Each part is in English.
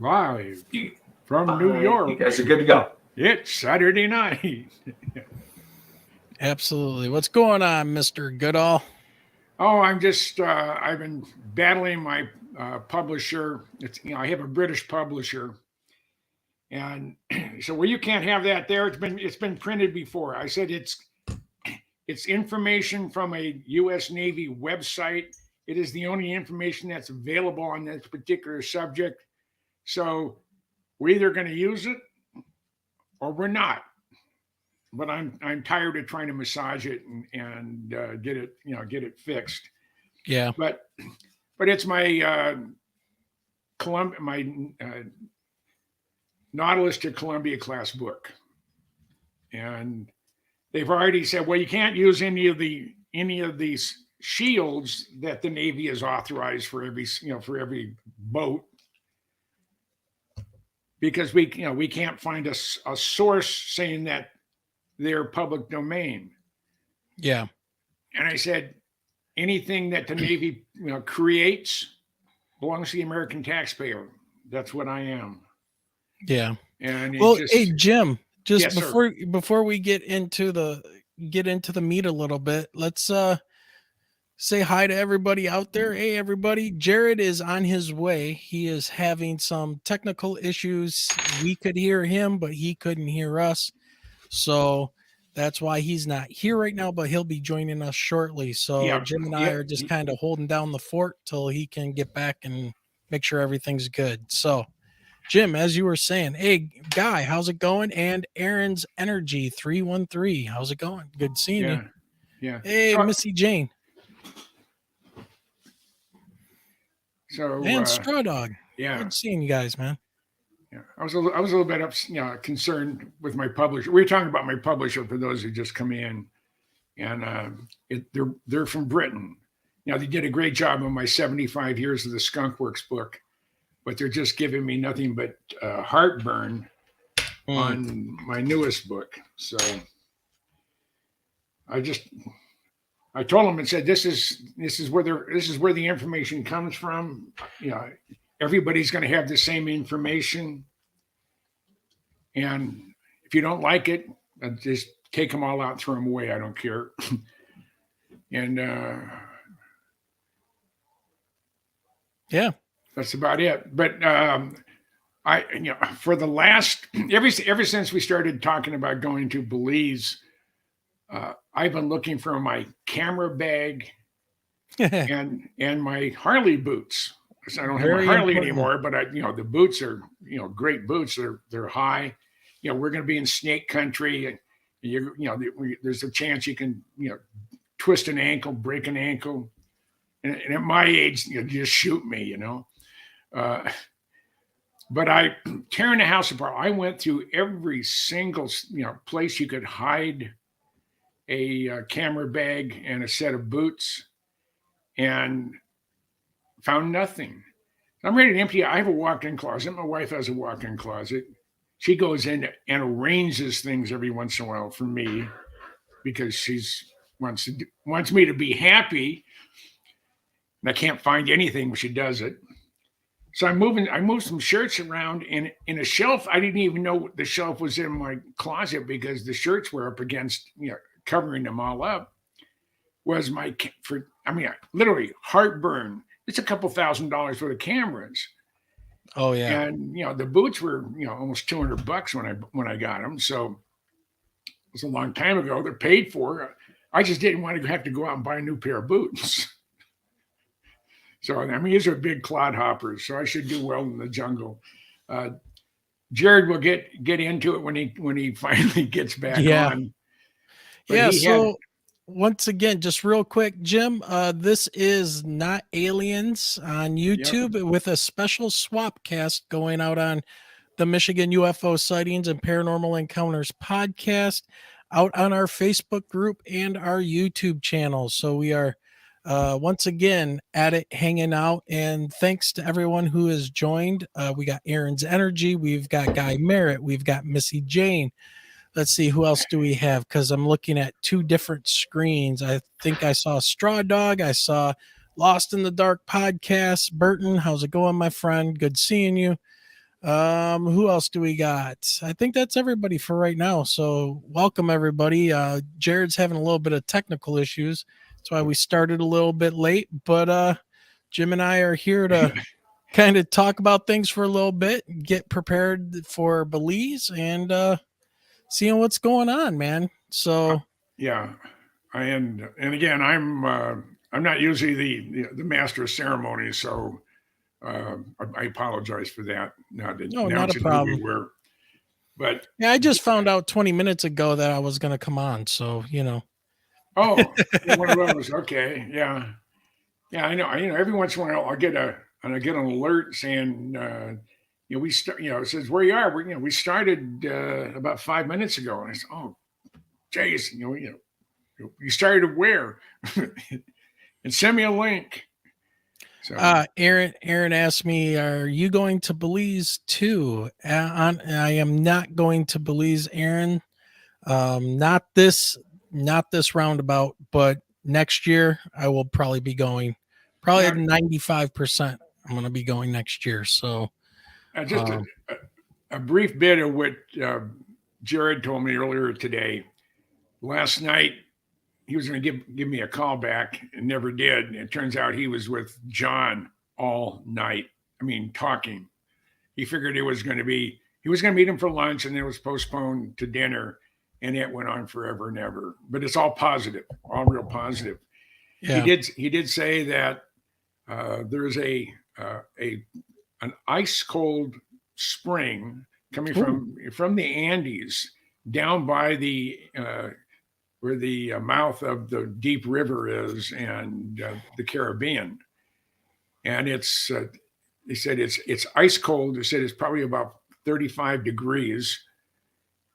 Live from New York. You guys are good to go. It's Saturday night. Absolutely. What's going on, Mr. Goodall? Oh, I'm just, I've been battling my publisher. I have a British publisher. And so, well, you can't have that there. It's been printed before. I said it's information from a U.S. Navy website. It is the only information that's available on this particular subject. So we're either going to use it or we're not. But I'm tired of trying to massage it and get it fixed. Yeah. But it's my Nautilus to Columbia class book, and they've already said, well, you can't use any of these shields that the Navy has authorized for every boat, because we can't find a source saying that they're public domain. Yeah. And I said, anything that the Navy creates belongs to the American taxpayer. That's what I am. Yeah. And hey, Jim, just yes, before we get into the meat a little bit, let's say hi to everybody out there. Hey, everybody. Jared is on his way. He is having some technical issues. We could hear him, but he couldn't hear us. So that's why he's not here right now, but he'll be joining us shortly. So yeah, Jim and I are just kind of holding down the fort till he can get back and make sure everything's good. So Jim, as you were saying, hey, Guy, how's it going? And Aaron's Energy 313, how's it going? Good seeing you. Yeah. Hey, Missy Jane. So and Straw Dog. Yeah. Good seeing you guys, man. Yeah, I was a little bit concerned with my publisher. We were talking about my publisher for those who just come in, and they're from Britain. They did a great job on my 75 Years of the Skunk Works book, but they're just giving me nothing but heartburn on my newest book. So I told them and said, this is where the information comes from. Everybody's going to have the same information. And if you don't like it, just take them all out, throw them away. I don't care. And yeah, that's about it. But for the last, ever since we started talking about going to Belize, I've been looking for my camera bag and my Harley boots. I don't have a Harley anymore, but the boots are, great boots. They're high. We're going to be in snake country. There's a chance you can, twist an ankle, break an ankle. And at my age, just shoot me, But I tearing the house apart. I went through every single, place you could hide a camera bag and a set of boots, and found nothing. I'm ready to empty. I have a walk-in closet. My wife has a walk-in closet. She goes in and arranges things every once in a while for me because she's wants me to be happy. And I can't find anything when she does it. So I moved some shirts around in a shelf. I didn't even know the shelf was in my closet because the shirts were up against, covering them all up. Was literally heartburn. It's a couple $1,000s for the cameras. Oh yeah. And the boots were almost $200 when I got them. So it was a long time ago. They're paid for. I just didn't want to have to go out and buy a new pair of boots. So these are big clodhoppers. So I should do well in the jungle. Jared will get into it when he finally gets back on. But so once again, just real quick, Jim, this is Not Aliens on YouTube with a special swapcast going out on the Michigan UFO Sightings and Paranormal Encounters podcast, out on our Facebook group and our YouTube channel. So we are once again at it, hanging out, and thanks to everyone who has joined. We got Aaron's Energy, we've got Guy Merritt, we've got Missy Jane. Let's see, who else do we have? Because I'm looking at two different screens. I think I saw Straw Dog. I saw Lost in the Dark podcast. Burton, how's it going, my friend? Good seeing you. Who else do we got? I think that's everybody for right now. So welcome everybody. Jared's having a little bit of technical issues. That's why we started a little bit late, but Jim and I are here to kind of talk about things for a little bit, get prepared for Belize and seeing what's going on, man. So yeah, and again, I'm not usually the master of ceremonies, so I apologize for that. Not no, not a announcing who problem. we were, but Yeah, I just found out 20 minutes ago that I was going to come on. So, oh, you're one of those. Okay, yeah, yeah. I know. Every once in a while, I get an alert saying, we start. It says where you are. We started about 5 minutes ago, and I said, oh, Jason, you started where? And send me a link. So Aaron asked me, "Are you going to Belize too?" I am not going to Belize, Aaron. Not this roundabout, but next year I will probably be going. Probably at 95%. I'm going to be going next year. So just a brief bit of what Jared told me earlier today. Last night, he was going to give me a call back and never did. And it turns out he was with John all night. I mean, talking. He figured he was going to meet him for lunch, and it was postponed to dinner, and it went on forever and ever. But it's all positive, all real positive. Yeah. He did say that there's an ice cold spring coming from the Andes down by the where the mouth of the deep river is, and the Caribbean. And it's they said it's ice cold. They said it's probably about 35 degrees.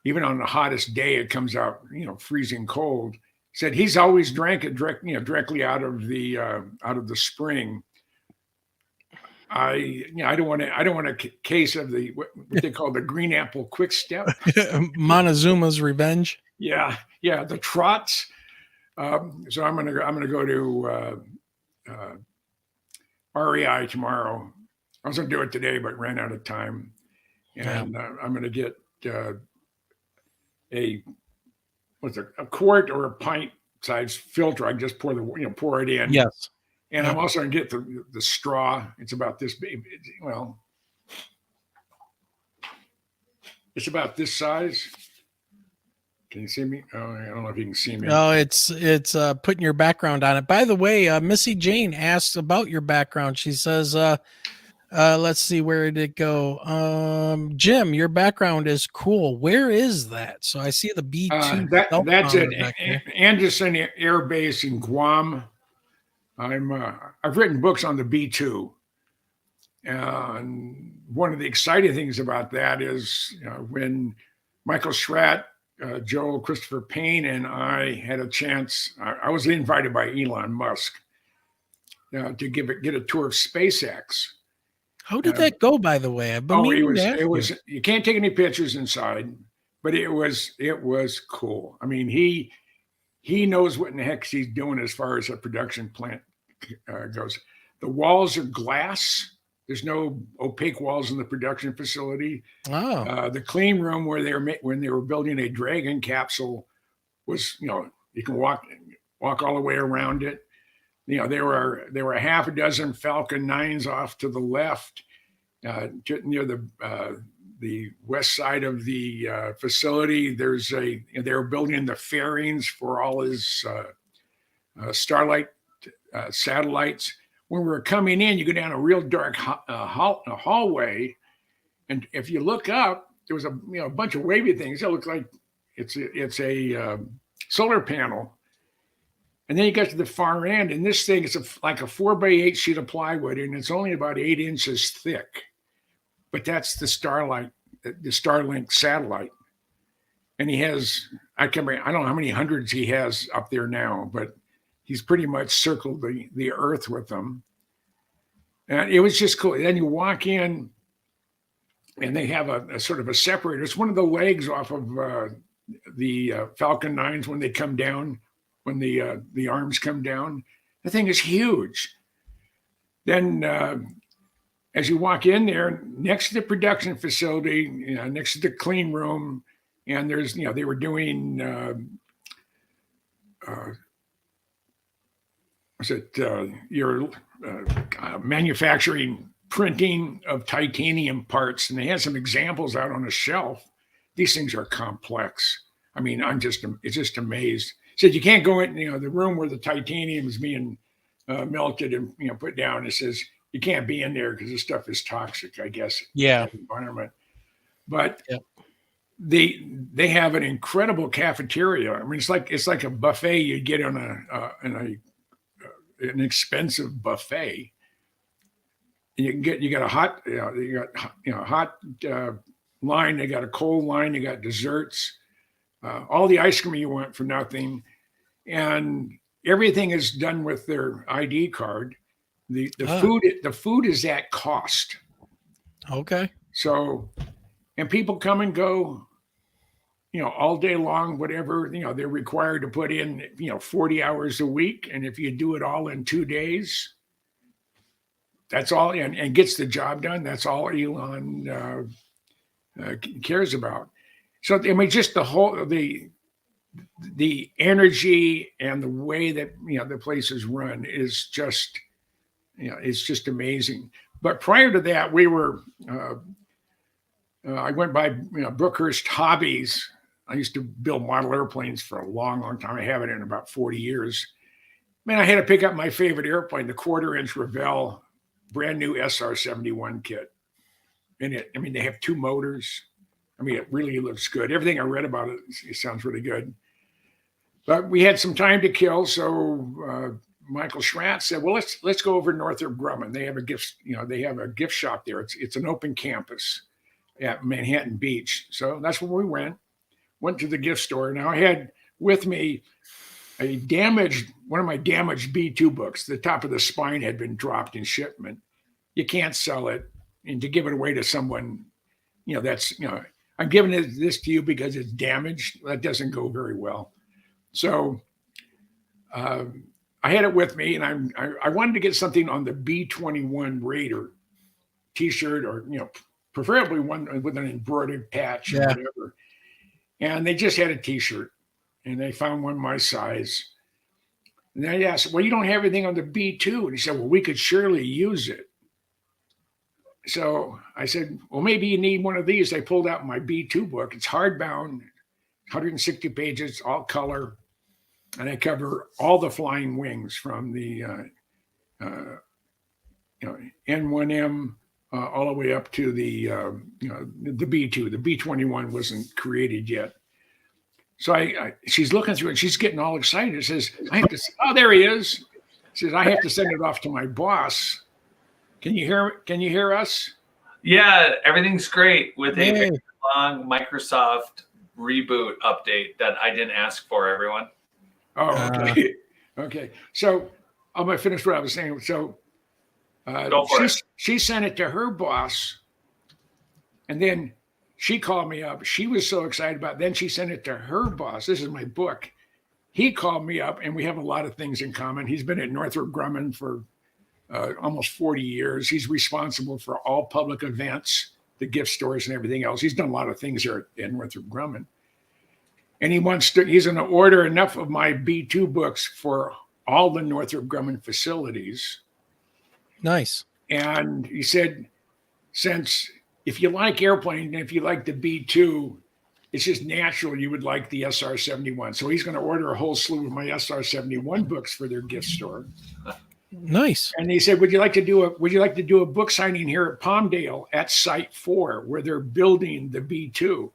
Even on the hottest day, it comes out freezing cold. He said he's always drank it directly out of the spring. I don't want a case of what they call the green apple quick step. Montezuma's revenge. Yeah, the trots. So I'm gonna go to REI tomorrow. I was gonna do it today, but ran out of time, and I'm gonna get a quart or a pint size filter. I just pour it in. Yes. And I'm also going to get the straw. It's about this big. Well, it's about this size. Can you see me? Oh, I don't know if you can see me. No, it's putting your background on it. By the way, Missy Jane asked about your background. She says, let's see, where did it go? Jim, your background is cool. Where is that? So I see the B2. That's it. Anderson Air Base in Guam. I've written books on the B2, and one of the exciting things about that is when Michael Schratt, Joel Christopher Payne, and I had a chance. I was invited by Elon Musk to get a tour of SpaceX. How did that go, by the way? It was. You can't take any pictures inside, but it was cool. I mean, he knows what in the heck he's doing as far as a production plant goes. The walls are glass. There's no opaque walls in the production facility. Oh. The clean room when they were building a Dragon capsule was, you can walk all the way around it. There were a half a dozen Falcon 9s off to the left, near the west side of the facility. They were building the fairings for all his Starlight satellites. When we were coming in, you go down a real dark hallway, and if you look up, there was a bunch of wavy things. It looked like it's a solar panel. And then you get to the far end, and this thing is like a 4x8 sheet of plywood, and it's only about 8 inches thick. But that's the Starlink satellite. And he has, I don't know how many hundreds he has up there now, but he's pretty much circled the Earth with them. And it was just cool. And then you walk in, and they have a sort of a separator. It's one of the legs off of the Falcon 9s when they come down. When the arms come down, the thing is huge. Then as you walk in there, next to the production facility, next to the clean room, and there's, they were doing, your manufacturing printing of titanium parts, and they had some examples out on a shelf. These things are complex. I mean, it's just amazed. Said you can't go in, the room where the titanium is being melted and put down. It says you can't be in there because this stuff is toxic, I guess. Yeah. Environment, but yep. they have an incredible cafeteria. I mean, it's like a buffet you get on an expensive buffet. You got a hot, hot line. They got a cold line. They got desserts, all the ice cream you want for nothing, and everything is done with their ID card. The food is at cost. Okay. So, and people come and go, all day long, whatever, they're required to put in, 40 hours a week. And if you do it all in 2 days, that's all, and gets the job done. That's all Elon cares about. So, I mean, just the whole, the energy and the way that, the place is run is just, it's just amazing. But prior to that, we were, I went by, Brookhurst Hobbies. I used to build model airplanes for a long, long time. I haven't in about 40 years. Man, I had to pick up my favorite airplane, the 1/4-inch Revell, brand new SR-71 kit. And they have 2 motors. I mean, it really looks good. Everything I read about it sounds really good. But we had some time to kill, so Michael Schratz said, "Well, let's go over to Northrop Grumman. They have a gift shop there. It's an open campus at Manhattan Beach." So that's where we went to the gift store. Now I had with me one of my damaged B2 books. The top of the spine had been dropped in shipment. You can't sell it, and to give it away to someone, I'm giving this to you because it's damaged. That doesn't go very well. So I had it with me, and I wanted to get something on the B-21 Raider T-shirt, or preferably one with an embroidered patch or whatever. And they just had a T-shirt, and they found one my size. And I asked, "Well, you don't have anything on the B2?" And he said, "Well, we could surely use it." So I said, "Well, maybe you need one of these." I pulled out my B2 book. It's hardbound, 160 pages, all color. And I cover all the flying wings from the N1M all the way up to the B2. The B-21 wasn't created yet. So she's looking through it. She's getting all excited. Says, "I have to." Oh, there he is. Says, "I have to send it off to my boss." Can you hear us? Yeah, everything's great with a very long Microsoft reboot update that I didn't ask for, everyone. Oh, okay. Okay. So I'm going to finish what I was saying. So she sent it to her boss, and then she called me up. She was so excited about it. Then she sent it to her boss. This is my book. He called me up, and we have a lot of things in common. He's been at Northrop Grumman for almost 40 years. He's responsible for all public events, the gift stores and everything else. He's done a lot of things here at Northrop Grumman. And he's going to order enough of my B2 books for all the Northrop Grumman facilities. Nice. And he said, since if you like airplanes and if you like the B2, it's just natural you would like the SR-71. So he's going to order a whole slew of my SR-71 books for their gift store. Nice. And he said, would you like to do a book signing here at Palmdale at Site 4 where they're building the B2?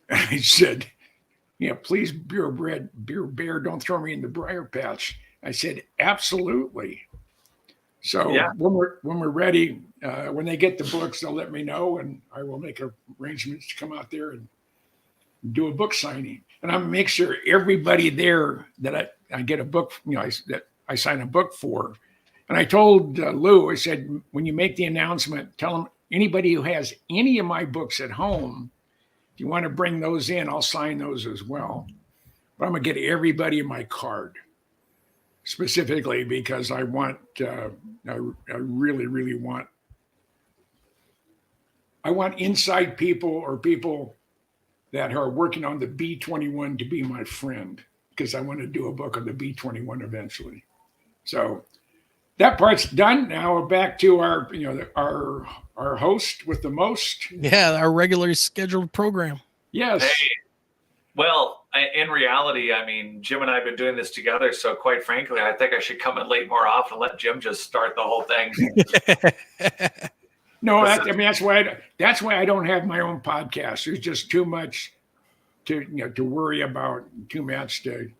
And I said, please, Beer Bear, don't throw me in the briar patch. I said, absolutely. So when we're ready, when they get the books, they'll let me know, and I will make arrangements to come out there and do a book signing. And I'm make sure everybody there that I get a book, that I sign a book for. And I told Lou, I said, when you make the announcement, tell them anybody who has any of my books at home, if you want to bring those in, I'll sign those as well. But I'm going to get everybody my card specifically because I want, I really, really want I want inside people or people that are working on the B-21 to be my friend, because I want to do a book on the B-21 eventually. So that part's done. Now we're back to our host with the most. Yeah, our regularly scheduled program. Yes. Hey, well, in reality, I mean, Jim and I have been doing this together. So quite frankly, I think I should come in late more often and let Jim just start the whole thing. No, that's why I don't have my own podcast. There's just too much to worry about, too much to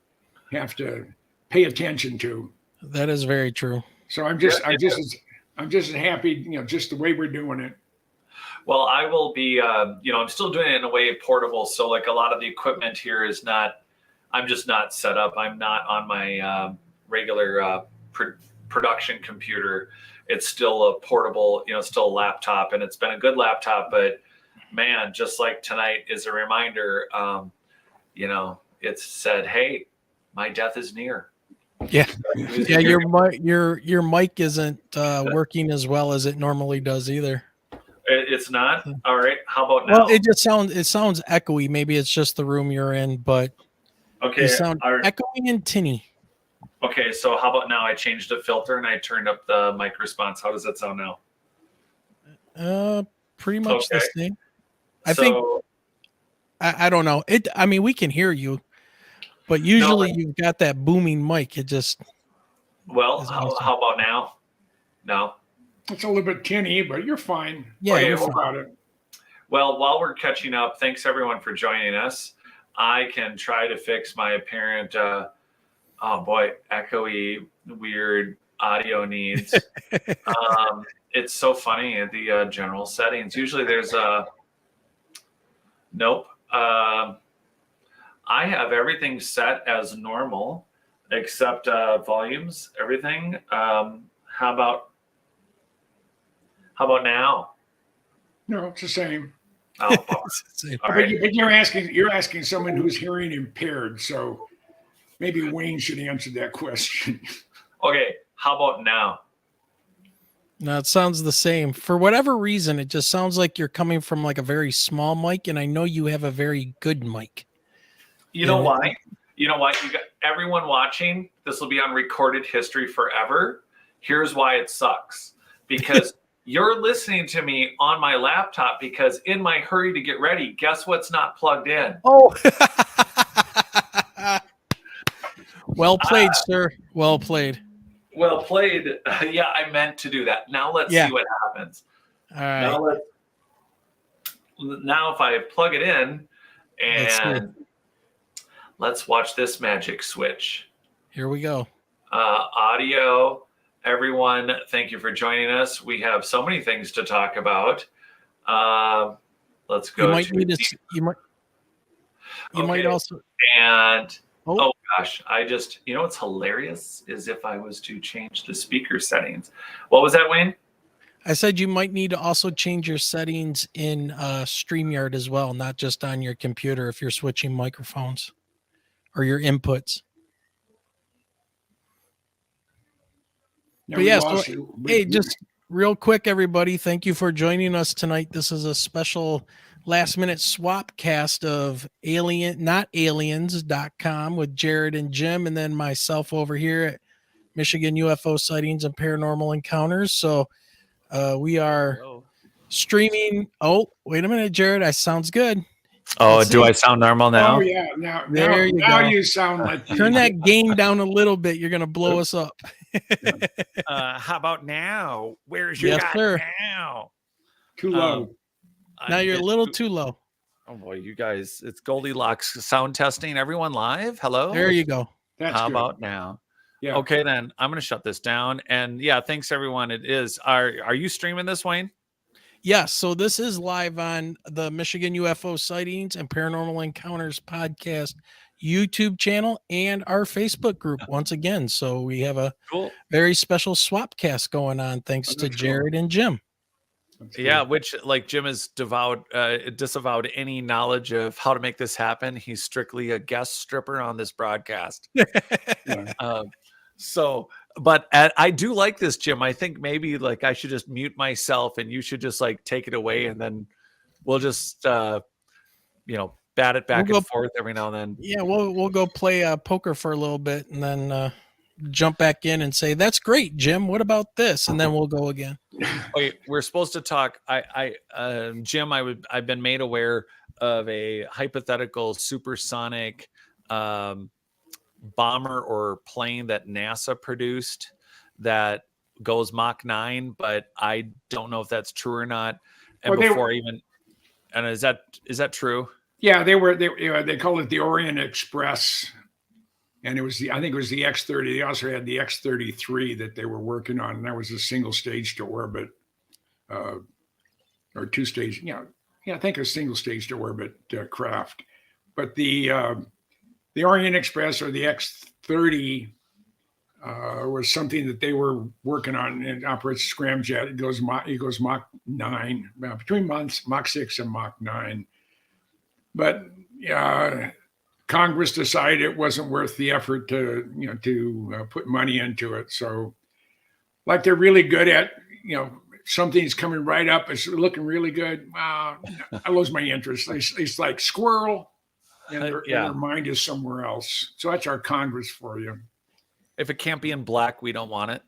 have to pay attention to. That is very true. So I'm just as happy, just the way we're doing it. Well, I will be, I'm still doing it in a way portable. So like a lot of the equipment here is not, I'm just not set up. I'm not on my regular production computer. It's still a portable, still a laptop, and it's been a good laptop, but man, just like tonight is a reminder, it's said, hey, my death is near. Yeah. Yeah. Your mic isn't working as well as it normally does either. It's not. All right. How about now? Well, it sounds echoey. Maybe it's just the room you're in, but okay. You sound echoey and tinny. Okay. So how about now? I changed the filter and I turned up the mic response. How does that sound now? Pretty much the same. I don't know. We can hear you, but usually you've got that booming mic. It just. Well, how about now? No. It's a little bit tinny, but you're fine. Yeah, you're fine about it. Well, while we're catching up, thanks everyone for joining us. I can try to fix my apparent, echoey, weird audio needs. It's so funny at the general settings. Usually there's nope. I have everything set as normal except volumes, everything. How about now? No, it's the same. Oh, all right. But you're asking someone who's hearing impaired, so maybe Wayne should answer that question. Okay, how about now? No, it sounds the same. For whatever reason, it just sounds like you're coming from like a very small mic, and I know you have a very good mic. You know why? You know what? You got everyone watching. This will be on recorded history forever. Here's why it sucks. Because you're listening to me on my laptop, because in my hurry to get ready, guess what's not plugged in? Oh, well played, sir. Well played. Well played. Yeah, I meant to do that. Now let's see what happens. All right. Now if I plug it in and let's watch this magic switch. Here we go. Audio. Everyone, thank you for joining us. We have so many things to talk about. Let's go. You might also. And oh gosh, what's hilarious is if I was to change the speaker settings. What was that, Wayne? I said you might need to also change your settings in Streamyard as well, not just on your computer if you're switching microphones or your inputs. But just real quick, everybody, thank you for joining us tonight. This is a special last-minute swap cast of NOTALIENS.com with Jared and Jim, and then myself over here at Michigan UFO Sightings and Paranormal Encounters. So we are streaming. Oh, wait a minute, Jared. I sounds good. Oh, do I sound normal now? Oh, yeah. Now you sound like... Turn that gain down a little bit. You're going to blow us up. How about now? Where's your now? Too low. Now you're a little too low. Oh, boy, you guys. It's Goldilocks sound testing. Everyone live? Hello? There you go. How about now? Yeah. Okay, then. I'm going to shut this down. And, yeah, thanks, everyone. It is. Are you streaming this, Wayne? Yes, so this is live on the Michigan UFO Sightings and Paranormal Encounters podcast YouTube channel and our Facebook group once again. So we have a very special swapcast going on thanks to Jared and Jim. Yeah, which like Jim has disavowed any knowledge of how to make this happen. He's strictly a guest stripper on this broadcast. But I do like this, Jim. I think maybe like I should just mute myself and you should just like take it away, and then we'll just bat it back and forth every now and then. Yeah, we'll go play poker for a little bit, and then jump back in and say, "That's great, Jim. What about this?" And then we'll go again. Okay, we're supposed to talk. Jim, I've been made aware of a hypothetical supersonic bomber or plane that NASA produced that goes Mach 9, but I don't know if that's true or not. And is that true? Yeah, they called it the Orient Express, and I think it was the X-30. They also had the X-33 that they were working on, and that was a single stage to orbit, or two stage. Yeah, I think a single stage to orbit craft. But the Orient Express or the X-30 was something that they were working on, and operates scramjet. It goes Mach 9, between Mach 6 and Mach 9. But Congress decided it wasn't worth the effort to put money into it. So, like they're really good at, something's coming right up, it's looking really good. I lose my interest. It's like squirrel, and their mind is somewhere else. So that's our Congress for you. If it can't be in black, we don't want it.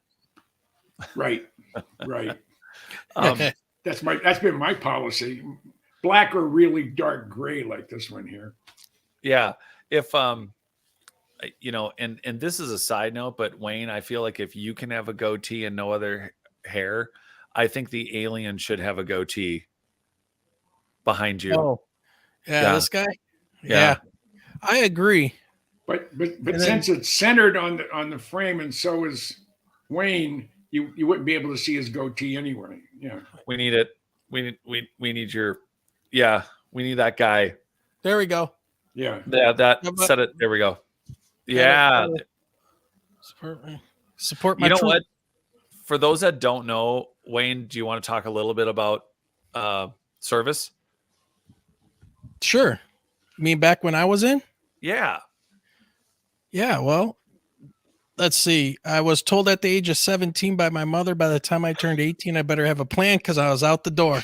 Right. That's been my policy. Black or really dark gray, like this one here. Yeah. If and this is a side note, but Wayne, I feel like if you can have a goatee and no other hair, I think the alien should have a goatee behind you. Oh, yeah. This guy. Yeah, I agree. But since it's centered on the frame, and so is Wayne, you wouldn't be able to see his goatee anyway. Yeah, we need it. We need your. Yeah, we need that guy. There we go. Yeah. Set it. There we go. Yeah. Support my. You know what? For those that don't know, Wayne, do you want to talk a little bit about service? Sure. You mean back when I was in? Yeah. Yeah. Well, let's see. I was told at the age of 17 by my mother, by the time I turned 18, I better have a plan because I was out the door.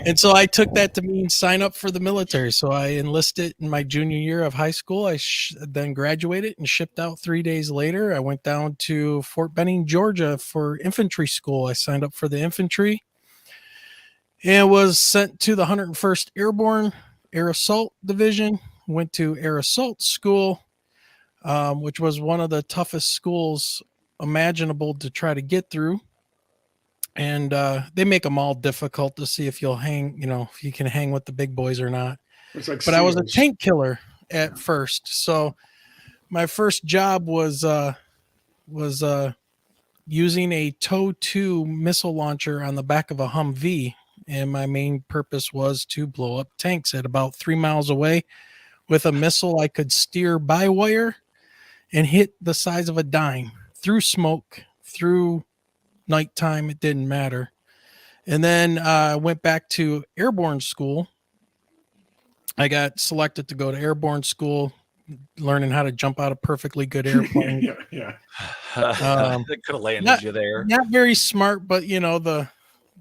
And so I took that to mean sign up for the military. So I enlisted in my junior year of high school. I then graduated and shipped out 3 days later. I went down to Fort Benning, Georgia for infantry school. I signed up for the infantry and was sent to the 101st Airborne Air Assault Division. Went to Air Assault School, which was one of the toughest schools imaginable to try to get through. And they make them all difficult to see if you'll hang, if you can hang with the big boys or not. It's like but I was a tank killer at first. So my first job was using a TOW-2 missile launcher on the back of a Humvee. And my main purpose was to blow up tanks at about 3 miles away with a missile I could steer by wire and hit the size of a dime through smoke, through nighttime. It didn't matter. And then I went back to airborne school. I got selected to go to airborne school, learning how to jump out of perfectly good airplane. Yeah. They could have landed you there. Not very smart, but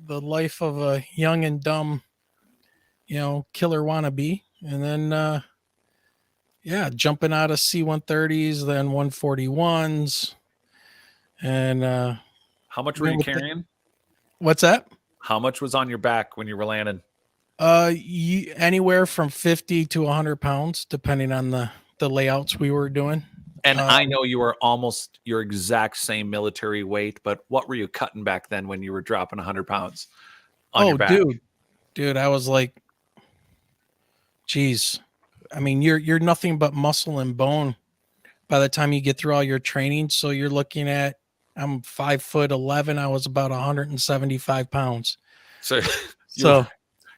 the life of a young and dumb, killer wannabe. And then, jumping out of C-130s, then 141s. And how much were you carrying? What's that? How much was on your back when you were landing? Anywhere from 50 to 100 pounds, depending on the layouts we were doing. And I know you were almost your exact same military weight, but what were you cutting back then when you were dropping 100 pounds on your back? Dude, I was like, geez, I mean, you're nothing but muscle and bone by the time you get through all your training. So you're looking at, I'm 5'11". I was about 175 pounds. So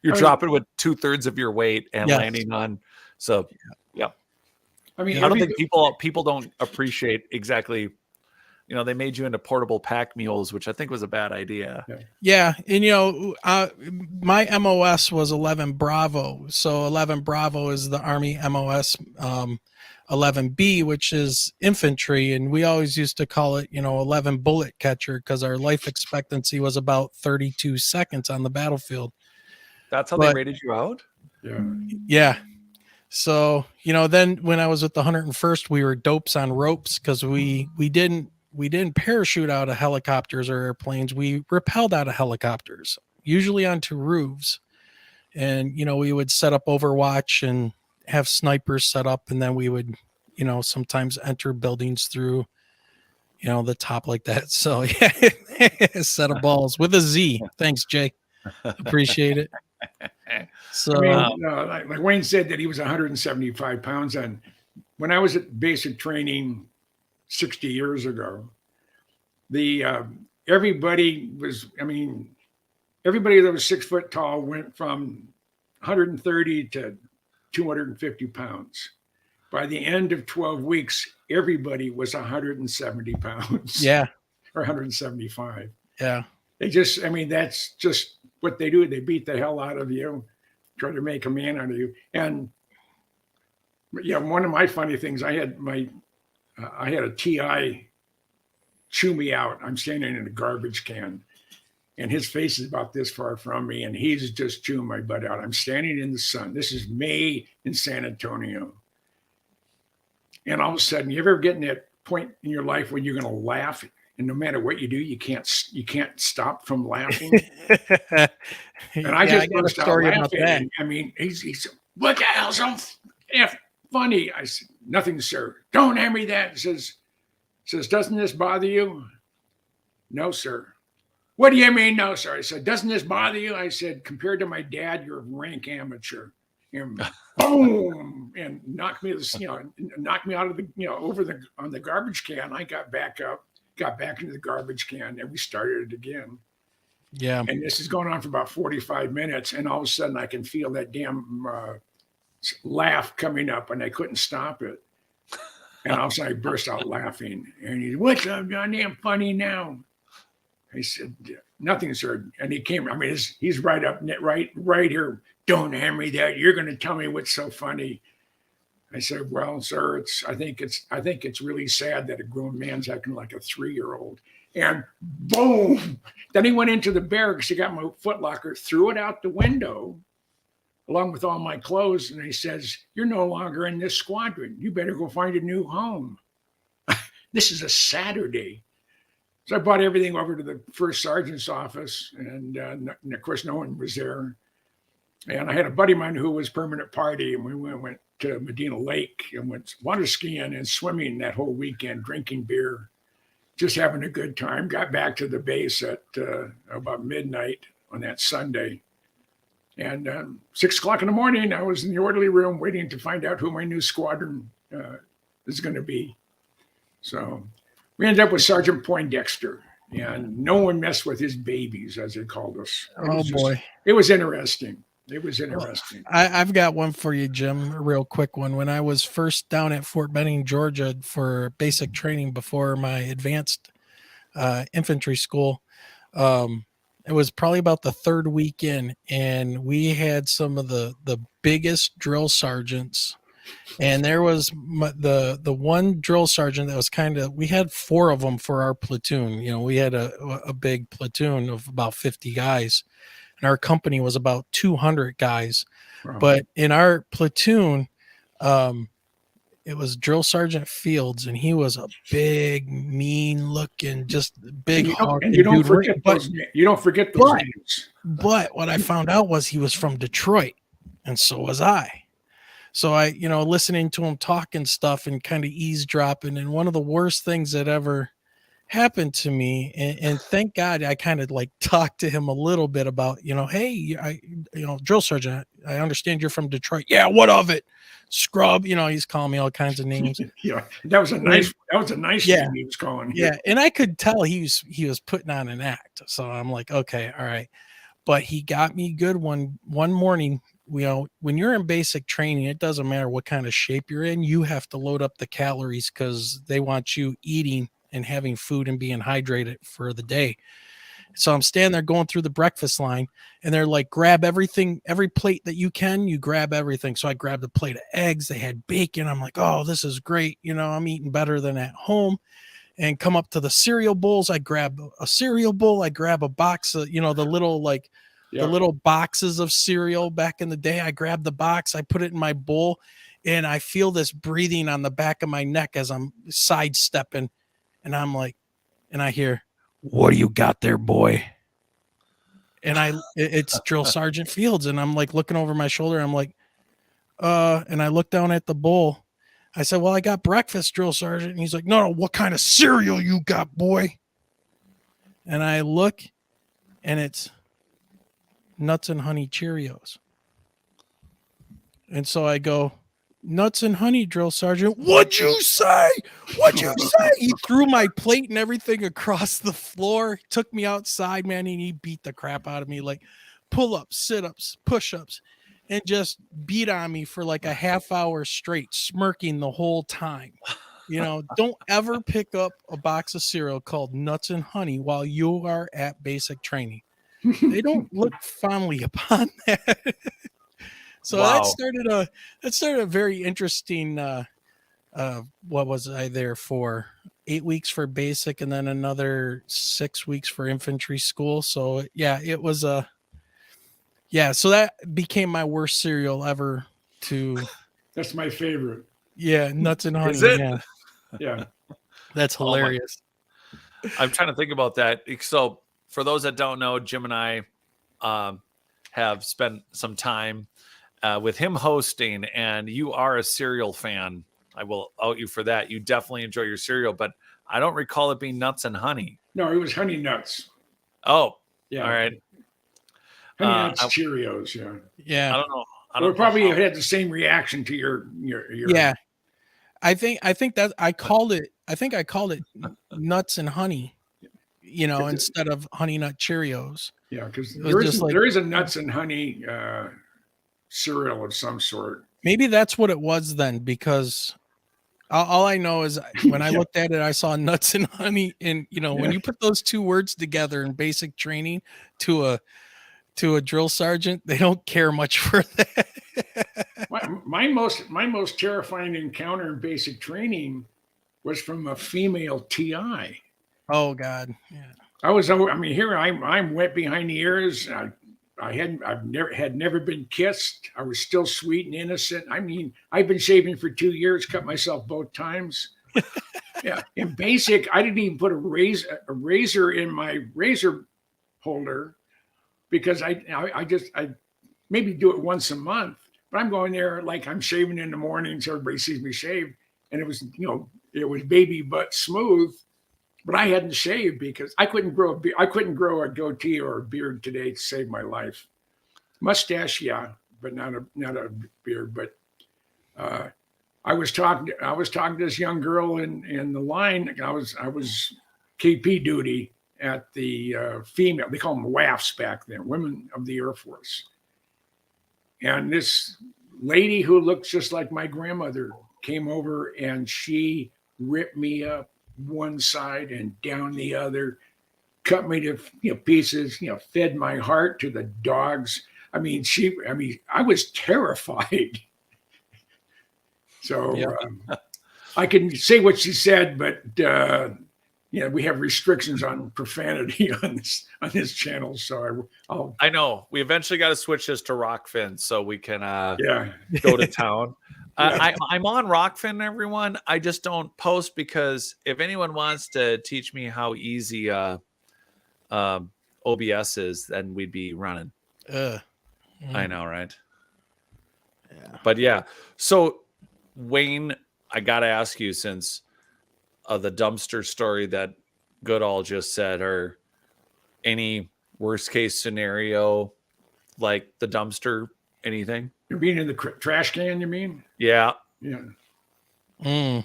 you're dropping with 2/3 of your weight and landing on. So, yeah. I mean, I don't think people don't appreciate exactly. They made you into portable pack mules, which I think was a bad idea. Yeah. And, my MOS was 11 Bravo. So 11 Bravo is the Army MOS, 11B, which is infantry, and we always used to call it, 11 bullet catcher, because our life expectancy was about 32 seconds on the battlefield. That's how they rated you out? Yeah. So, then when I was with the 101st, we were dopes on ropes, because we didn't parachute out of helicopters or airplanes. We rappelled out of helicopters, usually onto roofs. And, we would set up Overwatch and have snipers set up, and then we would, sometimes enter buildings through, the top like that. So yeah, a set of balls with a Z. Thanks, Jay. Appreciate it. So, like Wayne said that he was 175 pounds. And when I was at basic training 60 years ago, everybody that was 6 foot tall went from 130 to 250 pounds. By the end of 12 weeks, everybody was 170 pounds. Yeah. Or 175. Yeah. That's just what they do. They beat the hell out of you, try to make a man out of you. And yeah, one of my funny things, I had a TI chew me out. I'm standing in a garbage can, and his face is about this far from me, and he's just chewing my butt out. I'm standing in the sun. This is May in San Antonio. And all of a sudden, you ever get in that point in your life when you're going to laugh, and no matter what you do, you can't stop from laughing? And I just got a story about that. He's what the hell's so funny? I said, nothing, sir. Don't hand me that. He says, doesn't this bother you? No, sir. What do you mean, no, sir? I said, doesn't this bother you? I said, compared to my dad, you're a rank amateur. And boom, and knocked me out of the, on the garbage can. I got back up, got back into the garbage can, and we started it again. Yeah. And this is going on for about 45 minutes. And all of a sudden I can feel that damn laugh coming up, and I couldn't stop it. And all of a sudden I burst out laughing. And he said, what's so goddamn funny now? I said, nothing, sir. And he came, he's right up, right here. Don't hand me that. You're going to tell me what's so funny. I said, well, sir, I think it's really sad that a grown man's acting like a 3-year-old. And boom, then he went into the barracks. He got my footlocker, threw it out the window along with all my clothes. And he says, you're no longer in this squadron. You better go find a new home. This is a Saturday. So I brought everything over to the first sergeant's office, and of course, no one was there. And I had a buddy of mine who was permanent party, and we went to Medina Lake and went water skiing and swimming that whole weekend, drinking beer, just having a good time. Got back to the base at about midnight on that Sunday. And 6 o'clock in the morning, I was in the orderly room waiting to find out who my new squadron is going to be. So we ended up with Sergeant Poindexter, and no one messed with his babies, as they called us. Boy. It was interesting. It was interesting. I've got one for you, Jim, a real quick one. When I was first down at Fort Benning, Georgia for basic training before my advanced infantry school, it was probably about the third week in, and we had some of the biggest drill sergeants. And there was the one drill sergeant that was we had 4 of them for our platoon. We had a big platoon of about 50 guys. And our company was about 200 guys. Wow. But in our platoon, it was Drill Sergeant Fields, and he was a big, mean-looking, just big. You don't forget those names. But what I found out was he was from Detroit, and so was I. So I, listening to him talk and stuff and kind of eavesdropping, and one of the worst things that ever happened to me, and thank God I kind of talked to him a little bit about, hey, drill sergeant, I understand you're from Detroit. Yeah, what of it? Scrub, he's calling me all kinds of names. Yeah, that was a nice name he was calling. Yeah, and I could tell he was putting on an act. So I'm like, okay, all right. But he got me good one morning. When you're in basic training, it doesn't matter what kind of shape you're in, you have to load up the calories because they want you eating and having food and being hydrated for the day. So I'm standing there going through the breakfast line, and they're like, grab everything, every plate that you can, you grab everything. So I grabbed a plate of eggs. They had bacon. I'm like, oh, this is great. You know, I'm eating better than at home. And come up to the cereal bowls. I grab a cereal bowl. I grab a box of, you know, the little like the little boxes of cereal back in the day. I grabbed the box. I put it in my bowl, and I feel this breathing on the back of my neck as I'm sidestepping. And I'm like, and I hear, what do you got there, boy? And it's Drill Sergeant Fields. And I'm like looking over my shoulder. I'm like, and I look down at the bowl. I said, well, I got breakfast, Drill Sergeant. And he's like, no, what kind of cereal you got, boy? And I look, and it's Nuts and Honey Cheerios. And so I go, Nuts and Honey, Drill Sergeant. What'd you say? What'd you say? He threw my plate and everything across the floor. He took me outside, man, and he beat the crap out of me. Like pull-ups, sit-ups, push-ups, and just beat on me for like a half hour straight, smirking the whole time. You know, don't ever pick up a box of cereal called Nuts and Honey while you are at basic training. They don't look fondly upon that. So Wow. that started a very interesting what was I there for? 8 weeks for basic and then another 6 weeks for infantry school. So yeah, it was so that became my worst cereal ever to That's my favorite. yeah, Nuts and Honey. Is it? Yeah. Yeah. That's hilarious. I'm trying to think about that. So for those that don't know, Jim and I have spent some time with him hosting, and you are a cereal fan. I will out you for that. You definitely enjoy your cereal, but I don't recall it being Nuts and Honey. No, it was Honey Nuts. Oh, Yeah. all right. Honey Nuts Cheerios. Yeah. Yeah. I don't know. We probably had the same reaction to your. Yeah. I think that I called it Nuts and Honey, you know, instead of Honey Nut Cheerios. Yeah, because like, there is a Nuts and Honey cereal of some sort. Maybe that's what it was then, because all I know is when I looked at it, I saw Nuts and Honey, and you know, when you put those two words together in basic training to a drill sergeant, they don't care much for that. My most terrifying encounter in basic training was from a female TI. Oh God, yeah. I'm wet behind the ears. I've never been kissed. I was still sweet and innocent. I mean, I've been shaving for 2 years, cut myself both times. Yeah, in basic, I didn't even put a razor in my razor holder because I maybe do it once a month. But I'm going there like I'm shaving in the morning, so everybody sees me shave, and it was baby butt smooth. But I hadn't shaved because I couldn't grow a goatee or a beard today to save my life. Mustache, yeah, but not a beard. But I was talking to this young girl in the line. I was KP duty at the female. They call them WAFs back then, Women of the Air Force. And this lady who looks just like my grandmother came over and she ripped me up one side and down the other, cut me to pieces, fed my heart to the dogs. I was terrified. So I can say what she said, but we have restrictions on profanity on this channel. So I know we eventually got to switch this to Rockfin so we can go to town. I'm on Rockfin, everyone. I just don't post because if anyone wants to teach me how easy OBS is, then we'd be running. I know, right? Yeah. But yeah. So Wayne, I got to ask you, since the dumpster story that Goodall just said, or any worst case scenario like the dumpster, anything? You're being in the trash can, you mean? Yeah. Yeah. Oh,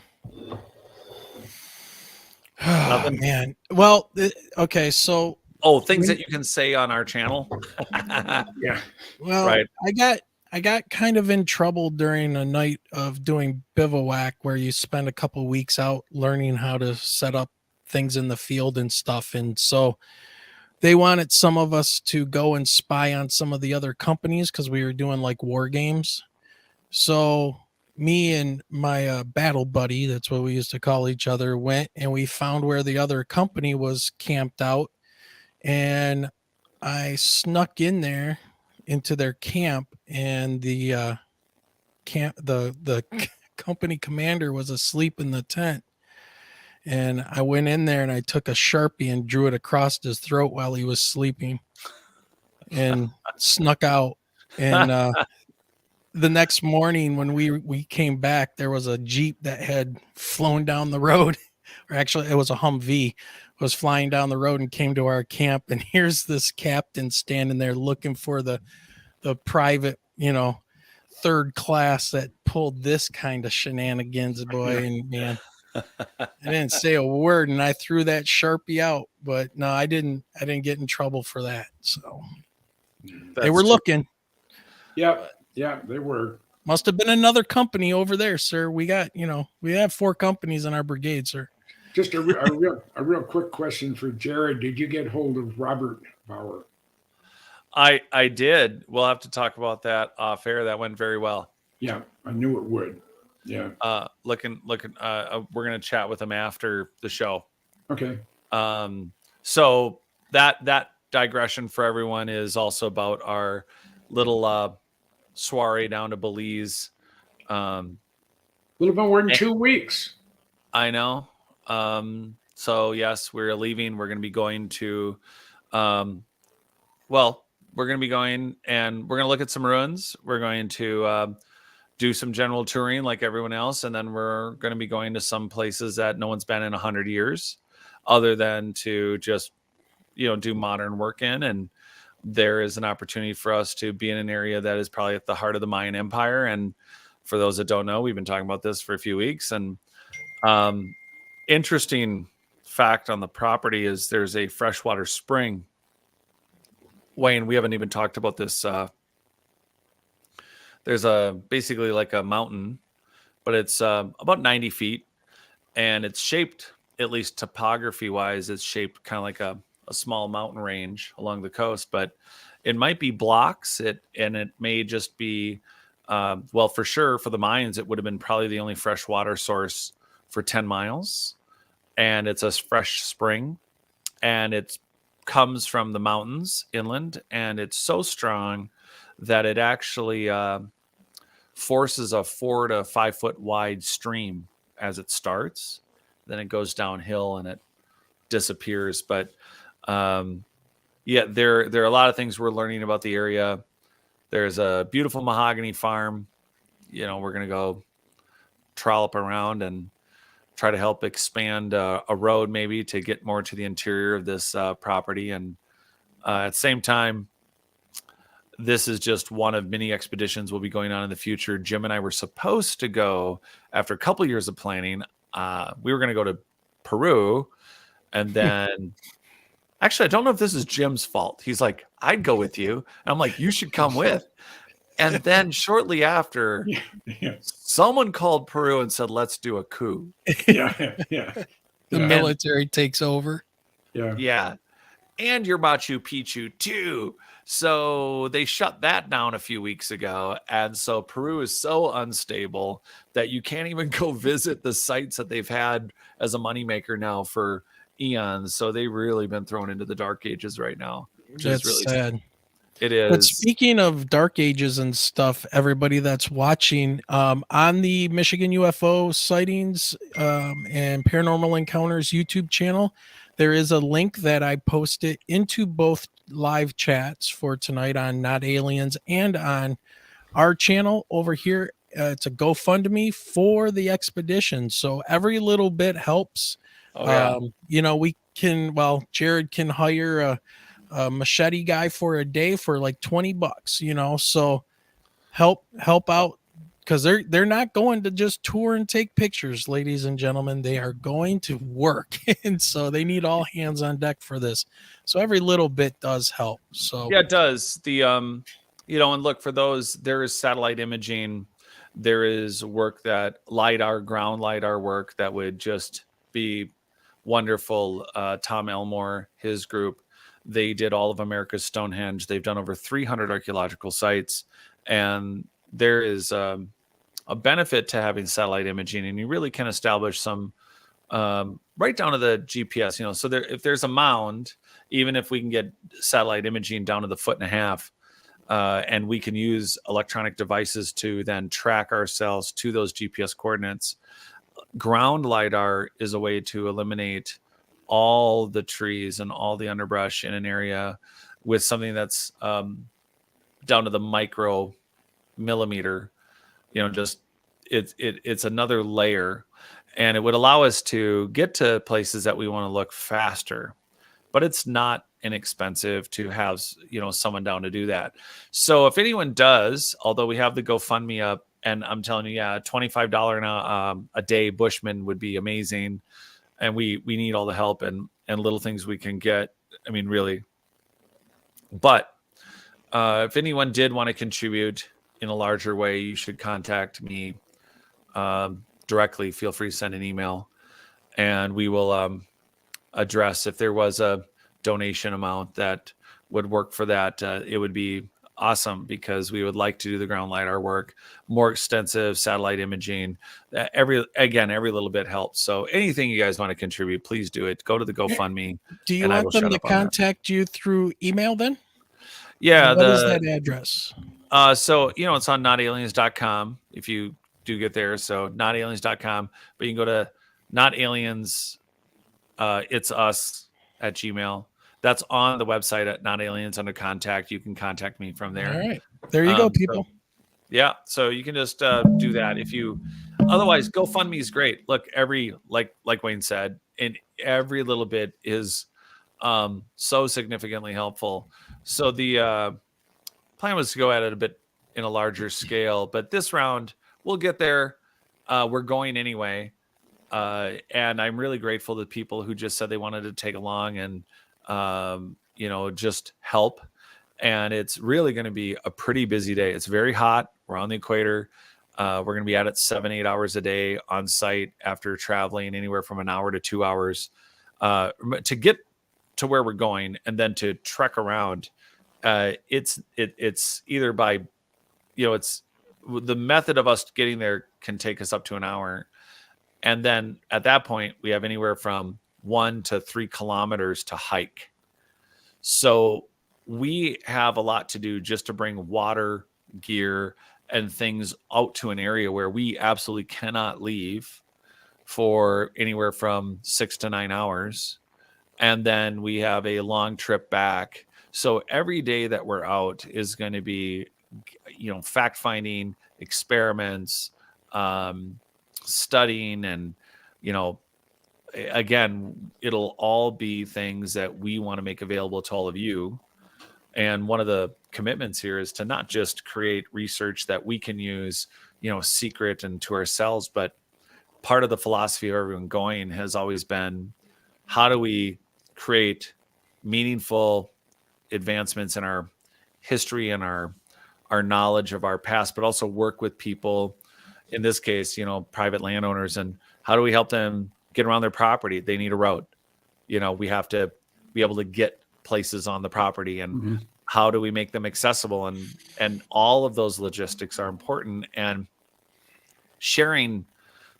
man. Well, okay. So. Oh, things that you can say on our channel. Yeah. Well, right. I got kind of in trouble during a night of doing bivouac where you spend a couple weeks out learning how to set up things in the field and stuff. And so they wanted some of us to go and spy on some of the other companies because we were doing like war games. So me and my battle buddy, that's what we used to call each other, went and we found where the other company was camped out. And I snuck in there into their camp, and the company commander was asleep in the tent. And I went in there and I took a Sharpie and drew it across his throat while he was sleeping and snuck out. And the next morning when we came back, there was a Jeep that had flown down the road, or actually it was a Humvee, was flying down the road and came to our camp. And here's this captain standing there looking for the private, third class that pulled this kind of shenanigans, boy. And man, I didn't say a word, and I threw that Sharpie out, but no, I didn't get in trouble for that. So they were looking. Yeah, they were. Must have been another company over there, sir. We got, we have 4 companies in our brigade, sir. Just a real quick question for Jared. Did you get hold of Robert Bauer? I did. We'll have to talk about that off air. That went very well. Yeah, I knew it would. Yeah. Looking. We're gonna chat with him after the show. Okay. So that digression for everyone is also about our little soiree down to Belize. A little bit more than 2 weeks. I know. So yes, we're leaving. We're going to be going to, we're going to be going and we're going to look at some ruins. We're going to do some general touring like everyone else. And then we're going to be going to some places that no one's been in 100 years other than to just, do modern work in. And there is an opportunity for us to be in an area that is probably at the heart of the Mayan Empire. And for those that don't know, we've been talking about this for a few weeks. And interesting fact on the property is there's a freshwater spring. Wayne, we haven't even talked about this. There's basically like a mountain, but it's about 90 feet, and it's shaped, at least topography wise, it's shaped kind of like a small mountain range along the coast, but it might be blocks. It may just be, for sure for the Mayans, it would have been probably the only freshwater source for 10 miles. And it's a fresh spring, and it comes from the mountains inland, and it's so strong that it actually forces a 4 to 5 foot wide stream as it starts. Then it goes downhill and it disappears. But there are a lot of things we're learning about the area. There's a beautiful mahogany farm. We're going to go trollop around and try to help expand a road maybe to get more to the interior of this property. And at the same time, this is just one of many expeditions we'll be going on in the future. Jim and I were supposed to go, after a couple of years of planning, we were going to go to Peru. And then, actually, I don't know if this is Jim's fault. He's like, I'd go with you. And I'm like, you should come with. And then shortly after, someone called Peru and said, let's do a coup. Yeah. The military takes over. Yeah. And your Machu Picchu too. So they shut that down a few weeks ago. And so Peru is so unstable that you can't even go visit the sites that they've had as a moneymaker now for eons. So they've really been thrown into the dark ages right now. That's really sad. It is. But speaking of dark ages and stuff, everybody that's watching, on the Michigan UFO sightings and paranormal encounters YouTube channel, there is a link that I posted into both live chats for tonight on Not Aliens and on our channel over here. It's a GoFundMe for the expedition. So every little bit helps. We can, Jared can hire a machete guy for a day for like $20, so help out, because they're not going to just tour and take pictures, ladies and gentlemen. They are going to work, and so they need all hands on deck for this. So every little bit does help. So yeah, it does. The and look, for those, there is satellite imaging, there is work that ground LiDAR work that would just be wonderful. Tom Elmore, his group, They did all of America's Stonehenge. They've done over 300 archaeological sites, and there is a benefit to having satellite imaging, and you really can establish some right down to the GPS. So if there's a mound, even if we can get satellite imaging down to the 1.5 feet, and we can use electronic devices to then track ourselves to those GPS coordinates. Ground LiDAR is a way to eliminate all the trees and all the underbrush in an area with something that's down to the micro millimeter. It's another layer, and it would allow us to get to places that we want to look faster, but it's not inexpensive to have someone down to do that. So if anyone does, although we have the GoFundMe up, and I'm telling you, $25 a day Bushman would be amazing, and we need all the help and little things we can get. I mean, really. But if anyone did want to contribute in a larger way, you should contact me directly. Feel free to send an email, and we will address if there was a donation amount that would work for that. It would be awesome, because we would like to do the ground LiDAR work, more extensive satellite imaging. Every little bit helps. So anything you guys want to contribute, please do it. Go to the GoFundMe. Do you want them to contact you through email then? Yeah. What is that address? So, it's on NotAliens.com if you do get there. So NotAliens.com, but you can go to NotAliens, it's us at Gmail. That's on the website at NotAliens under contact. You can contact me from there. All right. There you go, people. So you can just do that. Otherwise, GoFundMe is great. Look, like Wayne said, and every little bit is so significantly helpful. So the plan was to go at it a bit in a larger scale, but this round we'll get there. We're going anyway. And I'm really grateful to people who just said they wanted to take along and just help. And it's really going to be a pretty busy day. It's very hot. We're on the equator. We're going to be at it 7-8 hours a day on site after traveling anywhere from an hour to 2 hours to get to where we're going, and then to trek around. It's either by, it's the method of us getting there can take us up to an hour. And then at that point, we have anywhere from 1 to 3 kilometers to hike. So we have a lot to do just to bring water, gear, and things out to an area where we absolutely cannot leave for anywhere from 6 to 9 hours. And then we have a long trip back. So every day that we're out is going to be, fact finding, experiments, studying, and again, it'll all be things that we want to make available to all of you. And one of the commitments here is to not just create research that we can use, secret and to ourselves, but part of the philosophy of everyone going has always been, how do we create meaningful advancements in our history and our knowledge of our past, but also work with people, in this case, private landowners, and how do we help them get around their property? They need a road. We have to be able to get places on the property, and how do we make them accessible? And all of those logistics are important, and sharing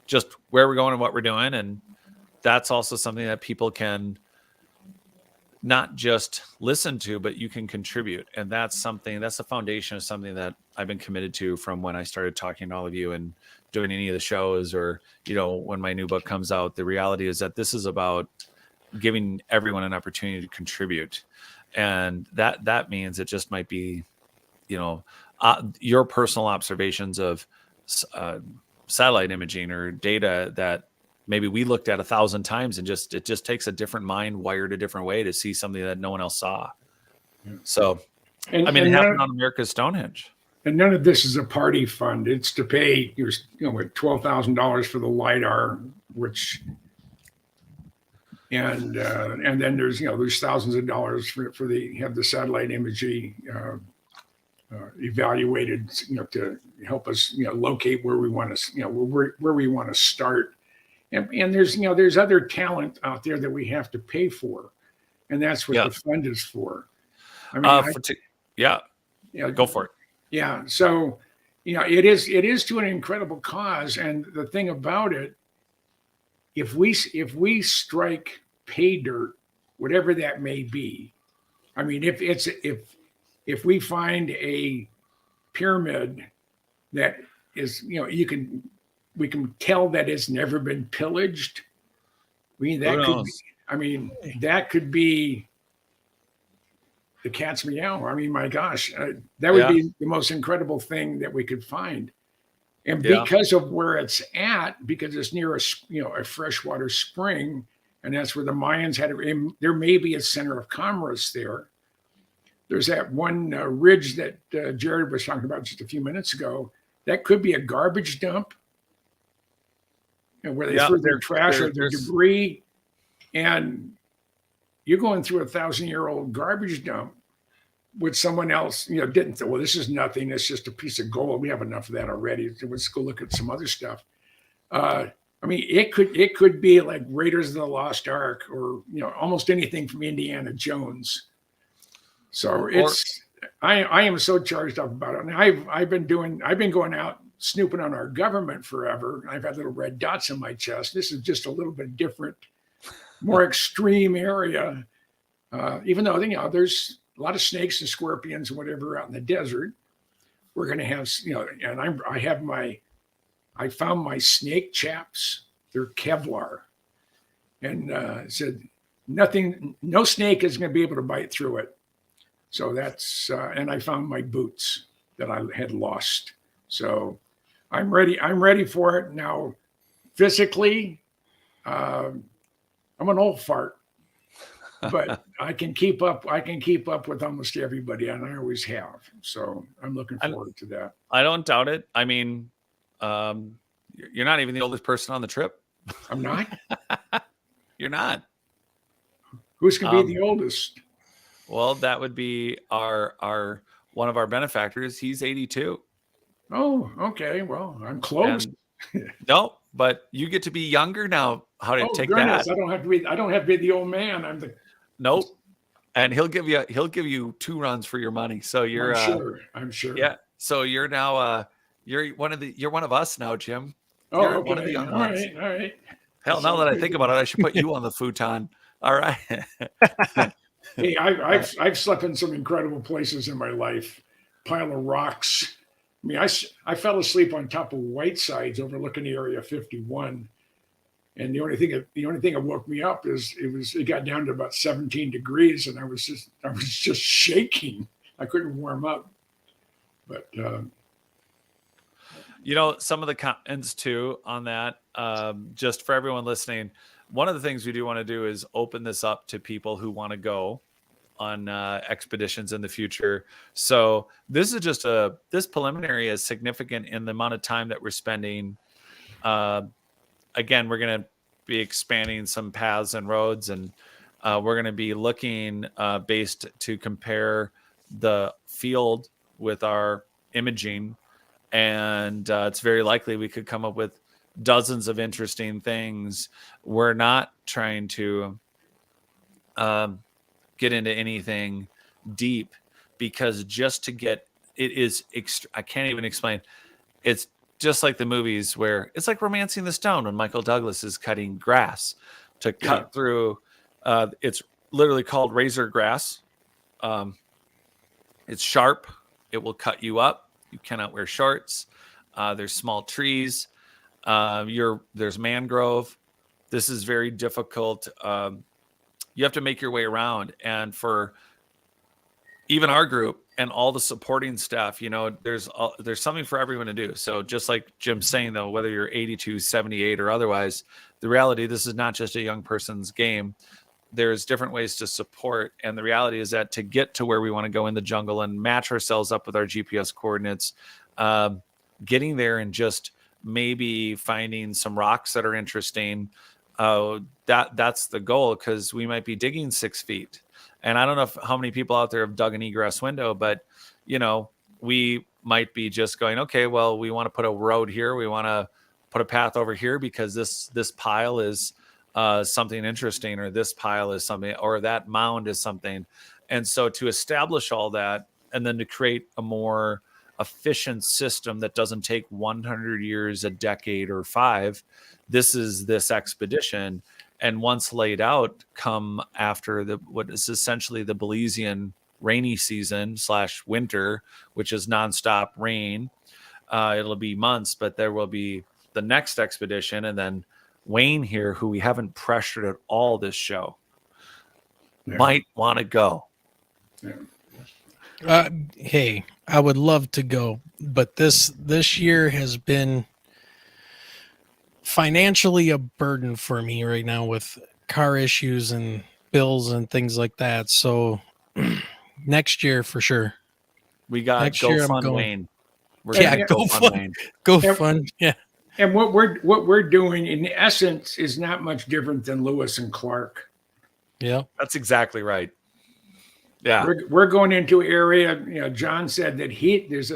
just where we're going and what we're doing. And that's also something that people can not just listen to, but you can contribute. And that's the foundation of something that I've been committed to from when I started talking to all of you and doing any of the shows, or, when my new book comes out. The reality is that this is about giving everyone an opportunity to contribute. And that means it just might be, your personal observations of satellite imaging or data that maybe we looked at 1,000 times, and it just takes a different mind wired a different way to see something that no one else saw. So, it happened on America's Stonehenge. And none of this is a party fund. It's to pay your, $12,000 for the LiDAR, and then there's thousands of dollars for the satellite imagery evaluated, to help us, locate where we want to, where we want to start. And there's other talent out there that we have to pay for. and that's what Yeah. the fund is for. I mean, yeah, you know, go for it. yeah. So, it is to an incredible cause, and the thing about it, if we strike pay dirt, whatever that may be, I mean, if we find a pyramid that is, we can tell that it's never been pillaged. I mean, that could be the cat's meow. I mean, my gosh, that would be the most incredible thing that we could find. And because of where it's at, because it's near a freshwater spring, and that's where the Mayans had it, there may be a center of commerce there. There's that one ridge that Jared was talking about just a few minutes ago. That could be a garbage dump, where they throw their trash or their debris. And you're going through a 1,000-year-old garbage dump with someone else, didn't say, well, this is nothing. It's just a piece of gold. We have enough of that already. So let's go look at some other stuff. I mean, it could be like Raiders of the Lost Ark, or almost anything from Indiana Jones. So I am so charged up about it. And I've been going out snooping on our government forever. I've had little red dots on my chest. This is just a little bit different, more extreme area. Even though there's a lot of snakes and scorpions and whatever out in the desert, we're going to have, and I found my snake chaps. They're Kevlar, and said no snake is going to be able to bite through it. So that's, and I found my boots that I had lost. So I'm ready for it now. Physically, I'm an old fart, but I can keep up with almost everybody, and I always have. So I'm looking forward to that. I don't doubt it. I mean, you're not even the oldest person on the trip. I'm not. You're not. Who's going to be the oldest? Well, that would be our one of our benefactors. He's 82. Oh, okay. Well, I'm close. No, but you get to be younger now. How to take goodness, that? I don't have to be the old man. I'm the nope. And he'll give you 2 runs for your money. So you're I'm sure. Yeah. So you're now you're one of us now, Jim. Oh, you're okay. one of the young ones. All right. Hell, now that I think about it, I should put you on the futon. All right. Hey, I've slept in some incredible places in my life. Pile of rocks. I mean, I fell asleep on top of Whitesides overlooking the Area 51, and the only thing that woke me up is it got down to about 17 degrees, and I was just shaking. I couldn't warm up. But some of the comments too on that, just for everyone listening, one of the things we do want to do is open this up to people who want to go on expeditions in the future. So this is just this preliminary is significant in the amount of time that we're spending. Again, we're going to be expanding some paths and roads, and we're going to be looking based to compare the field with our imaging. And it's very likely we could come up with dozens of interesting things. We're not trying to get into anything deep, because just to get it is I can't even explain. It's just like the movies where it's like Romancing the Stone when Michael Douglas is cutting grass to cut through. It's literally called razor grass. It's sharp. It will cut you up. You cannot wear shorts. There's small trees. There's mangrove. This is very difficult. You have to make your way around. And for even our group and all the supporting staff, there's something for everyone to do. So just like Jim's saying, though, whether you're 82, 78 or otherwise, the reality, this is not just a young person's game. There's different ways to support. And the reality is that to get to where we want to go in the jungle and match ourselves up with our GPS coordinates, getting there and just maybe finding some rocks that are interesting, that's the goal, because we might be digging 6 feet. And I don't know how many people out there have dug an egress window, but we might be just going, okay, well, we want to put a road here. We want to put a path over here because this pile is something interesting, or this pile is something, or that mound is something. And so to establish all that, and then to create a more efficient system that doesn't take 100 years, a decade, or 5, this is this expedition. And once laid out, come after what is essentially the Belizean rainy season / winter, which is nonstop rain. It'll be months, but there will be the next expedition, and then Wayne here, who we haven't pressured at all this show, might want to go. Yeah. Hey, I would love to go, but this year has been financially a burden for me right now with car issues and bills and things like that. So next year for sure. We got Next Go year I'm Fund going. Wayne. We're Yeah, gonna Go Fund. Wayne. Go Yeah. fun. Yeah. And what we're doing in essence is not much different than Lewis and Clark. Yeah. That's exactly right. Yeah. We're going into an area, John said that there's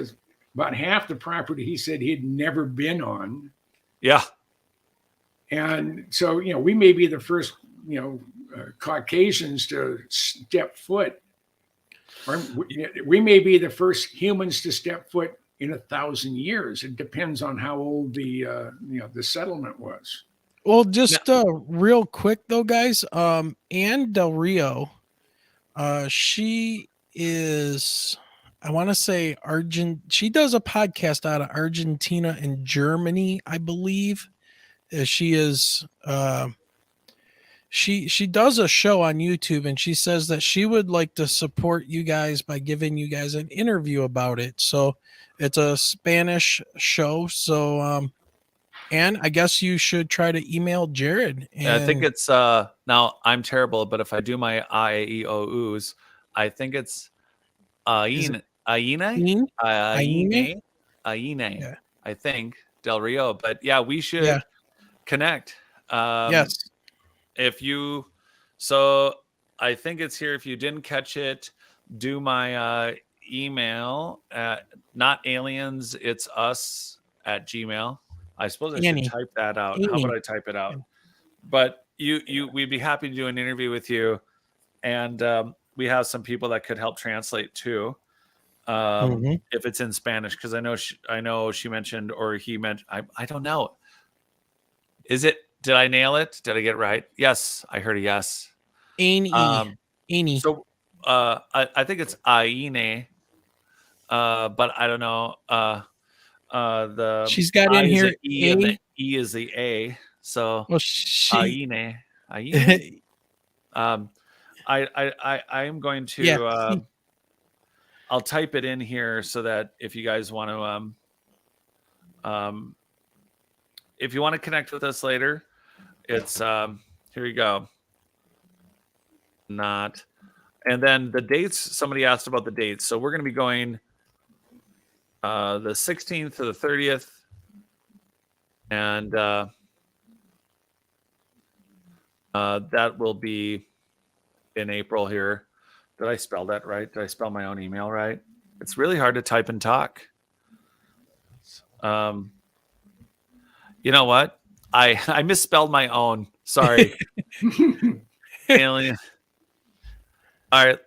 about half the property he said he'd never been on. Yeah. And so, we may be the first, Caucasians to step foot, or we may be the first humans to step foot in 1,000 years. It depends on how old the settlement was. Well, just real quick though, guys. Anne Del Rio, she is, I want to say she does a podcast out of Argentina and Germany, I believe. She is she does a show on YouTube, and she says that she would like to support you guys by giving you guys an interview about it. So it's a Spanish show. So and I guess you should try to email Jared. And I think it's now I'm terrible, but if I do my I-E-O-U's, I think it's Aine. Yeah. I think Del Rio. But yeah, we should connect. Yes. So I think it's here. If you didn't catch it, do my email at notaliensitus@gmail. I suppose I should type that out. How about I type it out? But we'd be happy to do an interview with you, and we have some people that could help translate too, if it's in Spanish, because I know she mentioned, or he mentioned. I don't know. Is it? Did I nail it? Did I get it right? Yes, I heard a yes. Aine. So I think it's Aine, but I don't know. She's got in here E, and the E is the A. So Aine. I am going to I'll type it in here so that if you guys want to if you want to connect with us later, it's here you go. And then the dates, somebody asked about the dates. So we're going to be going the 16th to the 30th. And that will be in April here. Did I spell that right? Did I spell my own email right? It's really hard to type and talk. You know what? I misspelled my own. Sorry. Alien. All right.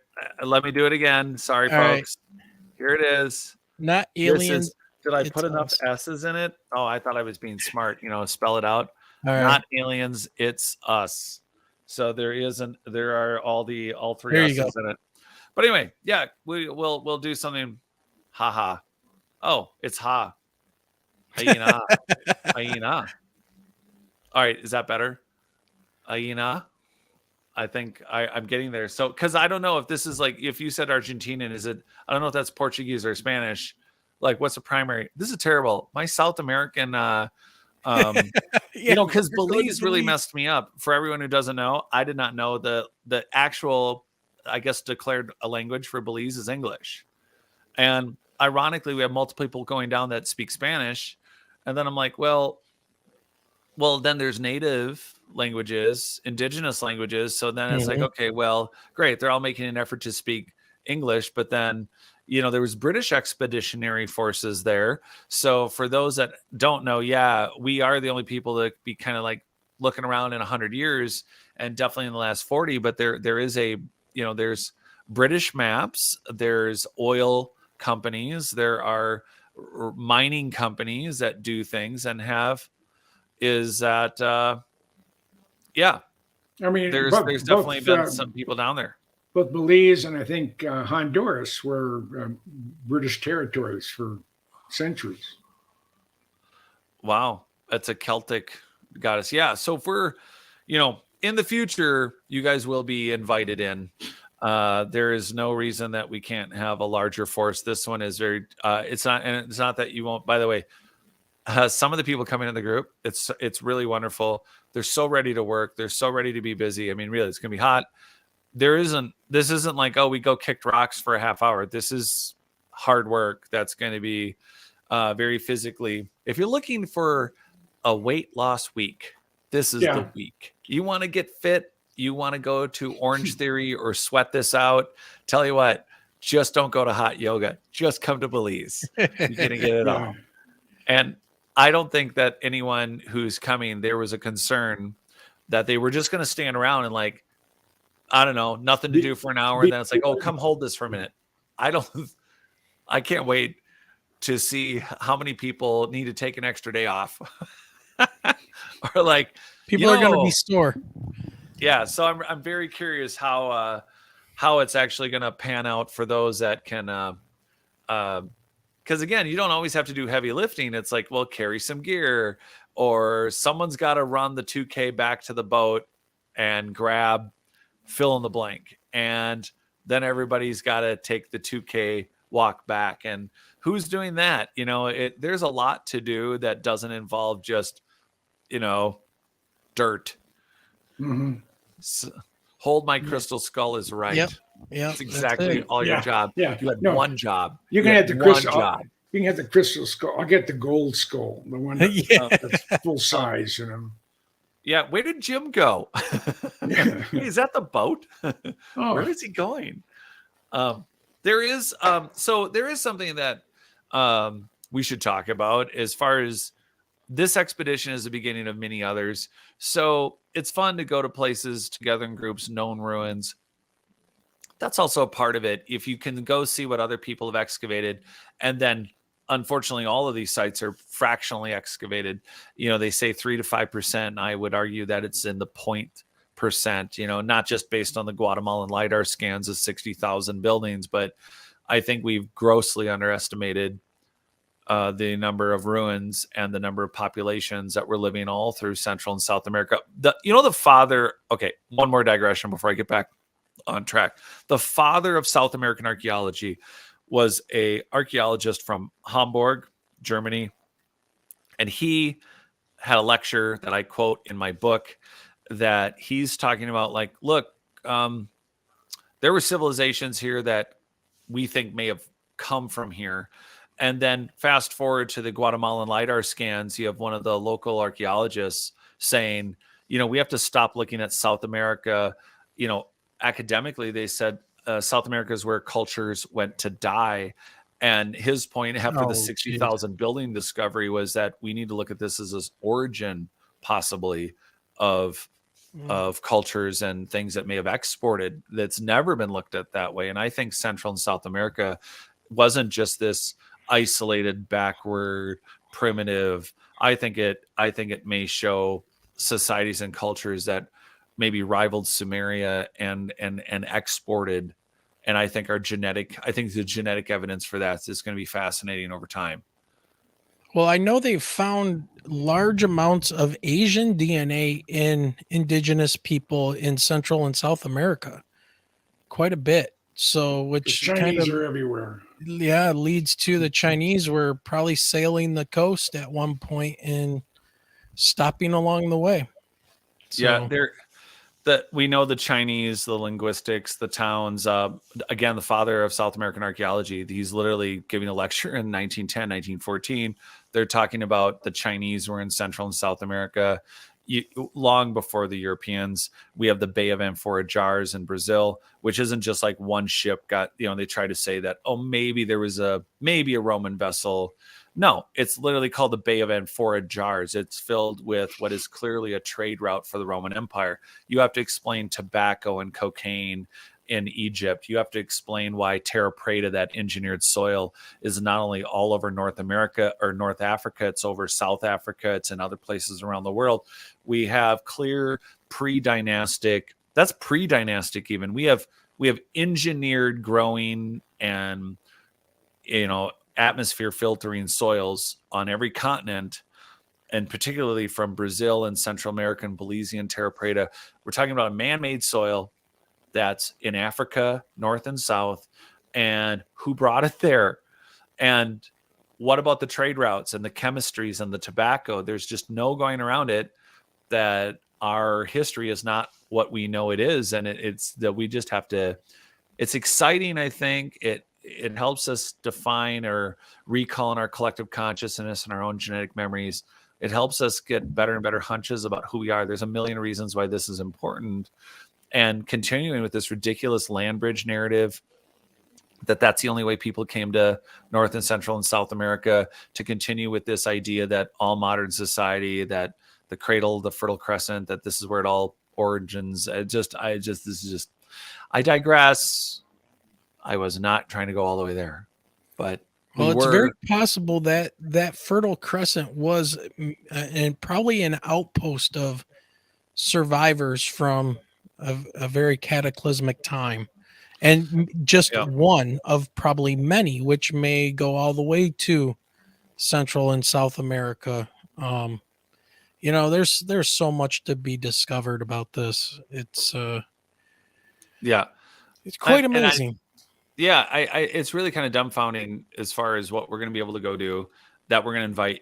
Let me do it again. Sorry, folks. Right. Here it is. Not aliens. Did I put enough S's in it? Oh, I thought I was being smart. Spell it out. All right. Not aliens. It's us. So there are all three S's in it. But anyway, yeah, we'll do something. Ha ha. Oh, it's ha. Aina. Aina. All right, is that better? Aina. I think I'm getting there. So, because I don't know if this is like, if you said Argentinian, I don't know if that's Portuguese or Spanish. Like, what's the primary? This is terrible. My South American, because Belize really messed me up. For everyone who doesn't know, I did not know the actual, I guess, declared a language for Belize is English. And ironically, we have multiple people going down that speak Spanish. And then I'm like, well, then there's native languages, indigenous languages. So then it's like, okay, well, great. They're all making an effort to speak English. But then, there was British expeditionary forces there. So for those that don't know, we are the only people that be kind of like looking around in 100 years, and definitely in the last 40. But there is there's British maps, there's oil companies, there are mining companies that do things and there's definitely been some people down there. Both Belize and I think Honduras were British territories for centuries. Wow, that's a Celtic goddess. Yeah, so if we're, in the future, you guys will be invited in. There is no reason that we can't have a larger force. This one is very. It's not that you won't. By the way, some of the people coming in the group, it's really wonderful. They're so ready to work. They're so ready to be busy. I mean, really, it's gonna be hot. This isn't like, oh, we go kicked rocks for a half hour. This is hard work. That's going to be very physically. If you're looking for a weight loss week, this is the week. You want to get fit. You want to go to Orange Theory or sweat this out. Tell you what, just don't go to hot yoga. Just come to Belize. You're going to get it all. And I don't think that anyone who's coming, there was a concern that they were just going to stand around and like, I don't know, nothing to do for an hour. And then it's like, oh, come hold this for a minute. I can't wait to see how many people need to take an extra day off. Or like people are going to be sore. Yeah. So I'm very curious how it's actually going to pan out for those that can, because again, you don't always have to do heavy lifting. It's like, well, carry some gear, or someone's got to run the 2K back to the boat and grab fill in the blank. And then everybody's got to take the 2K walk back. And who's doing that? There's a lot to do that doesn't involve just, dirt. Mm-hmm. So, hold my crystal skull is right. Yep. That's exactly all your job. Yeah. You had one job. You can have the crystal job. You can have the crystal skull. I'll get the gold skull, the one that's full size, Yeah, where did Jim go? Is that the boat? Where is he going? There is something that we should talk about as far as this expedition is the beginning of many others. So it's fun to go to places together in groups, known ruins. That's also a part of it. If you can go see what other people have excavated, and then unfortunately, all of these sites are fractionally excavated. They say 3 to 5%. I would argue that it's in the 0.%, not just based on the Guatemalan LiDAR scans of 60,000 buildings, but I think we've grossly underestimated the number of ruins and the number of populations that were living all through Central and South America. One more digression before I get back on track. The father of South American archaeology was a archaeologist from Hamburg, Germany. And he had a lecture that I quote in my book that he's talking about, like, look, there were civilizations here that we think may have come from here. And then fast forward to the Guatemalan LiDAR scans, you have one of the local archaeologists saying, we have to stop looking at South America. Academically, they said, South America is where cultures went to die. And his point after the 60,000 building discovery was that we need to look at this as this origin possibly of cultures and things that may have exported that's never been looked at that way. And I think Central and South America wasn't just this isolated, backward, primitive. I think it may show societies and cultures that maybe rivaled Sumeria and exported. And I think the genetic evidence for that is going to be fascinating over time. Well, I know they've found large amounts of Asian DNA in indigenous people in Central and South America, quite a bit. So, which the Chinese are everywhere. Yeah, leads to the Chinese were probably sailing the coast at one point and stopping along the way. So, yeah, we know the Chinese, the linguistics, the towns. Again, the father of South American archaeology, he's literally giving a lecture in 1910, 1914. They're talking about the Chinese were in Central and South America. long before the Europeans. We have the Bay of Amphora in Brazil, which isn't just like one ship got, they try to say that, oh, maybe there was maybe a Roman vessel. No, it's literally called the Bay of Amphora. It's filled with what is clearly a trade route for the Roman Empire. You have to explain tobacco and cocaine in Egypt. You have to explain why terra preta, that engineered soil, is not only all over North America or North Africa, it's over South Africa, it's in other places around the world. We have clear pre-dynastic, that's pre-dynastic even. We have engineered growing and, atmosphere filtering soils on every continent, and particularly from Brazil and Central American Belizean terra preta. We're talking about a man-made soil that's in Africa, North and South, and who brought it there? And what about the trade routes and the chemistries and the tobacco? There's just no going around it that our history is not what we know it is. And it's that we just have to, it's exciting. I think it helps us define or recall in our collective consciousness and our own genetic memories. It helps us get better and better hunches about who we are. There's a million reasons why this is important. And continuing with this ridiculous land bridge narrative, that's the only way people came to North and Central and South America, to continue with this idea that all modern society, that the cradle, the Fertile Crescent, that this is where it all origins. I digress. I was not trying to go all the way there, but it's very possible that Fertile Crescent was and probably an outpost of survivors from a very cataclysmic time, and just one of probably many, which may go all the way to Central and South America. There's so much to be discovered about this. It's it's quite amazing. It's really kind of dumbfounding as far as what we're going to be able to go do, that we're going to invite,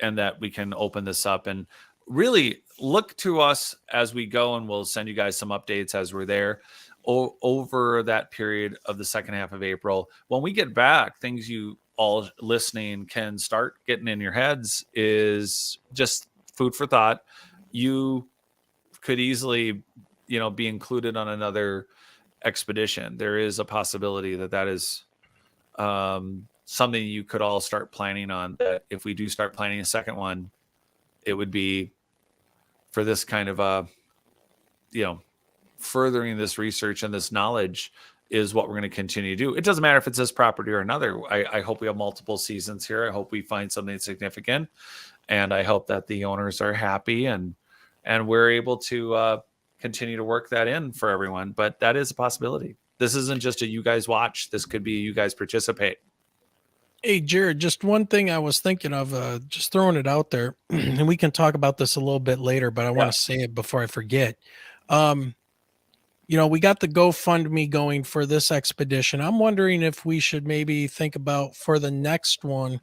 and that we can open this up and really look to us as we go. And we'll send you guys some updates as we're there over that period of the second half of April. When we get back, things you all listening can start getting in your heads is just food for thought. You could easily, be included on another expedition. There is a possibility that is something you could all start planning on, that if we do start planning a second one, it would be for this kind of furthering this research and this knowledge is what we're going to continue to do. It doesn't matter if it's this property or another. I hope we have multiple seasons here. I hope we find something significant, and I hope that the owners are happy and we're able to continue to work that in for everyone. But that is a possibility. This isn't just a you guys watch. This could be you guys participate. Hey, Jared, just one thing I was thinking of, just throwing it out there, and we can talk about this a little bit later, but I want to say it before I forget. We got the GoFundMe going for this expedition. I'm wondering if we should maybe think about, for the next one,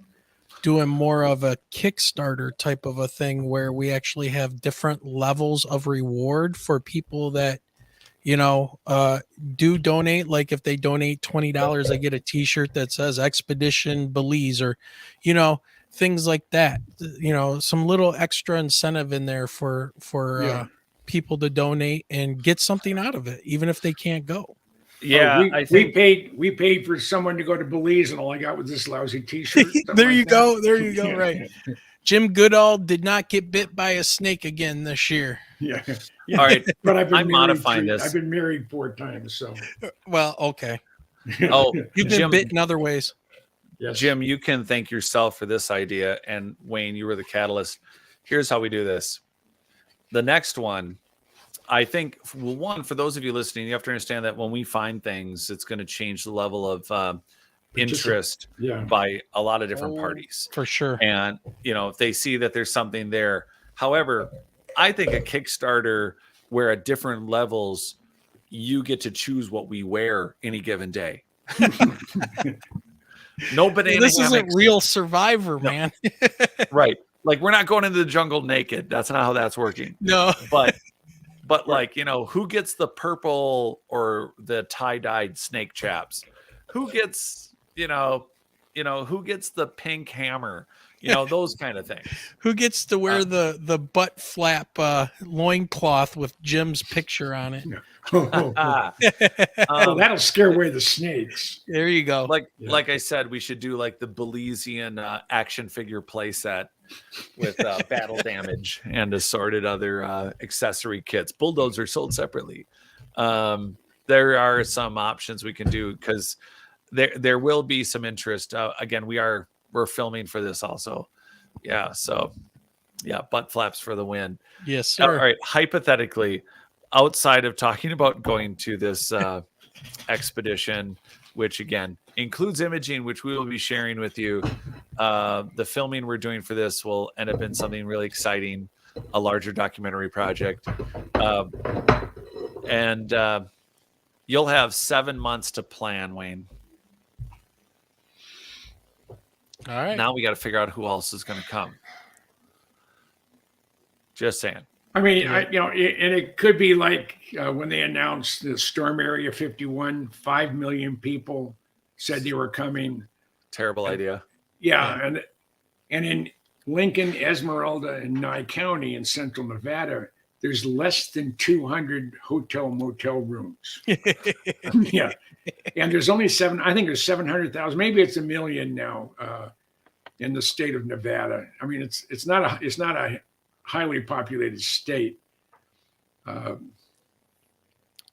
doing more of a Kickstarter type of a thing, where we actually have different levels of reward for people that, do donate. Like if they donate $20, they get a t-shirt that says Expedition Belize, or, things like that. Some little extra incentive in there for people to donate and get something out of it, even if they can't go. Yeah, I think we paid for someone to go to Belize, and all I got was this lousy t-shirt. There you go. Right. Jim Goodall did not get bit by a snake again this year. Yeah. All right. But I'm modifying this. I've been married 4 times, so. Well, okay. Oh, You've been bit in other ways. Yes. Jim, you can thank yourself for this idea. And Wayne, you were the catalyst. Here's how we do this. The next one, I think, one, for those of you listening, you have to understand that when we find things, it's going to change the level of interest by a lot of different parties. For sure. And, if they see that there's something there. However, I think a Kickstarter where at different levels, you get to choose what we wear any given day. No banana. This isn't real Survivor, man. Right. Like, we're not going into the jungle naked. That's not how that's working. No. But like, who gets the purple or the tie-dyed snake chaps? Who gets, who gets the pink hammer? Those kind of things. Who gets to wear the butt flap loincloth with Jim's picture on it? That'll scare away the snakes. There you go. Like I said, we should do like the Belizean action figure play set with battle damage and assorted other accessory kits. Bulldozers sold separately. There are some options we can do because there will be some interest. Again, we're filming for this also. Yeah. So yeah, butt flaps for the win. Yes, sir. All right. Hypothetically, outside of talking about going to this expedition, which again includes imaging, which we will be sharing with you, the filming we're doing for this will end up in something really exciting, a larger documentary project. And you'll have 7 months to plan, Wayne. All right. Now we got to figure out who else is going to come. Just saying. I mean, and it could be like when they announced the Storm Area 51, 5 million people said they were coming. Terrible idea. Yeah, and in Lincoln, Esmeralda, and Nye County in central Nevada, there's less than 200 hotel motel rooms. Yeah. And there's only I think there's 700,000, maybe it's 1 million now in the state of Nevada. I mean, it's not a highly populated state.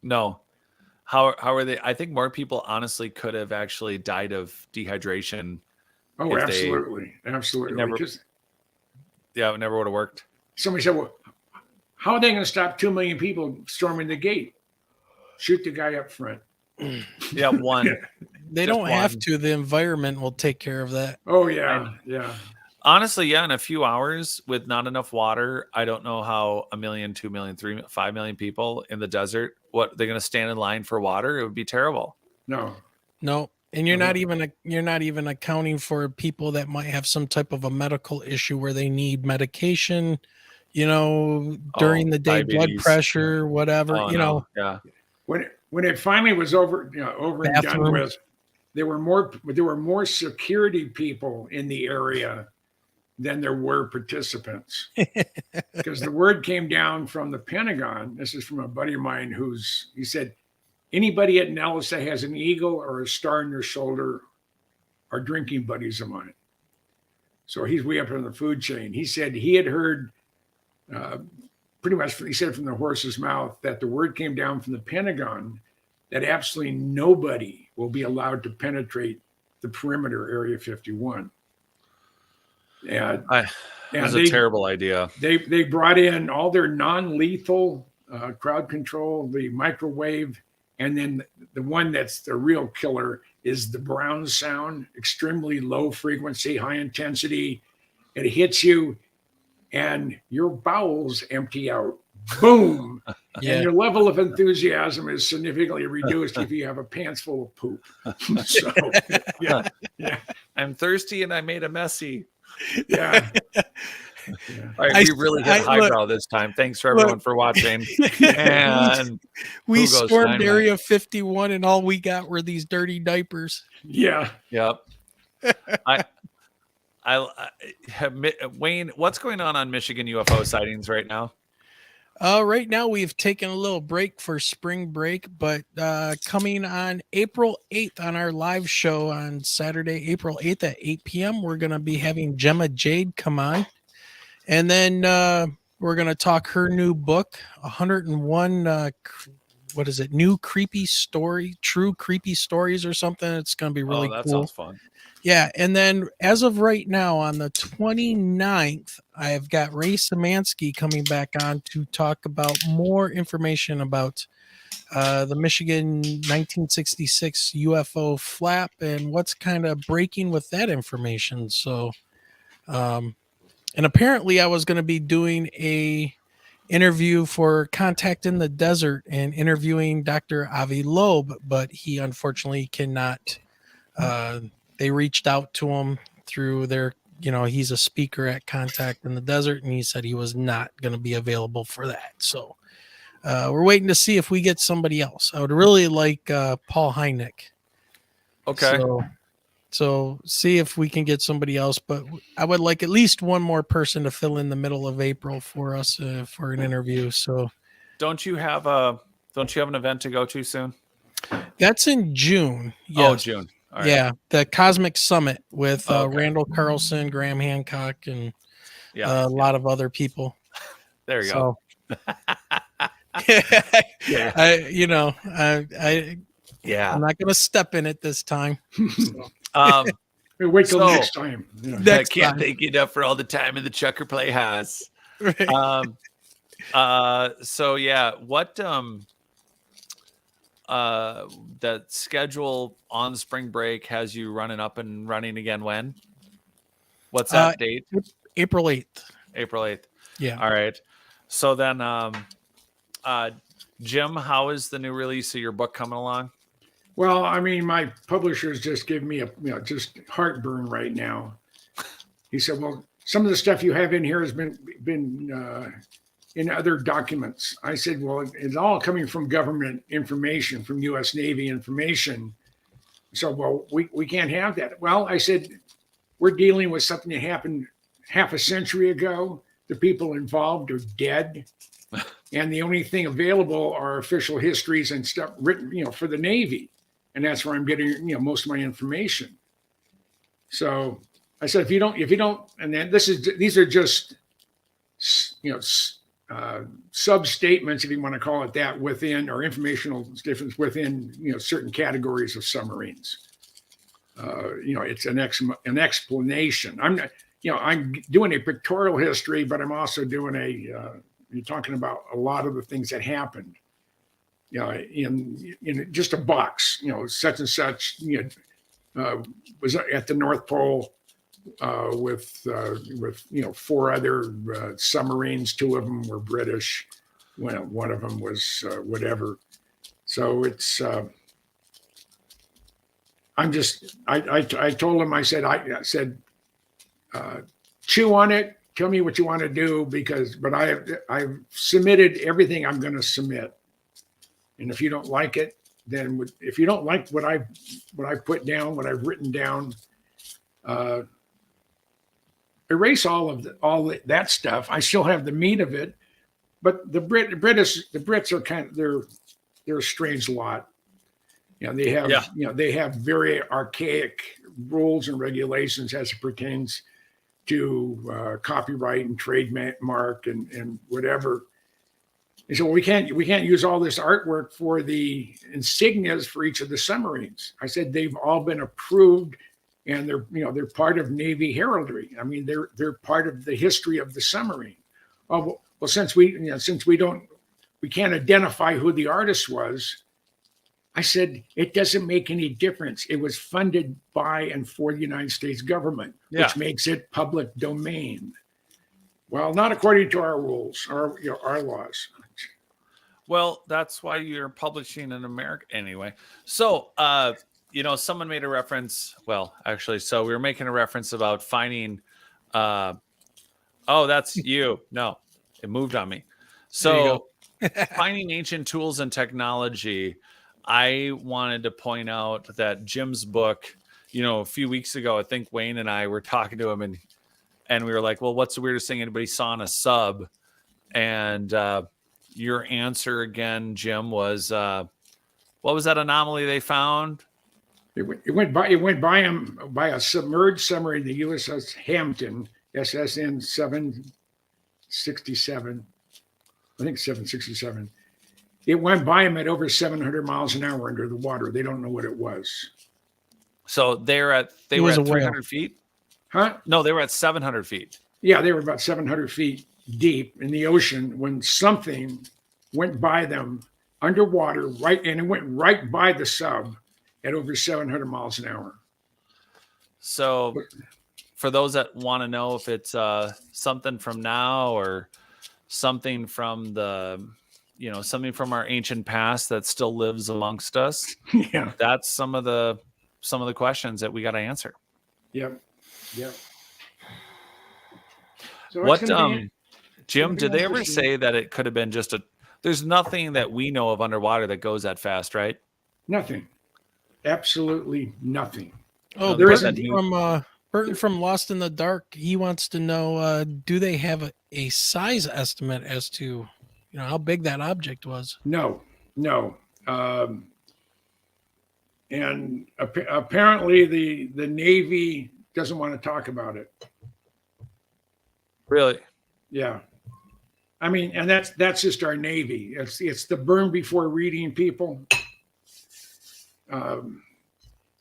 No. How are they? I think more people honestly could have actually died of dehydration. Oh, absolutely. Absolutely. It never would have worked. Somebody said, well, how are they going to stop 2 million people storming the gate? Shoot the guy up front. Yeah, one. They don't have to. The environment will take care of that. Oh, yeah. Yeah. Honestly, yeah, in a few hours with not enough water, I don't know how 1 million, 2 million, 3 million, 5 million people in the desert, what they're going to stand in line for water? It would be terrible. No. And you're not even accounting for people that might have some type of a medical issue where they need medication, during the day, diabetes. blood pressure, whatever, Yeah. When it finally was over and done with, there were more security people in the area than there were participants, because the word came down from the Pentagon. This is from a buddy of mine he said, anybody at Nellis that has an eagle or a star on their shoulder are drinking buddies of mine. So he's way up in the food chain. He said he had heard pretty much, he said from the horse's mouth, that the word came down from the Pentagon that absolutely nobody will be allowed to penetrate the perimeter Area 51. And that's a terrible idea. They brought in all their non-lethal crowd control, the microwave, and then the one that's the real killer is the brown sound, extremely low frequency, high intensity. It hits you and your bowels empty out. Boom. Yeah. And your level of enthusiasm is significantly reduced if you have a pants full of poop. So, yeah. I'm thirsty and I made a messy. Yeah. All right, we really hit highbrow this time. Thanks for everyone for watching. And we stormed Area 51, and all we got were these dirty diapers. Yeah. Yep. Wayne, what's going on Michigan UFO sightings right now? Right now we've taken a little break for spring break, but coming on April 8th on our live show on Saturday, April 8th at 8 p.m., we're going to be having Gemma Jade come on. And then we're going to talk her new book, 101, what is it? True creepy stories or something. It's going to be really that cool. Sounds fun. Yeah. And then as of right now on the 29th, I've got Ray Szymanski coming back on to talk about more information about the Michigan 1966 UFO flap and what's kind of breaking with that information. So, and apparently I was going to be doing a interview for Contact in the Desert and interviewing Dr. Avi Loeb, but he unfortunately cannot. They reached out to him through their, he's a speaker at Contact in the Desert, and he said he was not going to be available for that. So we're waiting to see if we get somebody else. I would really like Paul Hynek. Okay. So, So see if we can get somebody else, but I would like at least one more person to fill in the middle of April for us for an interview. So Don't you have an event to go to soon? that's in June. Oh, Yes. June. All right. Yeah, the Cosmic Summit with Okay. Randall Carlson, Graham Hancock, and Yeah. a lot of other people. There you go. Yeah. I'm Yeah. not going to step in it this time. So, Wait till So- next time. Yeah. next I can't time. thank you enough for all the time in the Chucker Playhouse. Right. So yeah, what that schedule on spring break has you running up and running again when? What's that date? April 8th. April 8th. Yeah. All right. So then Jim, how is the new release of your book coming along? Well, I mean, my publishers just give me just heartburn right now. He said, "Well, some of the stuff you have in here has been in other documents." I said, "Well, it's all coming from government information, from U.S. Navy information. So, well, we can't have that." Well, I said, "We're dealing with something that happened half a century ago. The people involved are dead, and the only thing available are official histories and stuff written, for the Navy, and that's where I'm getting, most of my information." So I said, if you don't, and then these are just, sub statements, if you want to call it that, within, or informational statements within, certain categories of submarines. It's an explanation. I'm not, I'm doing a pictorial history, but I'm also doing you're talking about a lot of the things that happened, in just a box, such and such, was at the North Pole, with 4 other submarines. 2 of them were British. One of them was whatever. So it's, I told him, I said, chew on it. Tell me what you want to do, but I've submitted everything I'm going to submit. And if you don't like it, then if you don't like what I put down, what I've written down, erase all that stuff. I still have the meat of it, but the Brits are they're a strange lot. They have very archaic rules and regulations as it pertains to copyright and trademark and whatever. And so we can't use all this artwork for the insignias for each of the submarines. I said they've all been approved, and they're part of Navy heraldry. I mean, they're part of the history of the submarine. Oh, well, since we can't identify who the artist was, I said it doesn't make any difference. It was funded by and for the United States government, which makes it public domain. Well, not according to our rules or our laws. Well, that's why you're publishing in America anyway. So, someone made a reference. Well, actually, so we were making a reference about finding. Oh, that's you. No, it moved on me. So, finding ancient tools and technology. I wanted to point out that Jim's book. A few weeks ago, I think Wayne and I were talking to him, and we were like, "Well, what's the weirdest thing anybody saw on a sub?" And your answer again, Jim, was what was that anomaly they found? It went by him by a submerged submarine, the USS Hampton, SSN 767. I think 767. It went by him at over 700 miles an hour under the water. They don't know what it was. So they were at 300 feet? Huh? No, they were at 700 feet. Yeah, they were about 700 feet deep in the ocean when something went by them underwater, and it went right by the sub at over 700 miles an hour. So for those that want to know if it's something from now or something from something from our ancient past that still lives amongst us, Yeah, that's some of the questions that we got to answer. Yep. So What Jim, did they ever say that it could have been just there's nothing that we know of underwater that goes that fast, right? Nothing. Absolutely nothing. Oh, there Burton from Lost in the Dark. He wants to know: do they have a size estimate as to how big that object was? No. And apparently the Navy doesn't want to talk about it. Really? Yeah. I mean, and that's just our Navy. It's the burn before reading people.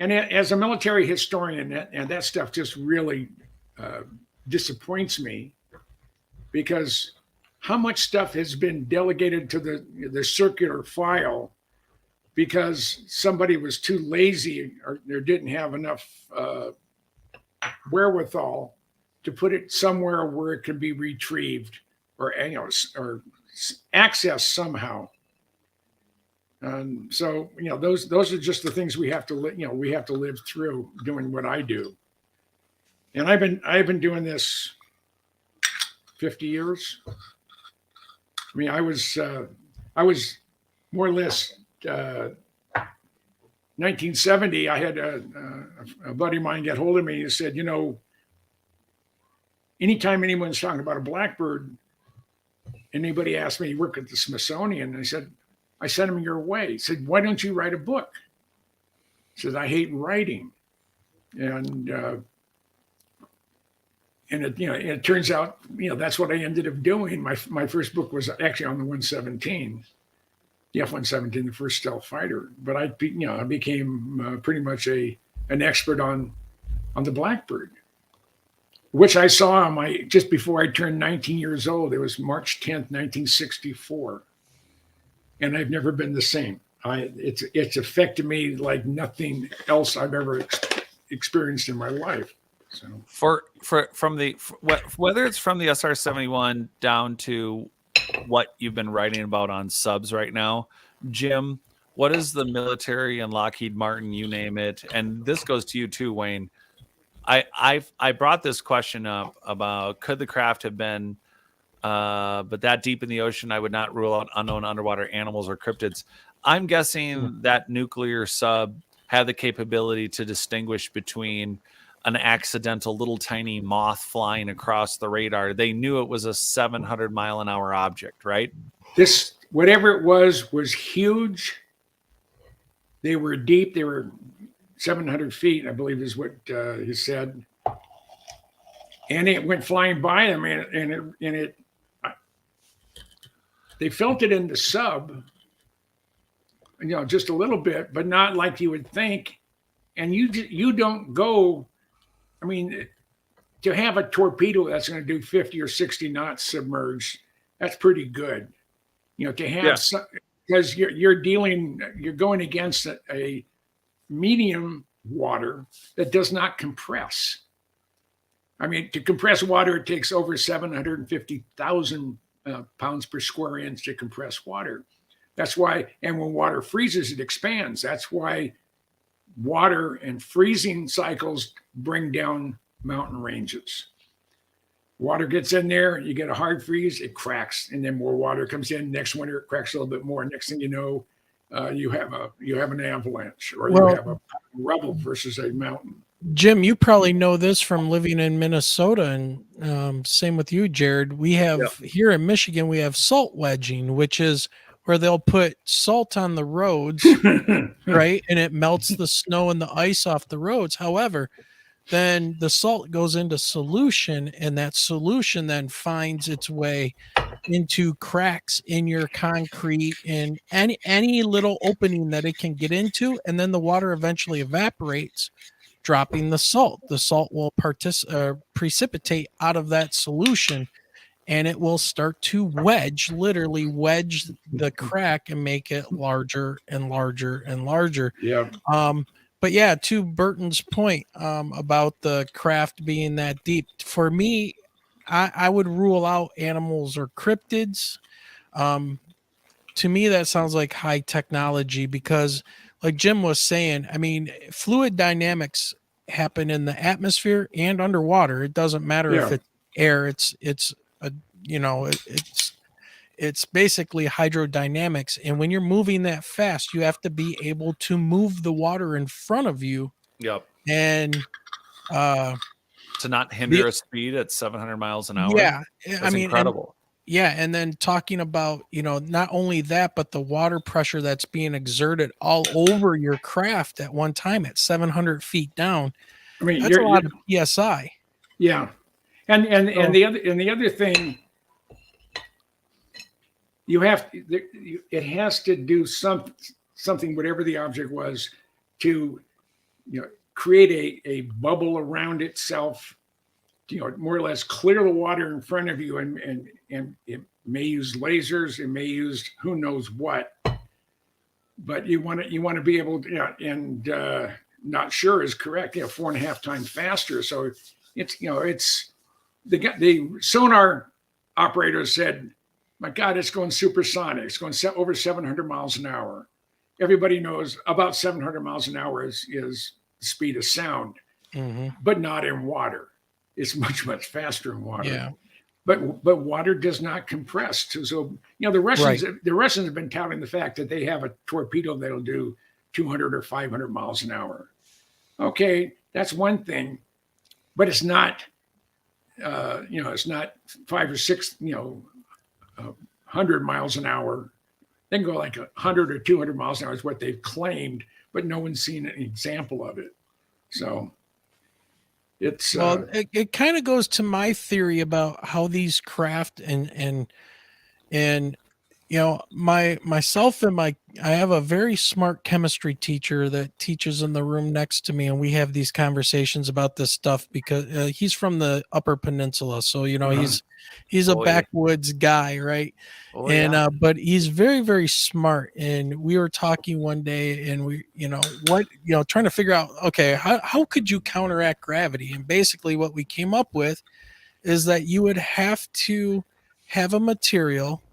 And as a military historian, and that stuff just really disappoints me, because how much stuff has been delegated to the circular file because somebody was too lazy or didn't have enough wherewithal to put it somewhere where it could be retrieved or accessed somehow. And so, those are just the things we have to live through doing what I do. And I've been doing this 50 years. I mean, I was more or less 1970. I had a buddy of mine get hold of me and said, anytime anyone's talking about a blackbird, anybody asked me to work at the Smithsonian, and I sent him your way. He said, why don't you write a book? He said, I hate writing. And it turns out, that's what I ended up doing. My first book was actually on the 117, the F-117, the first stealth fighter. But I became pretty much an expert on the Blackbird, which I saw on just before I turned 19 years old. It was March 10th, 1964. And I've never been the same. It's affected me like nothing else I've ever experienced in my life. So whether it's from the SR-71 down to what you've been writing about on subs right now, Jim, what is the military and Lockheed Martin, you name it, and this goes to you too, Wayne. I brought this question up about could the craft have been but that deep in the ocean, I would not rule out unknown underwater animals or cryptids. I'm guessing that nuclear sub had the capability to distinguish between an accidental little tiny moth flying across the radar. They knew it was a 700 mile an hour object, right? This, whatever it was huge. They were deep. They were 700 feet, I believe is what he said. And it went flying by them, and it they felt it in the sub, just a little bit, but not like you would think. And you don't go, I mean, to have a torpedo that's going to do 50 or 60 knots submerged, that's pretty good. To have some, because you're going against a medium water that does not compress. I mean, to compress water, it takes over 750,000 pounds per square inch to compress water. That's why, and when water freezes, it expands. That's why water and freezing cycles bring down mountain ranges. Water gets in there, you get a hard freeze, it cracks, and then more water comes in. Next winter, it cracks a little bit more. Next thing you know, you have an avalanche, or you have a rubble versus a mountain. Jim, you probably know this from living in Minnesota, and same with you, Jared. We have here in Michigan, we have salt wedging, which is where they'll put salt on the roads, right? And it melts the snow and the ice off the roads. However, then the salt goes into solution, and that solution then finds its way into cracks in your concrete and any little opening that it can get into, and then the water eventually evaporates, dropping the salt. The salt will precipitate out of that solution, and it will start to literally wedge the crack and make it larger and larger and larger. Yeah. But yeah, to Burton's point about the craft being that deep, for me, I would rule out animals or cryptids. To me, that sounds like high technology because, like Jim was saying, I mean, fluid dynamics happen in the atmosphere and underwater. It doesn't matter if it's air. It's basically hydrodynamics. And when you're moving that fast, you have to be able to move the water in front of you. Yep. And to not hinder a speed at 700 miles an hour. Yeah. That's incredible. And then talking about, not only that, but the water pressure that's being exerted all over your craft at one time at 700 feet down. I mean, that's a lot of PSI. Yeah. And the other thing, it has to do something, whatever the object was, to create a bubble around itself, more or less clear the water in front of you, and it may use lasers, it may use who knows what, but you want to be able to, and not sure is correct, 4.5 times faster. So it's the sonar operator said, my God, it's going supersonic. It's going over 700 miles an hour. Everybody knows about 700 miles an hour is the speed of sound, but not in water. It's much, much faster in water. Yeah. But water does not compress. So the Russians have been touting the fact that they have a torpedo that'll do 200 or 500 miles an hour. Okay, that's one thing, but it's not. It's not 5 or 6. 100 miles an hour. They can go like 100 or 200 miles an hour is what they've claimed, but no one's seen an example of it. So it's it kind of goes to my theory about how these craft and myself and I have a very smart chemistry teacher that teaches in the room next to me, and we have these conversations about this stuff because he's from the Upper Peninsula, so he's a backwoods guy, right? But he's very, very smart. And we were talking one day, and we trying to figure out, okay, how could you counteract gravity? And basically what we came up with is that you would have to have a material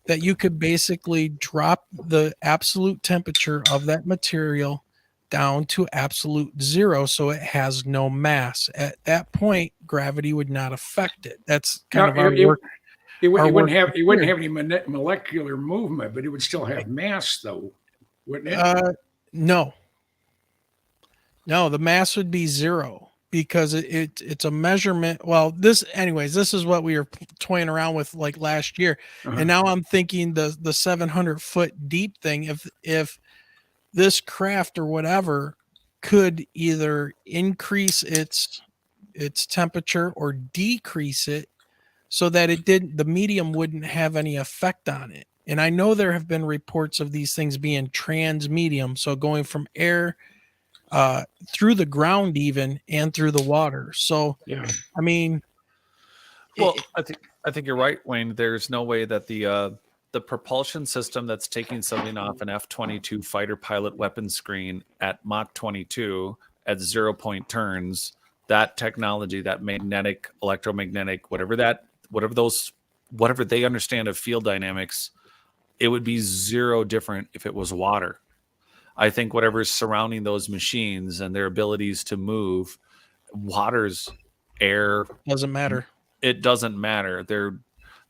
that you could basically drop the absolute temperature of that material down to absolute zero, so it has no mass. At that point, gravity would not affect it. That's kind of our work. It wouldn't have any molecular movement, but it would still have mass, though, wouldn't it? No, the mass would be zero because it's a measurement. Well, this is what we were toying around with like last year, and now I'm thinking the 700-foot deep thing. If this craft or whatever could either increase its temperature or decrease it, so that the medium wouldn't have any effect on it. And I know there have been reports of these things being trans medium, so going from air through the ground even and through the water. So I mean, I think you're right, Wayne. There's no way that the propulsion system that's taking something off an F-22 fighter pilot weapon screen at Mach 22 at 0 point turns, that technology, that magnetic, electromagnetic, whatever they understand of field dynamics, it would be zero different if it was water. I think whatever's surrounding those machines and their abilities to move, water's, air, doesn't matter. It doesn't matter.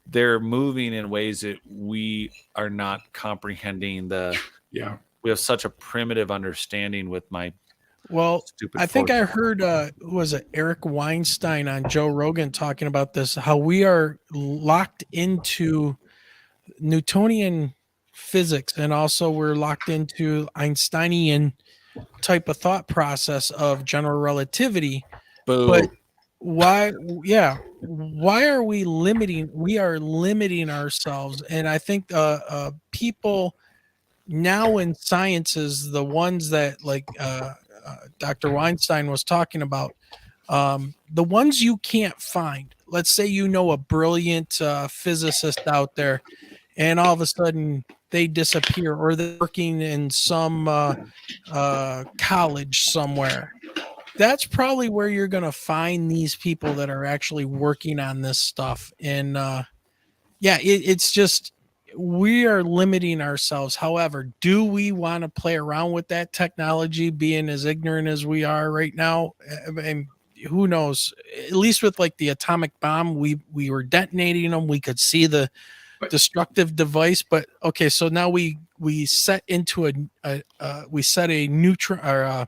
They're moving in ways that we are not comprehending. We have such a primitive understanding with my stupid. I think I heard was it Eric Weinstein on Joe Rogan talking about this, how we are locked into Newtonian physics, and also we're locked into Einsteinian type of thought process of general relativity. Boo. But why are we limiting ourselves? And I think people now in sciences, the ones that like Dr. Weinstein was talking about, the ones you can't find, let's say a brilliant physicist out there, and all of a sudden they disappear, or they're working in some college somewhere. That's probably where you're going to find these people that are actually working on this stuff. And it's just, we are limiting ourselves. However, do we want to play around with that technology, being as ignorant as we are right now? And who knows? At least with like the atomic bomb, we were detonating them. We could see the destructive device. But okay, so now we set into a neutron or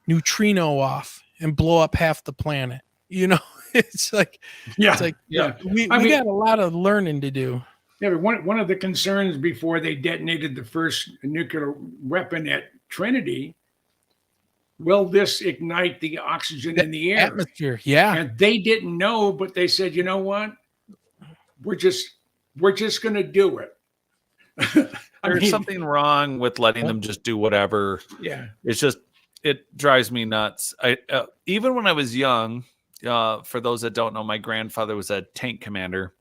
neutrino off and blow up half the planet. You know, it's like, we got a lot of learning to do. Yeah, but one of the concerns before they detonated the first nuclear weapon at Trinity, will this ignite the oxygen in the air? Atmosphere, yeah. And they didn't know, but they said, you know what? We're just going to do it. There's something wrong with letting them just do whatever. Yeah. It's just, it drives me nuts. Even when I was young, for those that don't know, my grandfather was a tank commander.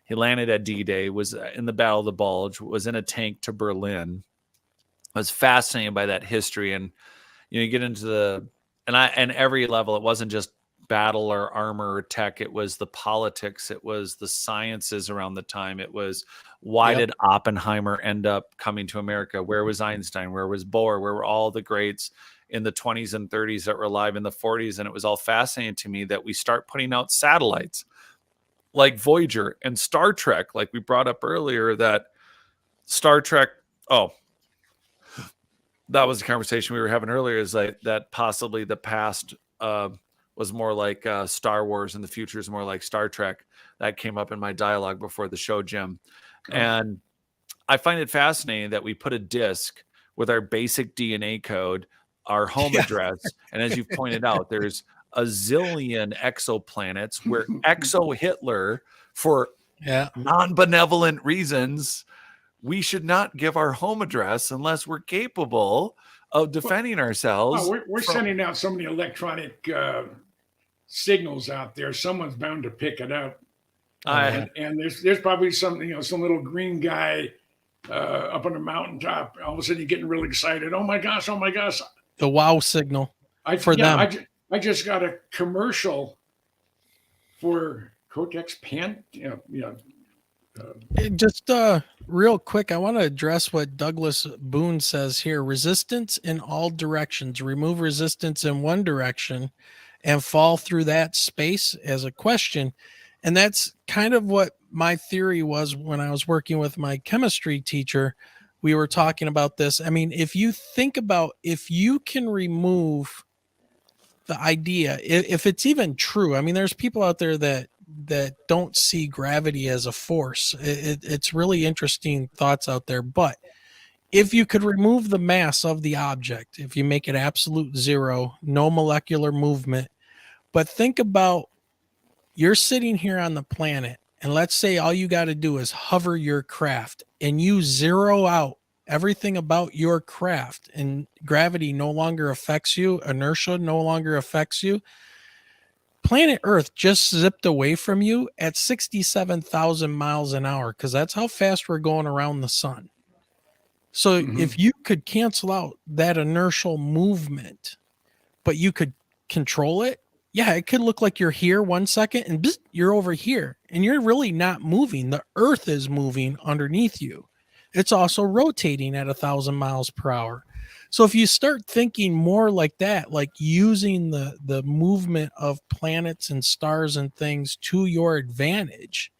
He landed at D-Day, was in the Battle of the Bulge, was in a tank to Berlin. I was fascinated by that history. And, you get into and every level, it wasn't just battle or armor or tech. It was the politics. It was the sciences around the time. It was, why did Oppenheimer end up coming to America? Where was Einstein? Where was Bohr? Where were all the greats in the 20s and 30s that were alive in the 40s? And it was all fascinating to me that we start putting out satellites like Voyager and Star Trek, like we brought up earlier, that Star Trek, that was the conversation we were having earlier, is like that possibly the past was more like Star Wars and the future is more like Star Trek. That came up in my dialogue before the show, Jim. And I find it fascinating that we put a disc with our basic DNA code, our home address. And as you've pointed out, there's a zillion exoplanets where Hitler, for non-benevolent reasons, we should not give our home address unless we're capable of defending ourselves. We're sending out so many electronic signals out there. Someone's bound to pick it up. And there's probably some little green guy up on the mountaintop. All of a sudden, you're getting really excited. Oh my gosh! The wow signal for them. I just got a commercial for Kotex pen. Just real quick, I want to address what Douglas Boone says here. Resistance in all directions. Remove resistance in one direction and fall through that space as a question. And that's kind of what my theory was when I was working with my chemistry teacher. We were talking about this. I mean, if you think about, if you can remove the idea, if it's even true, I mean, there's people out there that don't see gravity as a force. It's really interesting thoughts out there. But if you could remove the mass of the object, if you make it absolute zero, no molecular movement, but think about, you're sitting here on the planet, and let's say all you got to do is hover your craft and you zero out everything about your craft, and gravity no longer affects you, inertia no longer affects you. Planet Earth just zipped away from you at 67,000 miles an hour, because that's how fast we're going around the sun. So if you could cancel out that inertial movement, but you could control it, it could look like you're here 1 second and you're over here, and you're really not moving. The Earth is moving underneath you. It's also rotating at 1,000 miles per hour. So if you start thinking more like that, like using the movement of planets and stars and things to your advantage,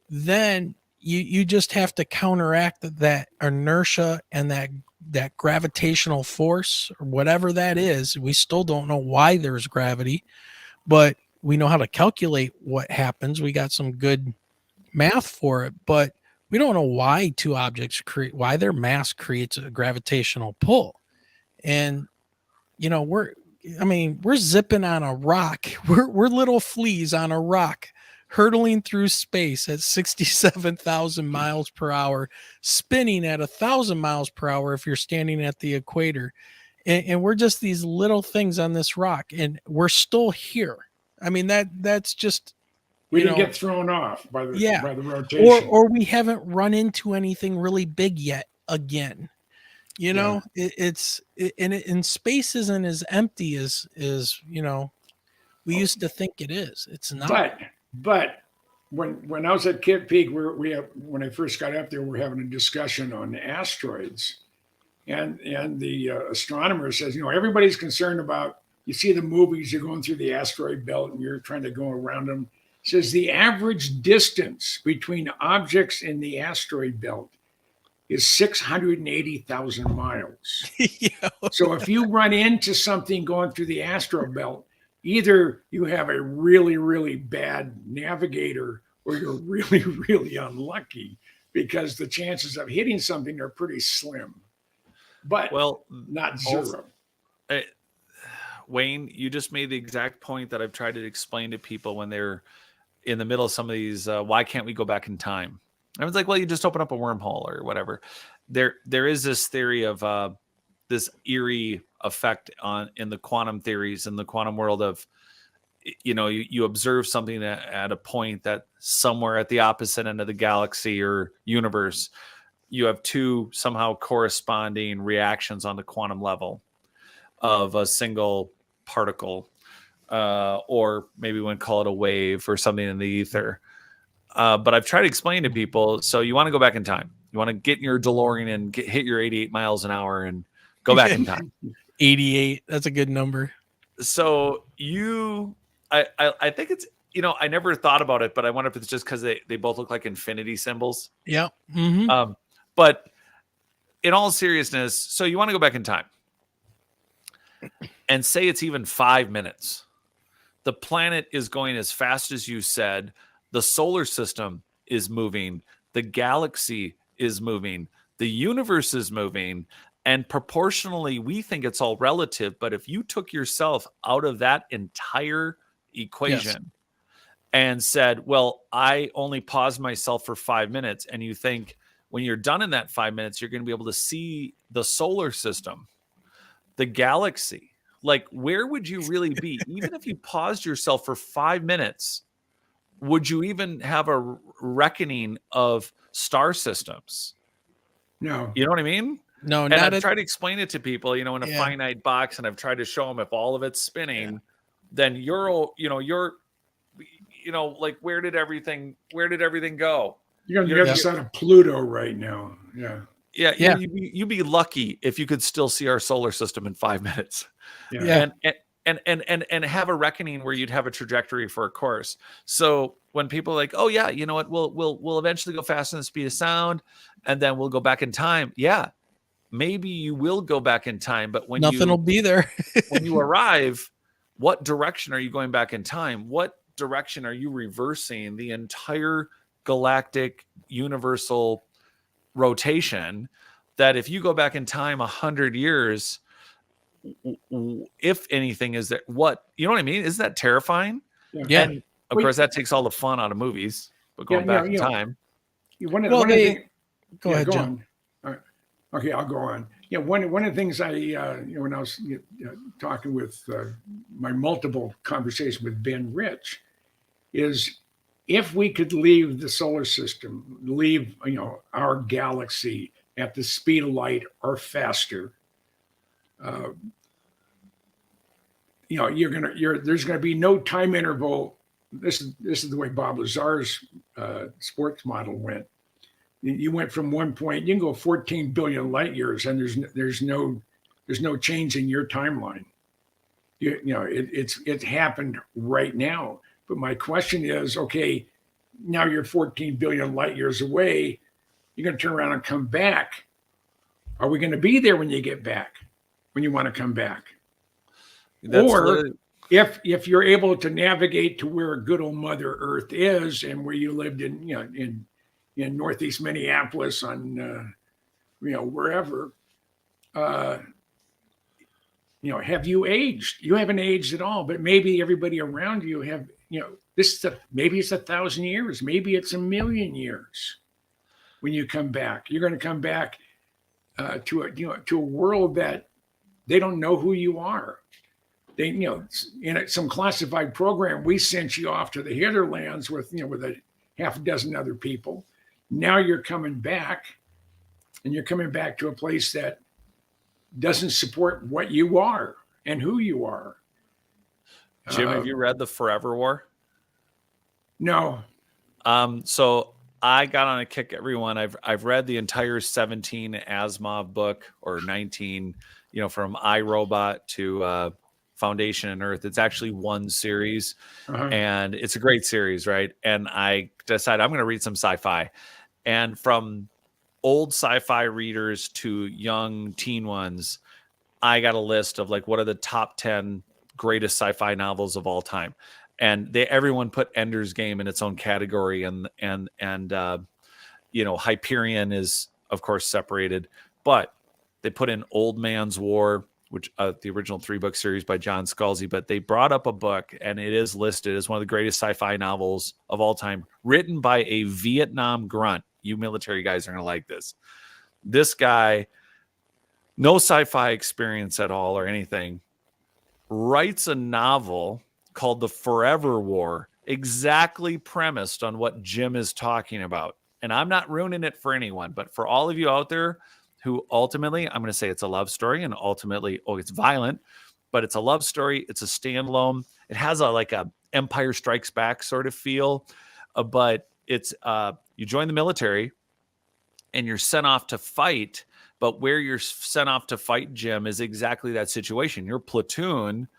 then you just have to counteract that inertia and that gravitational force, or whatever that is. We still don't know why there's gravity, but we know how to calculate what happens. We got some good math for it, but we don't know why two objects why their mass creates a gravitational pull. And we're zipping on a rock. We're little fleas on a rock, hurtling through space at 67,000 miles per hour, spinning at 1,000 miles per hour if you're standing at the equator. And we're just these little things on this rock, and we're still here. I mean, that's just, we didn't get thrown off by the rotation. Or we haven't run into anything really big yet again. And space isn't as empty as we used to think it is. It's not. But when I was at Kitt Peak, when I first got up there, we're having a discussion on asteroids, and the astronomer says, everybody's concerned about, you see the movies, you're going through the asteroid belt and you're trying to go around them. Says the average distance between objects in the asteroid belt is 680,000 miles. Yeah. So if you run into something going through the astral belt, either you have a really, really bad navigator or you're really, really unlucky, because the chances of hitting something are pretty slim, but not zero. Also, Wayne, you just made the exact point that I've tried to explain to people when they're in the middle of some of these. Why can't we go back in time? I was like, well, you just open up a wormhole or whatever. There is this theory of this eerie effect in the quantum theories in the quantum world of, you observe something at a point that somewhere at the opposite end of the galaxy or universe, you have two somehow corresponding reactions on the quantum level of a single particle, or maybe we would call it a wave or something in the ether. But I've tried to explain to people, so you want to go back in time. You want to get in your DeLorean and hit your 88 miles an hour and go back in time. 88, that's a good number. So I think it's, I never thought about it, but I wonder if it's just because they both look like infinity symbols. Yeah. Mm-hmm. But in all seriousness, so you want to go back in time and say it's even 5 minutes. The planet is going as fast as you said. The solar system is moving. The galaxy is moving. The universe is moving. And proportionally, we think it's all relative. But if you took yourself out of that entire equation and said, well, I only paused myself for 5 minutes, and you think when you're done in that 5 minutes, you're going to be able to see the solar system, the galaxy. Like, where would you really be? Even if you paused yourself for 5 minutes, would you even have a reckoning of star systems? No. You know what I mean? No, and I've tried to explain it to people, in a finite box, and I've tried to show them if all of it's spinning, then you're like, where did everything go? You're just out of Pluto right now. Yeah. Yeah. You'd be lucky if you could still see our solar system in 5 minutes. Yeah. And have a reckoning where you'd have a trajectory for a course. So when people are like, oh yeah, you know what, we'll eventually go faster than the speed of sound, and then we'll go back in time. Yeah, maybe you will go back in time, but when nothing will be there. when you arrive, what direction are you going back in time? What direction are you reversing the entire galactic universal rotation? That if you go back in time 100 years, if anything, is that what, you know what I mean? Isn't that terrifying? Yeah. And of course, that takes all the fun out of movies, but going back in time. Go ahead, John. All right. Okay, I'll go on. Yeah, one of the things I, when I was talking with my multiple conversations with Ben Rich, is if we could leave the solar system, leave our galaxy at the speed of light or faster, there's gonna be no time interval. This is the way Bob Lazar's sports model went. You went from one point, you can go 14 billion light years, and there's no change in your timeline. It happened right now. But my question is, okay, now you're 14 billion light years away. You're going to turn around and come back. Are we going to be there when you get back? When you want to come back? If you're able to navigate to where good old Mother Earth is, and where you lived in Northeast Minneapolis on wherever, have you aged? You haven't aged at all, but maybe everybody around you have. Maybe it's 1,000 years, maybe it's 1,000,000 years. When you come back, you're going to come back to a world that they don't know who you are. They, in some classified program, we sent you off to the Hitherlands with a half a dozen other people. Now you're coming back, and you're coming back to a place that doesn't support what you are and who you are. Jim, have you read The Forever War? No. So I got on a kick, everyone. I've read the entire 17 Asimov book, or 19, from iRobot to Foundation and Earth. It's actually one series, and it's a great series, right? And I decided I'm going to read some sci-fi. And from old sci-fi readers to young teen ones, I got a list of like what are the top 10 greatest sci-fi novels of all time, and everyone put Ender's Game in its own category, and Hyperion is of course separated, but they put in Old Man's War, which the original 3-book series by John Scalzi, but they brought up a book, and it is listed as one of the greatest sci-fi novels of all time, written by a Vietnam grunt. You military guys are going to like this. This guy, no sci-fi experience at all or anything, writes a novel called The Forever War, exactly premised on what Jim is talking about. And I'm not ruining it for anyone, but for all of you out there who ultimately, I'm going to say it's a love story, and ultimately, it's violent, but it's a love story. It's a standalone. It has a Empire Strikes Back sort of feel, but it's you join the military and you're sent off to fight. But where you're sent off to fight, Jim, is exactly that situation. Your platoon,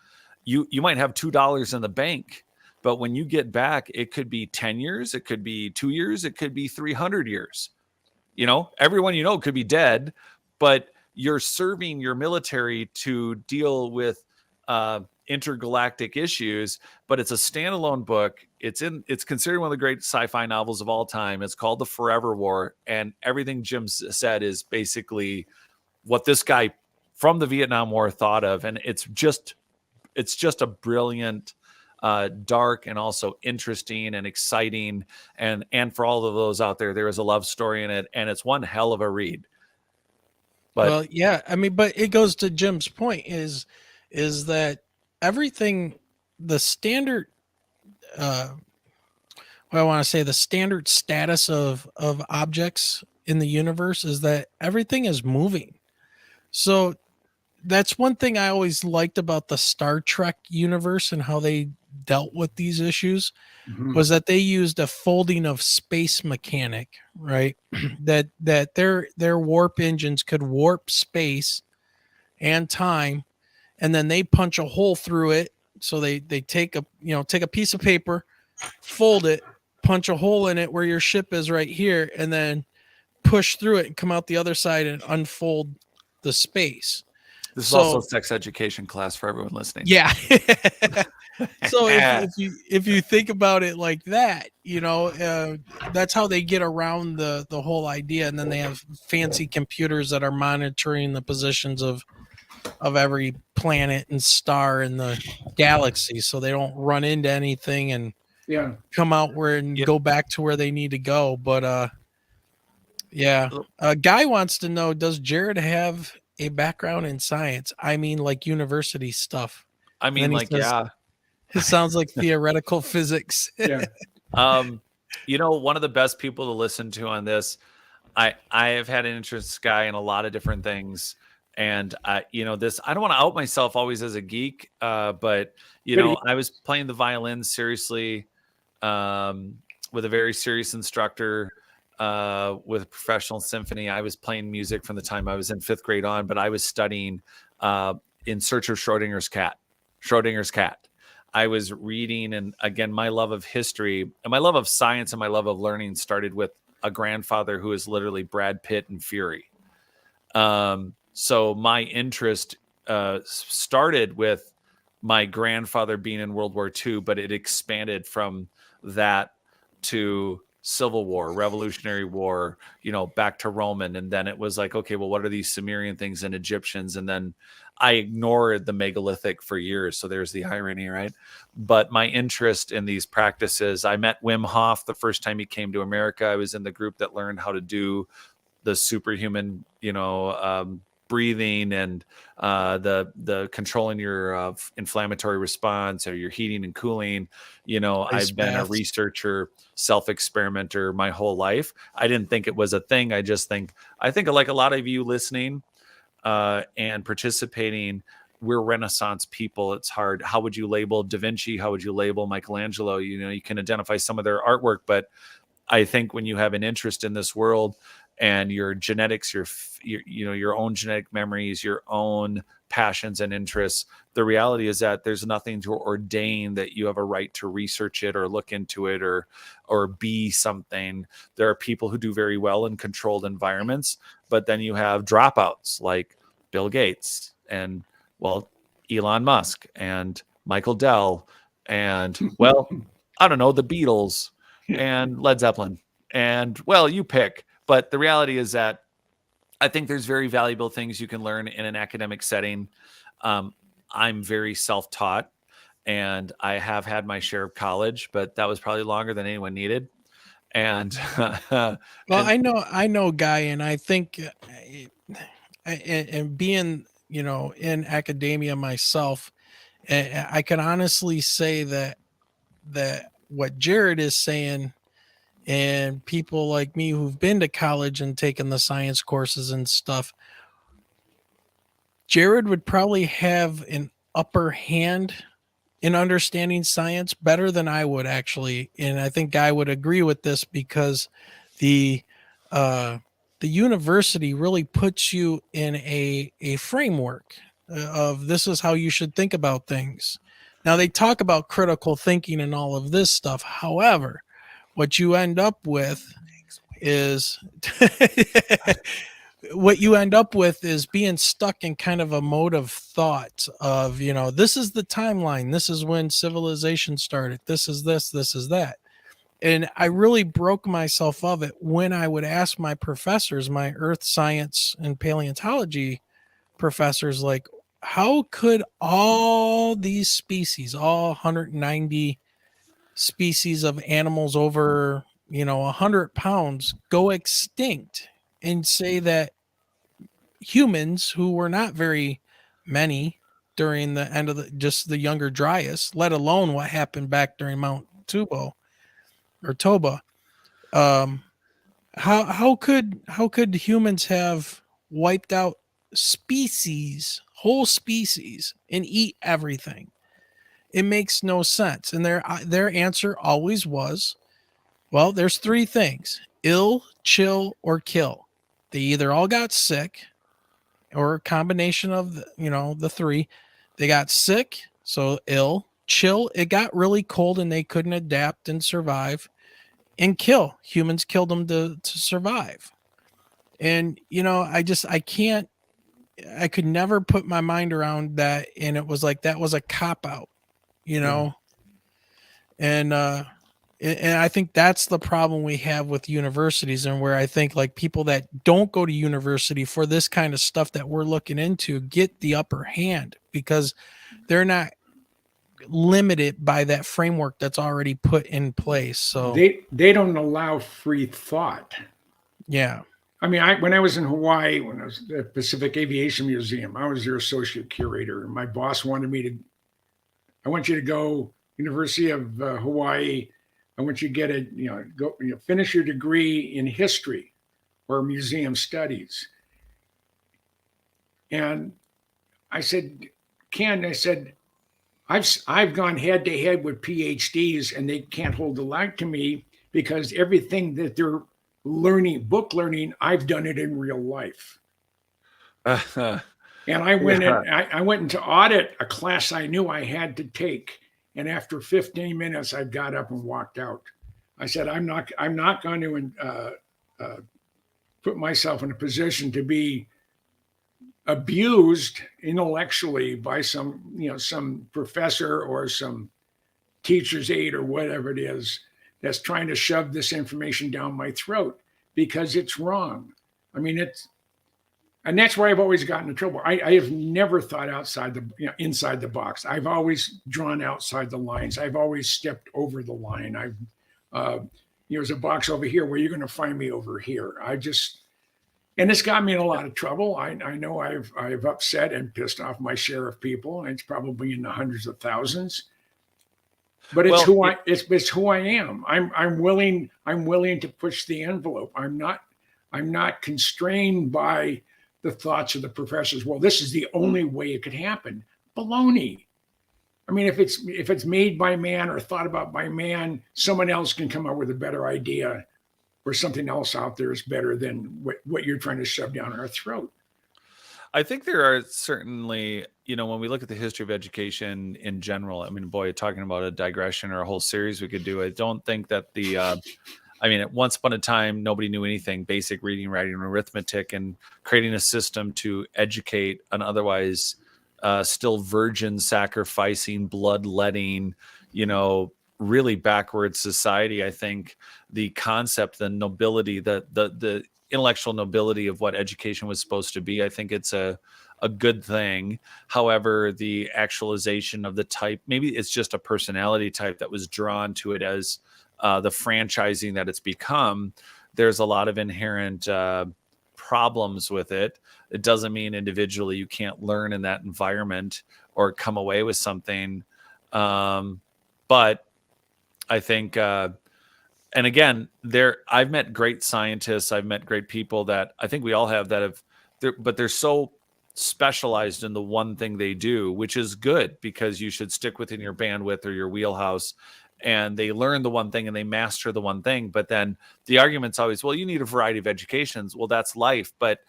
you might have $2 in the bank, but when you get back, it could be 10 years, it could be 2 years, it could be 300 years. Everyone could be dead, but you're serving your military to deal with intergalactic issues. But it's a standalone book. It's considered one of the great sci-fi novels of all time. It's called The Forever War, and everything Jim said is basically what this guy from the Vietnam War thought of, and it's just a brilliant, dark and also interesting and exciting, and for all of those out there is a love story in it, and it's one hell of a read. But well, yeah, I mean, but it goes to Jim's point is that everything, the standard, the standard status of objects in the universe is that everything is moving. So that's one thing I always liked about the Star Trek universe and how they dealt with these issues, was that they used a folding of space mechanic, right? that their warp engines could warp space and time, and then they punch a hole through it. So they take a piece of paper, fold it, punch a hole in it where your ship is right here, and then push through it and come out the other side and unfold the space. This is also a sex education class for everyone listening. Yeah. So if you think about it like that, that's how they get around the whole idea. And then they have fancy computers that are monitoring the positions of every planet and star in the galaxy, so they don't run into anything and come out go back to where they need to go. But a guy wants to know, does Jared have a background in science? I mean, like university stuff. I mean, It sounds like theoretical physics. Yeah. One of the best people to listen to on this, I have had an interest, Guy, in a lot of different things. And I don't want to out myself always as a geek, but I was playing the violin seriously, with a very serious instructor, with a professional symphony. I was playing music from the time I was in 5th grade on, but I was studying In Search of Schrodinger's Cat. I was reading, and again, my love of history and my love of science and my love of learning started with a grandfather who is literally Brad Pitt and Fury. So my interest started with my grandfather being in World War II, but it expanded from that to Civil War, Revolutionary War, back to Roman. And then it was like, okay, well, what are these Sumerian things and Egyptians? And then I ignored the megalithic for years. So there's the irony, right? But my interest in these practices, I met Wim Hof the first time he came to America. I was in the group that learned how to do the superhuman, breathing and the controlling your inflammatory response or your heating and cooling. I've been a researcher, self-experimenter my whole life. I didn't think it was a thing. I think like a lot of you listening and participating, we're Renaissance people. It's hard. How would you label Da Vinci? How would you label Michelangelo? You can identify some of their artwork, but I think when you have an interest in this world and your genetics, your own genetic memories, your own passions and interests. The reality is that there's nothing to ordain that you have a right to research it or look into it or be something. There are people who do very well in controlled environments, but then you have dropouts like Bill Gates and, well, Elon Musk and Michael Dell and, well, I don't know, the Beatles and Led Zeppelin and, well, you pick. But the reality is that I think there's very valuable things you can learn in an academic setting. I'm very self-taught, and I have had my share of college, but that was probably longer than anyone needed. And well, I know, Guy, and I think, and being, in academia myself, I can honestly say that what Jared is saying, and people like me who've been to college and taken the science courses and stuff, Jared would probably have an upper hand in understanding science better than I would, actually. And I think Guy would agree with this, because the university really puts you in a framework of this is how you should think about things. Now, they talk about critical thinking and all of this stuff. However, what you end up with is being stuck in kind of a mode of thought of, this is the timeline. This is when civilization started. This is this is that. And I really broke myself of it when I would ask my professors, my earth science and paleontology professors, like, how could all these species, all 190 species of animals over 100 pounds, go extinct, and say that humans, who were not very many during the end of the younger Dryas, let alone what happened back during Mount Toba, how could humans have wiped out whole species, and eat everything? It makes no sense. And their answer always was, well, there's three things: ill, chill, or kill. They either all got sick, or a combination of the three. They got sick, so ill; chill, it got really cold and they couldn't adapt and survive; and kill, humans killed them to survive. And I could never put my mind around that, and it was like that was a cop out. And I think that's the problem we have with universities, and where I think like people that don't go to university for this kind of stuff that we're looking into get the upper hand, because they're not limited by that framework that's already put in place. So they don't allow free thought. Yeah. I mean, when I was in Hawaii, when I was at the Pacific Aviation Museum, I was their associate curator, and my boss wanted me I want you to go University of Hawaii. I want you to get finish your degree in history or museum studies. And I said, Ken, I've gone head to head with PhDs, and they can't hold the light to me, because everything that they're book learning, I've done it in real life. And I went into audit a class I knew I had to take. And after 15 minutes, I got up and walked out. I said, I'm not going to put myself in a position to be abused intellectually by some professor or some teacher's aide or whatever it is that's trying to shove this information down my throat, because it's wrong. I mean, and that's why I've always gotten in trouble. I have never thought inside the box. I've always drawn outside the lines. I've always stepped over the line. There's a box over here, where you're going to find me over here. And it's got me in a lot of trouble. I know I've upset and pissed off my share of people, and it's probably in the hundreds of thousands. But it's who I am. I'm willing to push the envelope. I'm not constrained by the thoughts of the professors. Well, this is the only way it could happen. Baloney. I mean, if it's made by man or thought about by man, someone else can come up with a better idea, or something else out there is better than what you're trying to shove down our throat. I think there are certainly, when we look at the history of education in general, I mean, boy, talking about a digression or a whole series we could do. I don't think that at once upon a time, nobody knew anything, basic reading, writing, and arithmetic, and creating a system to educate an otherwise still virgin, sacrificing, bloodletting, really backward society. I think the concept, the nobility, the intellectual nobility of what education was supposed to be, I think it's a good thing. However, the actualization of the type, maybe it's just a personality type that was drawn to it as the franchising that it's become. There's a lot of inherent problems with it. It doesn't mean individually you can't learn in that environment or come away with something. But I think, and again, I've met great scientists. I've met great people that I think we all have but they're so specialized in the one thing they do, which is good because you should stick within your bandwidth or your wheelhouse. And they learn the one thing and they master the one thing. But then the argument's always, well, you need a variety of educations. Well, that's life. But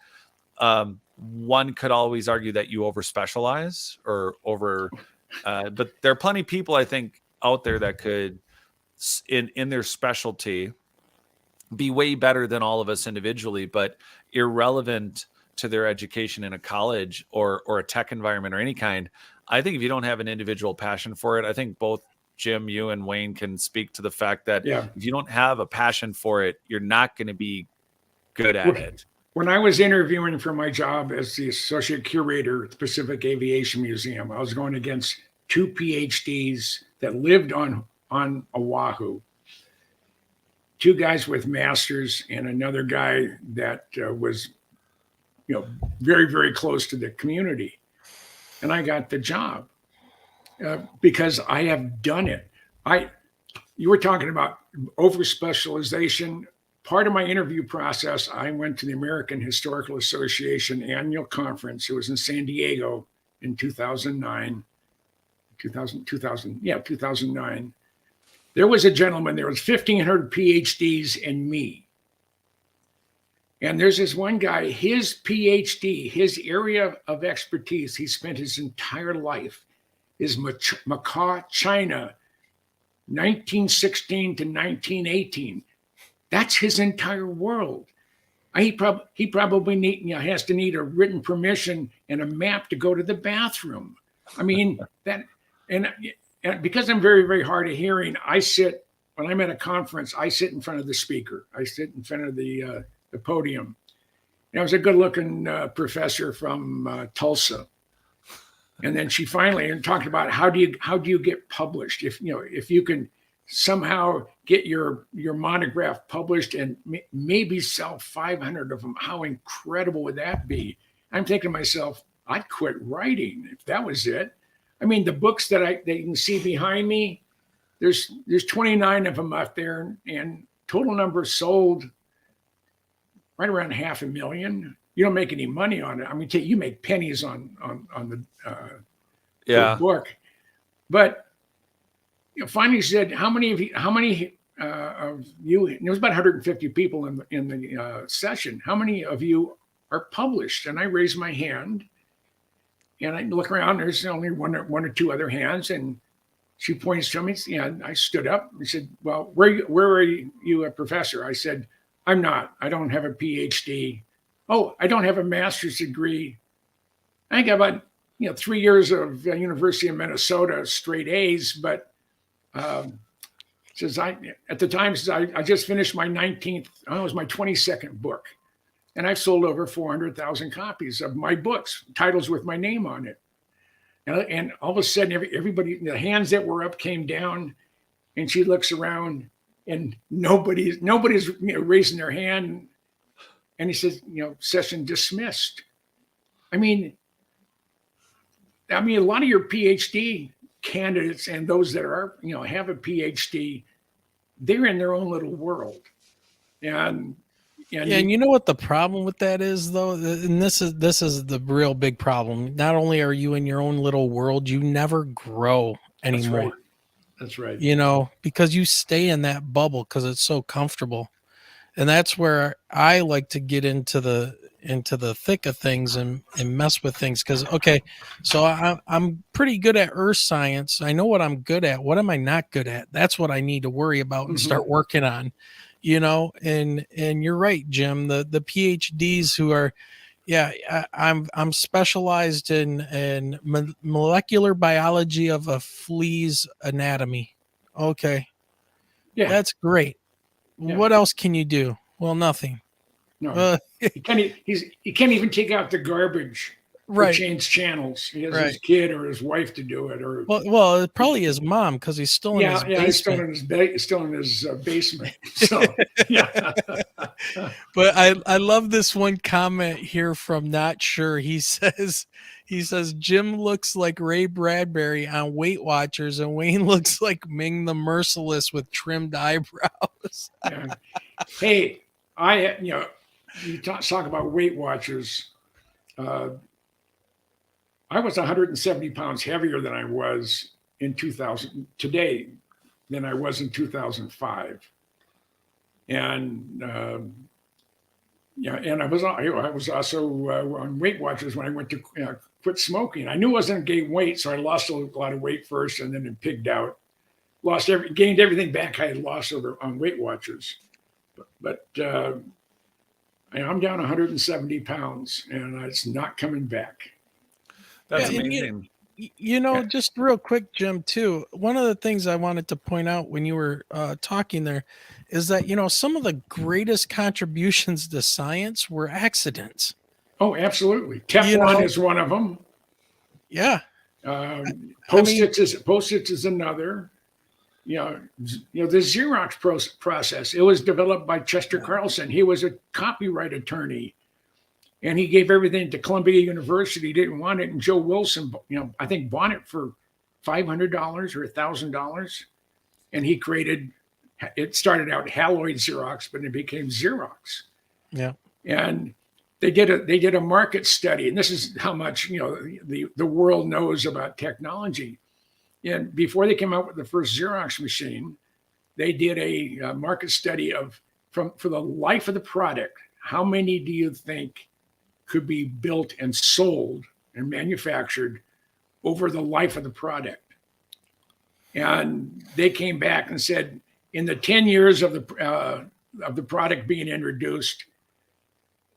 one could always argue that you over specialize but there are plenty of people I think out there that could in their specialty be way better than all of us individually, but irrelevant to their education in a college or a tech environment or any kind. I think if you don't have an individual passion for it, I think both Jim, you and Wayne can speak to the fact that if you don't have a passion for it, you're not going to be good at it. When I was interviewing for my job as the associate curator at the Pacific Aviation Museum, I was going against 2 PhDs that lived on Oahu, 2 guys with masters and another guy that was, very, very close to the community. And I got the job because I have done it. You were talking about over specialization. Part of my interview process, I went to the American Historical Association annual conference. It was in San Diego in 2009. There was a gentleman, there was 1,500 PhDs and me. And there's this one guy, his PhD, his area of expertise, he spent his entire life, is Macau, China, 1916 to 1918. That's his entire world. He probably has to need a written permission and a map to go to the bathroom. I mean, and because I'm very, very hard of hearing, when I'm at a conference, I sit in front of the speaker. I sit in front of the podium. And I was a good-looking professor from Tulsa. And then she finally talked about how do you get published? If you can somehow get your monograph published and maybe sell 500 of them, how incredible would that be? I'm thinking to myself, I'd quit writing if that was it. I mean, the books that you can see behind me, there's 29 of them out there, and total number sold right around 500,000. You don't make any money on it. I mean, you make pennies on the book. But finally said, how many of you? And there was about 150 people in the session. How many of you are published? And I raised my hand, and I look around. There's only one or two other hands, and she points to me. And I stood up and said, "Well, where are you a professor?" I said, "I'm not. I don't have a PhD. Oh, I don't have a master's degree. I got about 3 years of University of Minnesota straight A's, but." Says I just finished my 19th, it was my 22nd book. And I've sold over 400,000 copies of my books, titles with my name on it. And all of a sudden, everybody, the hands that were up came down, and she looks around and nobody's raising their hand. And he says, session dismissed. I mean, a lot of your PhD candidates and those that are, have a PhD, they're in their own little world. And you know what the problem with that is, though, and this is the real big problem. Not only are you in your own little world, you never grow anymore. That's right. Because you stay in that bubble because it's so comfortable. And that's where I like to get into into the thick of things and mess with things. Because okay, so I'm pretty good at earth science. I know what I'm good at. What am I not good at? That's what I need to worry about and start working on. And you're right, Jim. The PhDs who are, I'm specialized in molecular biology of a flea's anatomy. Okay, that's great. Yeah. What else can you do? Well, nothing. No, he can't even take out the garbage. Right. Change channels. He has his kid or his wife to do it, or well, probably his mom because he's still in his basement. He's still in his basement. So yeah. But I love this one comment here from Not Sure. He says Jim looks like Ray Bradbury on Weight Watchers, and Wayne looks like Ming the Merciless with trimmed eyebrows. Yeah. Hey, you talk about Weight Watchers. I was 170 pounds heavier than I was in 2000 today than I was in 2005. And and I was also on Weight Watchers when I went to quit smoking. I knew I wasn't going to gain weight, so I lost a lot of weight first, and then it pigged out. Gained everything back I had lost on Weight Watchers, but I'm down 170 pounds, and it's not coming back. That's amazing. Just real quick, Jim, too. One of the things I wanted to point out when you were talking there is that, some of the greatest contributions to science were accidents. Oh, absolutely. Teflon is one of them. Yeah. Post-its is another. The Xerox process, it was developed by Chester Carlson. He was a copyright attorney. And he gave everything to Columbia University. He didn't want it. And Joe Wilson, I think bought it for $500 or $1,000. And he it started out Haloid Xerox, but it became Xerox. Yeah. And they did a market study. And this is how much, the world knows about technology. And before they came out with the first Xerox machine, they did a market study for the life of the product. How many do you think could be built and sold and manufactured over the life of the product? And they came back and said, in the 10 years of the product being introduced,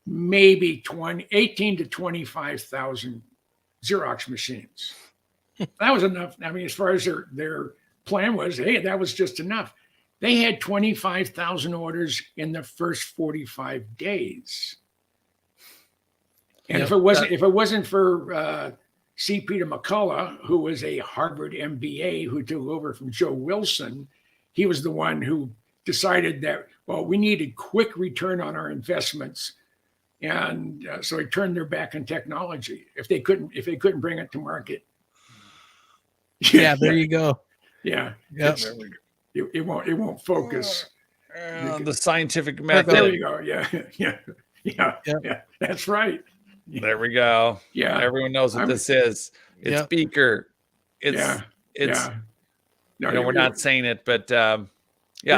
maybe 18 to 25,000 Xerox machines. That was enough. I mean, as far as their plan was, hey, that was just enough. They had 25,000 orders in the first 45 days. And if it wasn't for C. Peter McCullough, who was a Harvard MBA who took over from Joe Wilson, he was the one who decided that, we needed quick return on our investments. And so they turned their back on technology if they couldn't bring it to market. Yeah, there you go. Yeah. Yep. It won't focus. The scientific method. There you go. Yeah. That's right. There we go. Yeah. Everyone knows what this is. It's beaker. It's we're not saying it, but I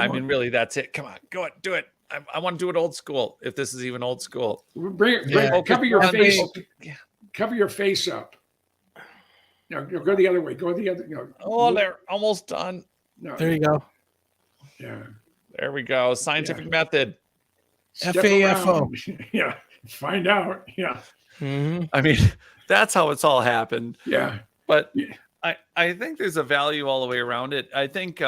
mean, really, that's it. Come on, go it, do it. I want to do it old school. If this is even old school, cover your face. Cover your face up. No, go the other way. Go the other. They're almost done. No, there you go. Yeah. There we go. Scientific method. FAFO. Yeah. Find out. Yeah. Mm-hmm. I mean, that's how it's all happened. Yeah. But I think there's a value all the way around it. I think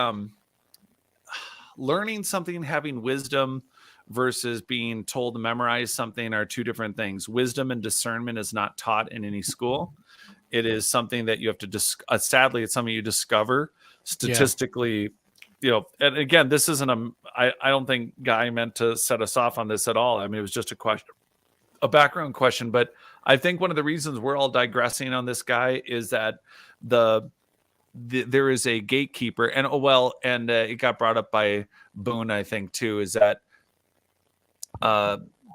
learning something, having wisdom versus being told to memorize something are two different things. Wisdom and discernment is not taught in any school. It is something that you have to sadly, it's something you discover statistically. And again, this isn't I don't think Guy meant to set us off on this at all. I mean, it was just a background question, but I think one of the reasons we're all digressing on this guy is that there is a gatekeeper, and it got brought up by Boone, I think too, is that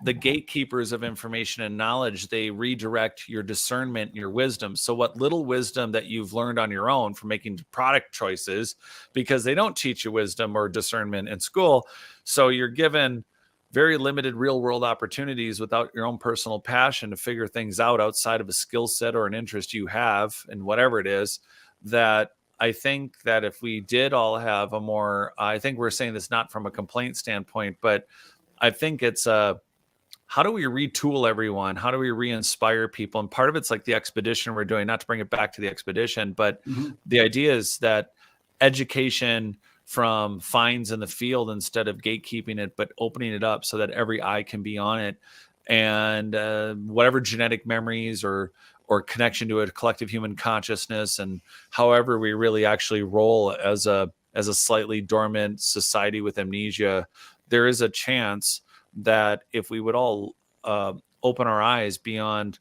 the gatekeepers of information and knowledge, they redirect your discernment, your wisdom. So what little wisdom that you've learned on your own from making product choices, because they don't teach you wisdom or discernment in school. So you're given very limited real world opportunities without your own personal passion to figure things out outside of a skill set or an interest you have and whatever it is, that I think that if we did all have a more, I think we're saying this not from a complaint standpoint, but I think it's how do we retool everyone? How do we re-inspire people? And part of it's like the expedition we're doing, not to bring it back to the expedition, but the idea is that education from finds in the field instead of gatekeeping it, but opening it up so that every eye can be on it. And whatever genetic memories or connection to a collective human consciousness, and however we really actually roll as a slightly dormant society with amnesia, there is a chance that if we would all open our eyes beyond,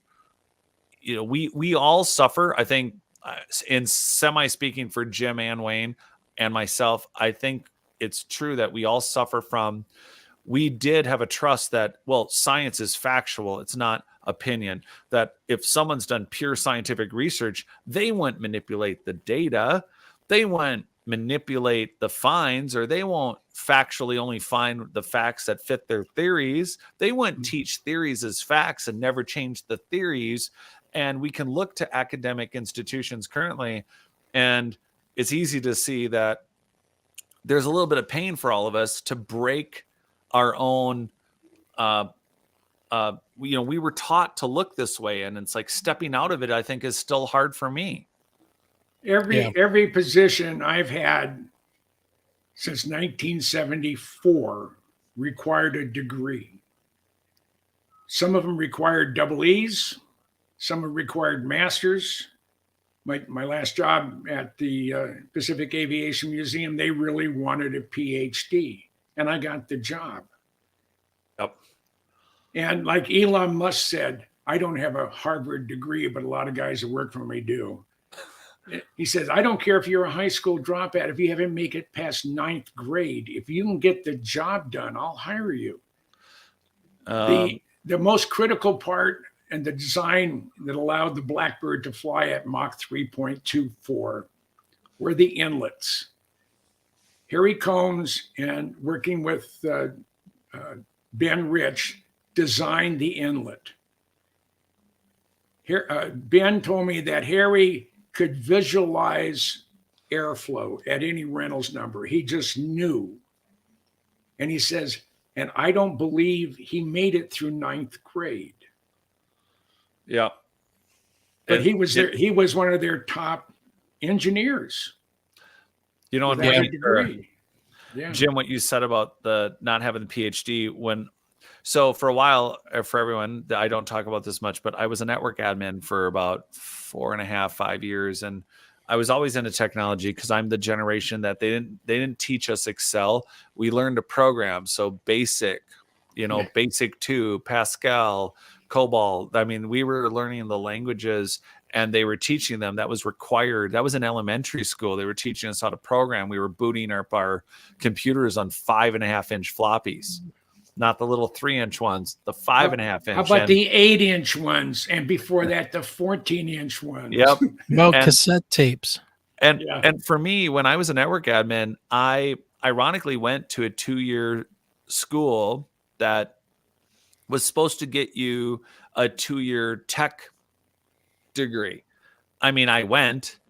we all suffer. I think in semi speaking for Jim and Wayne and myself, I think it's true that we all suffer from, we did have a trust that, well, science is factual. It's not opinion. That if someone's done pure scientific research, they won't manipulate the data. They won't manipulate the finds, or they won't factually only find the facts that fit their theories. They wouldn't teach theories as facts and never change the theories. And we can look to academic institutions currently, and it's easy to see that there's a little bit of pain for all of us to break our own, we were taught to look this way, and it's like stepping out of it, I think, is still hard for me. Every position I've had since 1974 required a degree. Some of them required double E's. Some have required masters. My last job at the Pacific Aviation Museum, they really wanted a PhD, and I got the job. Yep. And like Elon Musk said, I don't have a Harvard degree, but a lot of guys that work for me do. He says, I don't care if you're a high school dropout, if you haven't make it past 9th grade, if you can get the job done, I'll hire you. The most critical part and the design that allowed the Blackbird to fly at Mach 3.24 were the inlets. Harry Combs, and working with Ben Rich, designed the inlet. Here, Ben told me that Harry could visualize airflow at any Reynolds number. He just knew. And he says, and I don't believe he made it through 9th grade. Yeah. But he was there. He was one of their top engineers. And Yeah. Jim, what you said about the not having the PhD, so for a while, for everyone, I don't talk about this much, but I was a network admin for about 4.5, 5 years. And I was always into technology because I'm the generation that they didn't teach us Excel. We learned to program. So basic, Basic 2, Pascal, COBOL. I mean, we were learning the languages and they were teaching them. That was required. That was in elementary school. They were teaching us how to program. We were booting up our computers on 5.5-inch floppies. Not the little 3-inch ones, the 5.5-inch. How about the 8-inch ones? And before that, the 14-inch ones. Yep. Cassette tapes. And for me, when I was a network admin, I ironically went to a 2-year school that was supposed to get you a 2-year tech degree. I mean, I went,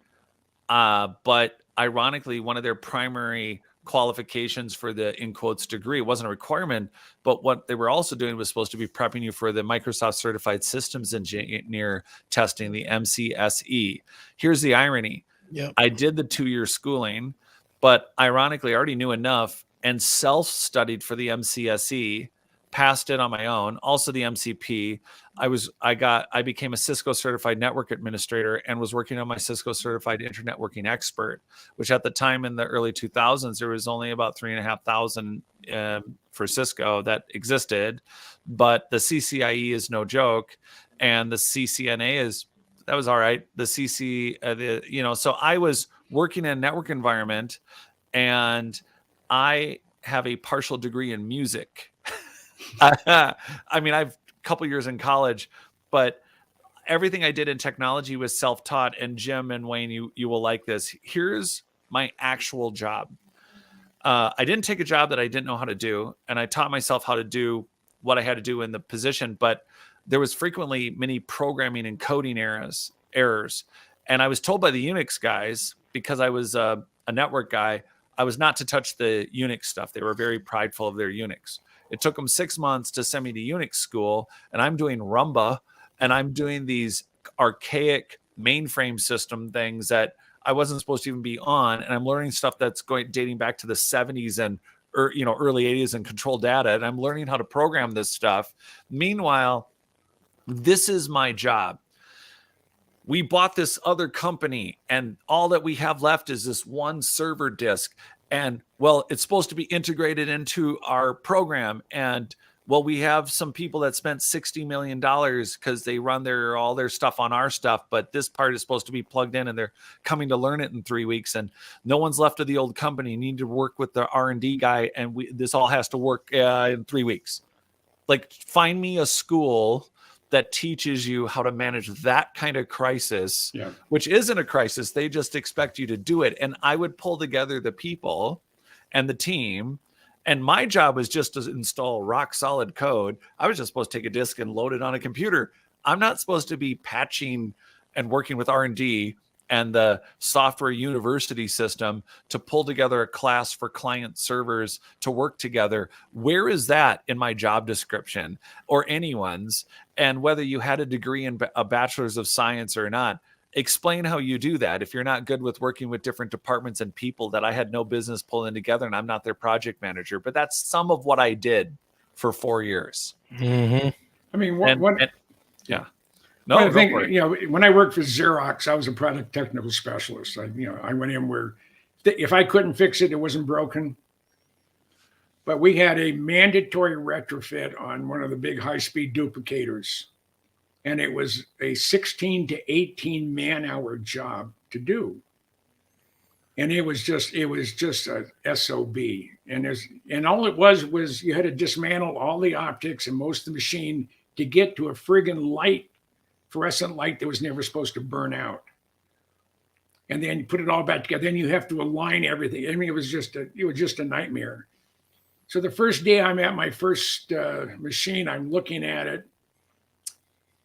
but ironically, one of their primary qualifications for the in quotes degree, it wasn't a requirement, but what they were also doing was supposed to be prepping you for the Microsoft Certified Systems Engineer testing, the MCSE. Here's the irony. Yep. I did the 2-year schooling, but ironically, I already knew enough and self-studied for the MCSE, passed it on my own. Also the MCP. I became a Cisco certified network administrator and was working on my Cisco certified internetworking expert, which at the time in the early 2000s, there was only about 3,500 for Cisco that existed, but the CCIE is no joke. And the CCNA that was all right. The CC, so I was working in a network environment, and I have a partial degree in music. I mean, I've a couple years in college, but everything I did in technology was self-taught. And Jim and Wayne, you will like this. Here's my actual job. I didn't take a job that I didn't know how to do, and I taught myself how to do what I had to do in the position. But there was frequently many programming and coding errors. And I was told by the Unix guys, because I was a network guy, I was not to touch the Unix stuff. They were very prideful of their Unix. It took them 6 months to send me to Unix school, and I'm doing Rumba, and I'm doing these archaic mainframe system things that I wasn't supposed to even be on, and I'm learning stuff that's dating back to the 70s and early 80s and control data, and I'm learning how to program this stuff. Meanwhile, this is my job. We bought this other company, and all that we have left is this one server disk. And, well, it's supposed to be integrated into our program. And, well, we have some people that spent $60 million because they run all their stuff on our stuff. But this part is supposed to be plugged in, and they're coming to learn it in 3 weeks. And no one's left of the old company. You need to work with the R&D guy, and this all has to work in 3 weeks. Like, find me a school that teaches you how to manage that kind of crisis, which isn't a crisis. They just expect you to do it. And I would pull together the people and the team. And my job was just to install rock solid code. I was just supposed to take a disk and load it on a computer. I'm not supposed to be patching and working with R&D and the software university system to pull together a class for client servers to work together. Where is that in my job description or anyone's? And whether you had a degree in a bachelor's of science or not, explain how you do that. If you're not good with working with different departments and people that I had no business pulling together, and I'm not their project manager, but that's some of what I did for 4 years. Mm-hmm. I mean, yeah. No, when I worked for Xerox, I was a product technical specialist. I went in where if I couldn't fix it, it wasn't broken. But we had a mandatory retrofit on one of the big high-speed duplicators. And it was a 16 to 18 man-hour job to do. And it was just a SOB. And all it was you had to dismantle all the optics and most of the machine to get to a friggin' fluorescent light that was never supposed to burn out. And then you put it all back together. Then you have to align everything. I mean, it was just a nightmare. So the first day I'm at my first machine, I'm looking at it.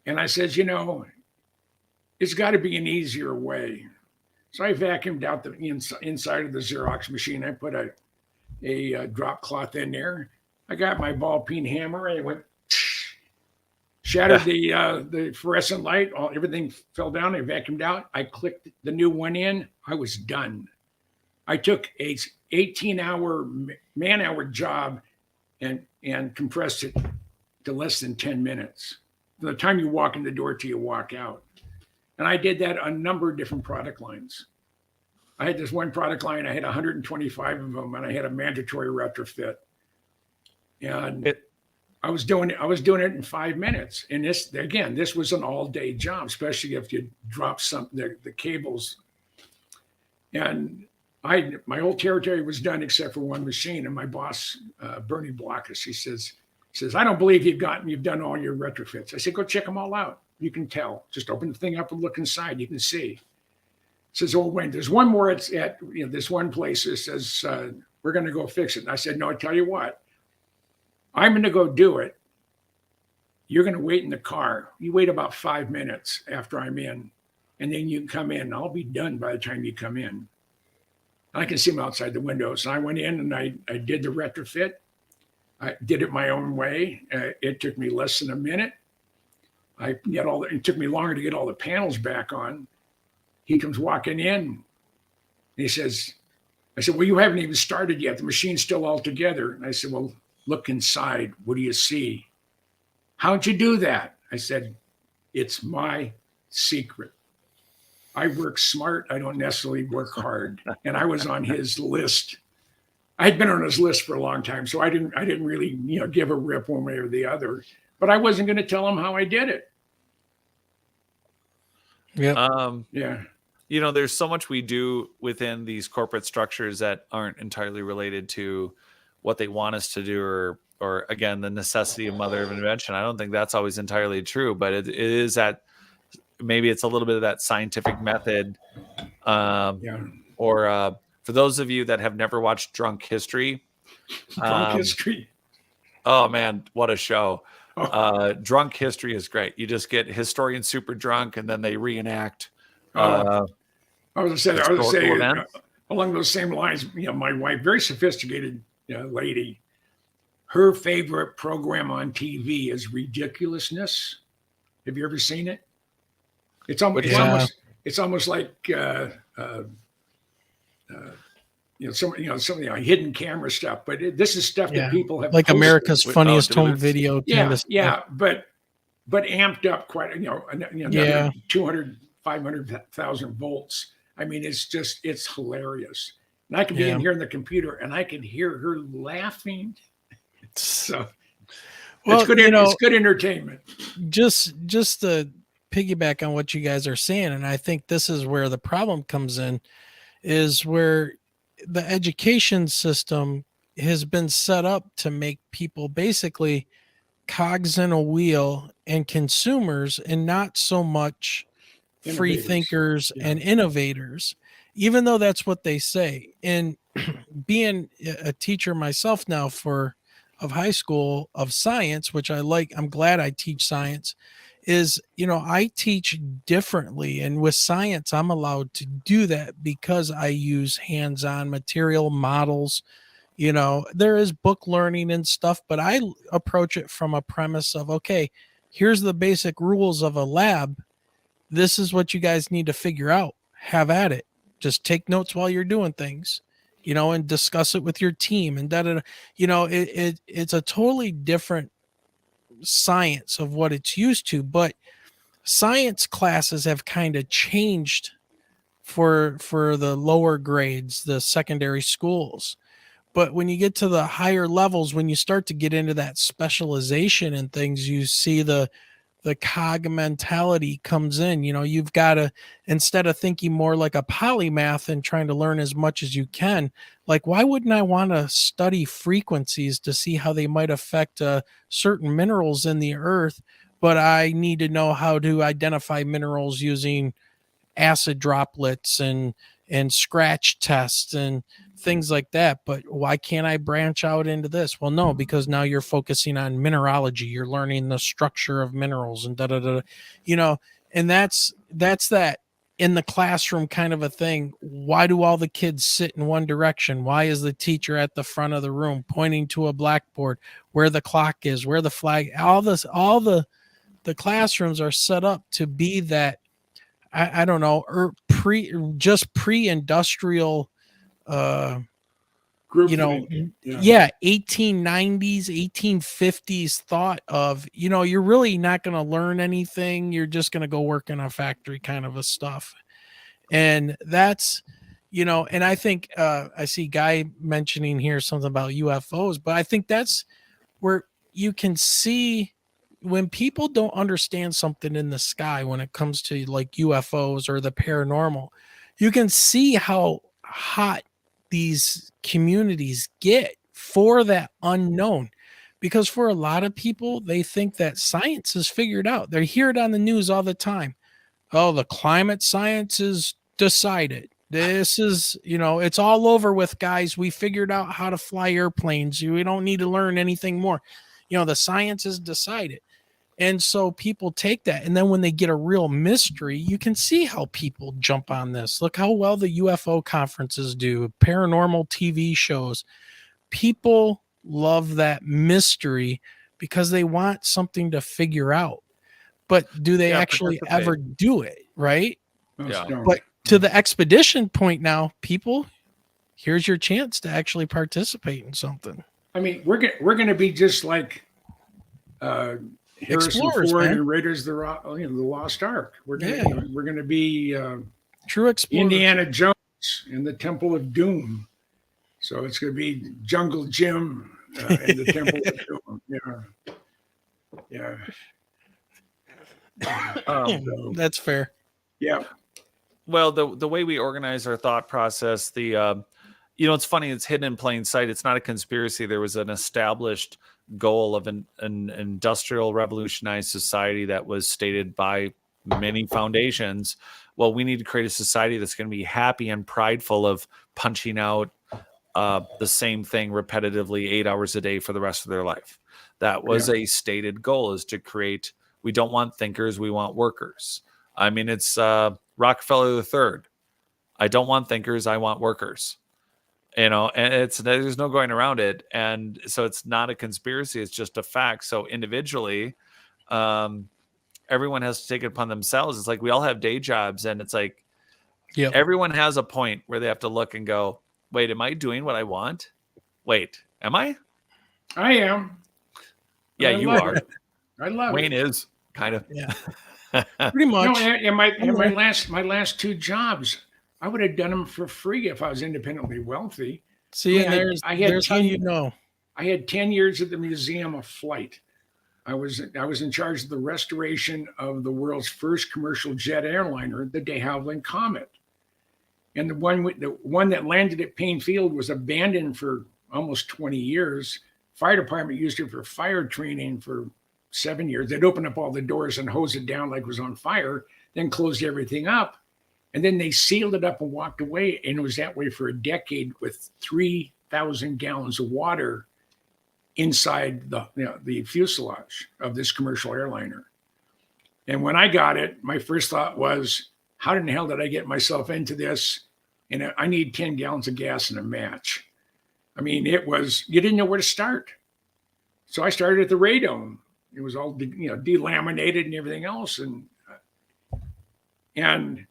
And I says, it's got to be an easier way. So I vacuumed out the inside of the Xerox machine. I put a drop cloth in there. I got my ball peen hammer. I went, shattered the fluorescent light. Everything fell down. I vacuumed out. I clicked the new one in. I was done. I took a 18-hour man-hour job and compressed it to less than 10 minutes. From the time you walk in the door till you walk out. And I did that on a number of different product lines. I had this one product line. I had 125 of them, and I had a mandatory retrofit. And I was doing it in 5 minutes. And this was an all-day job, especially if you drop the cables. And my whole territory was done except for one machine. And my boss, Bernie Blockus, he says, I don't believe you've done all your retrofits. I said, go check them all out. You can tell. Just open the thing up and look inside. You can see. Says, oh, wait, there's one more. It's at this one place that says, we're going to go fix it. And I said, no, I tell you what, I'm going to go do it. You're going to wait in the car. You wait about 5 minutes after I'm in, and then you can come in. I'll be done by the time you come in. I can see them outside the window. So I went in and I did the retrofit. I did it my own way. It took me less than a minute. It took me longer to get all the panels back on. He comes walking in. And I said, well, you haven't even started yet. The machine's still all together. And I said, well, look inside. What do you see? How'd you do that? I said, it's my secret. I work smart. I don't necessarily work hard. And I was on his list. I had been on his list for a long time, so I didn't really, give a rip one way or the other. But I wasn't going to tell him how I did it. Yeah. There's so much we do within these corporate structures that aren't entirely related to what they want us to do, or again, the necessity of mother of invention. I don't think that's always entirely true, but it is that maybe it's a little bit of that scientific method, or For those of you that have never watched Drunk History, Drunk History. Oh man, what a show! Oh. Drunk History is great. You just get historians super drunk, and then they reenact. I was going to say events. Along those same lines. My wife, very sophisticated lady. Her favorite program on TV is Ridiculousness. Have you ever seen it? It's almost like some hidden camera stuff, but this is stuff that people have like posted. America's Funniest Home Video. But amped up quite. Another 200, 500,000 volts. I mean, it's hilarious. And I can be in here in the computer, and I can hear her laughing. So, it's good entertainment. Just to piggyback on what you guys are saying, and I think this is where the problem comes in, is where the education system has been set up to make people basically cogs in a wheel and consumers, and not so much free thinkers and innovators, even though that's what they say. And being a teacher myself now of high school of science, which I like, I'm glad I teach science, is, I teach differently. And with science, I'm allowed to do that because I use hands-on material models. There is book learning and stuff, but I approach it from a premise of, okay, here's the basic rules of a lab. This is what you guys need to figure out. Have at it. Just take notes while you're doing things, and discuss it with your team and it's a totally different science of what it's used to, but science classes have kind of changed for the lower grades, the secondary schools. But when you get to the higher levels, when you start to get into that specialization and things, you see the cog mentality comes in. You've got to, instead of thinking more like a polymath and trying to learn as much as you can, like, why wouldn't I want to study frequencies to see how they might affect certain minerals in the earth? But I need to know how to identify minerals using acid droplets and scratch tests and things like that. But why can't I branch out into this? Well, no, because now you're focusing on mineralogy. You're learning the structure of minerals and and that's that in the classroom kind of a thing. Why do all the kids sit in one direction? Why is the teacher at the front of the room pointing to a blackboard where the clock is, where the flag, all the classrooms are set up to be that, I don't know, pre-industrial, 1890s, 1850s thought of, you're really not going to learn anything. You're just going to go work in a factory kind of a stuff. And that's, and I think I see Guy mentioning here something about UFOs, but I think that's where you can see when people don't understand something in the sky, when it comes to like UFOs or the paranormal, you can see how hot these communities get for that unknown. Because for a lot of people, they think that science is figured out. They hear it on the news all the time. Oh, the climate science is decided. This is, it's all over with, guys. We figured out how to fly airplanes. We don't need to learn anything more. The science is decided. And so people take that. And then when they get a real mystery, you can see how people jump on this. Look how well the UFO conferences do, paranormal TV shows. People love that mystery because they want something to figure out. But do they actually ever do it? Right? Yeah. But to the expedition point now, people, here's your chance to actually participate in something. I mean, we're going to be just like Harrison Ford and Raiders of the Lost Ark. We're going to be true explorers. Indiana Jones in the Temple of Doom. So it's going to be Jungle Jim in the Temple of Doom. Yeah. That's fair. Yeah. Well, the way we organize our thought process, it's funny, it's hidden in plain sight. It's not a conspiracy. There was an established goal of an industrial revolutionized society that was stated by many foundations well, we need to create a society that's going to be happy and prideful of punching out the same thing repetitively 8 hours a day for the rest of their life. That was a stated goal, is to create, we don't want thinkers, we want workers. I mean, it's Rockefeller III. I don't want thinkers, I want workers. You know, and there's no going around it. And so it's not a conspiracy, it's just a fact. So individually, everyone has to take it upon themselves. It's like we all have day jobs, and it's like everyone has a point where they have to look and go, wait, am I doing what I want? Wait, am I? I am. Yeah, you are. I love Wayne it. is kind of. Yeah. Pretty much. No, and my last two jobs, I would have done them for free if I was independently wealthy. See, there's how you know. I had 10 years at the Museum of Flight. I was in charge of the restoration of the world's first commercial jet airliner, the de Havilland Comet. And the one that landed at Payne Field was abandoned for almost 20 years. Fire department used it for fire training for 7 years. They'd open up all the doors and hose it down like it was on fire, then closed everything up. And then they sealed it up and walked away. And it was that way for a decade with 3,000 gallons of water inside the fuselage of this commercial airliner. And when I got it, my first thought was, how in the hell did I get myself into this? And I need 10 gallons of gas and a match. I mean, you didn't know where to start. So I started at the radome. It was all, delaminated and everything else. And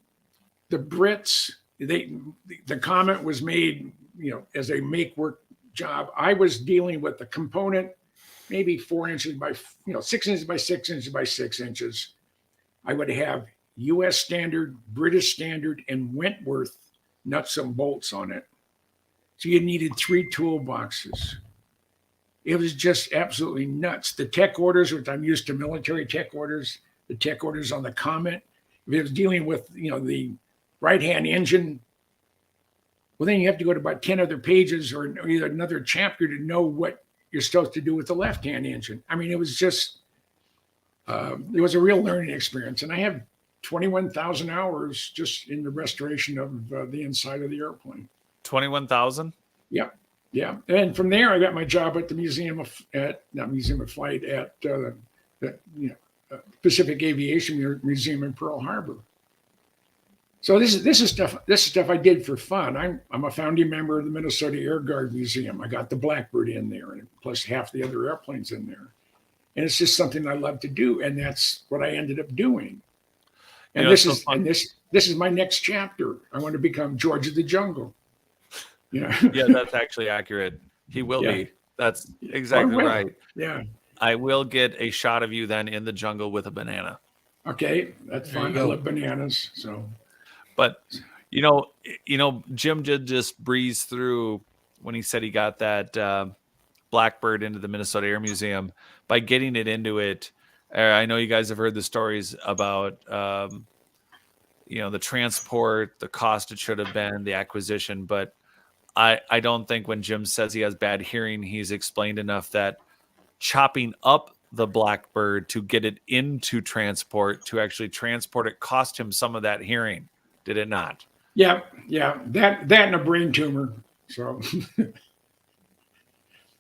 the Brits, the Comet was made, as a make work job. I was dealing with the component, maybe 4 inches by, 6 inches by 6 inches by 6 inches. I would have US standard, British standard, and Wentworth nuts and bolts on it. So you needed 3 toolboxes. It was just absolutely nuts. The tech orders, which I'm used to military tech orders, the tech orders on the Comet, if it was dealing with, the right-hand engine, well, then you have to go to about 10 other pages or either another chapter to know what you're supposed to do with the left-hand engine. I mean, it was just, it was a real learning experience. And I have 21,000 hours just in the restoration of the inside of the airplane. 21,000? Yep. Yeah. And from there, I got my job at the Pacific Aviation Museum in Pearl Harbor. So this is stuff I did for fun. I'm a founding member of the Minnesota Air Guard Museum. I got the Blackbird in there, and plus half the other airplanes in there. And it's just something I love to do, and that's what I ended up doing. And this is my next chapter. I want to become George of the Jungle. Yeah, that's actually accurate. He will be. That's exactly right. Yeah. I will get a shot of you then in the jungle with a banana. Okay, that's fine. I love bananas. So, but Jim did just breeze through when he said he got that Blackbird into the Minnesota Air Museum by getting it into it. I know you guys have heard the stories about the transport, the cost it should have been, the acquisition, but I don't think when Jim says he has bad hearing, he's explained enough that chopping up the Blackbird to get it into transport, to actually transport it, cost him some of that hearing, did it not? Yeah. That and a brain tumor. So,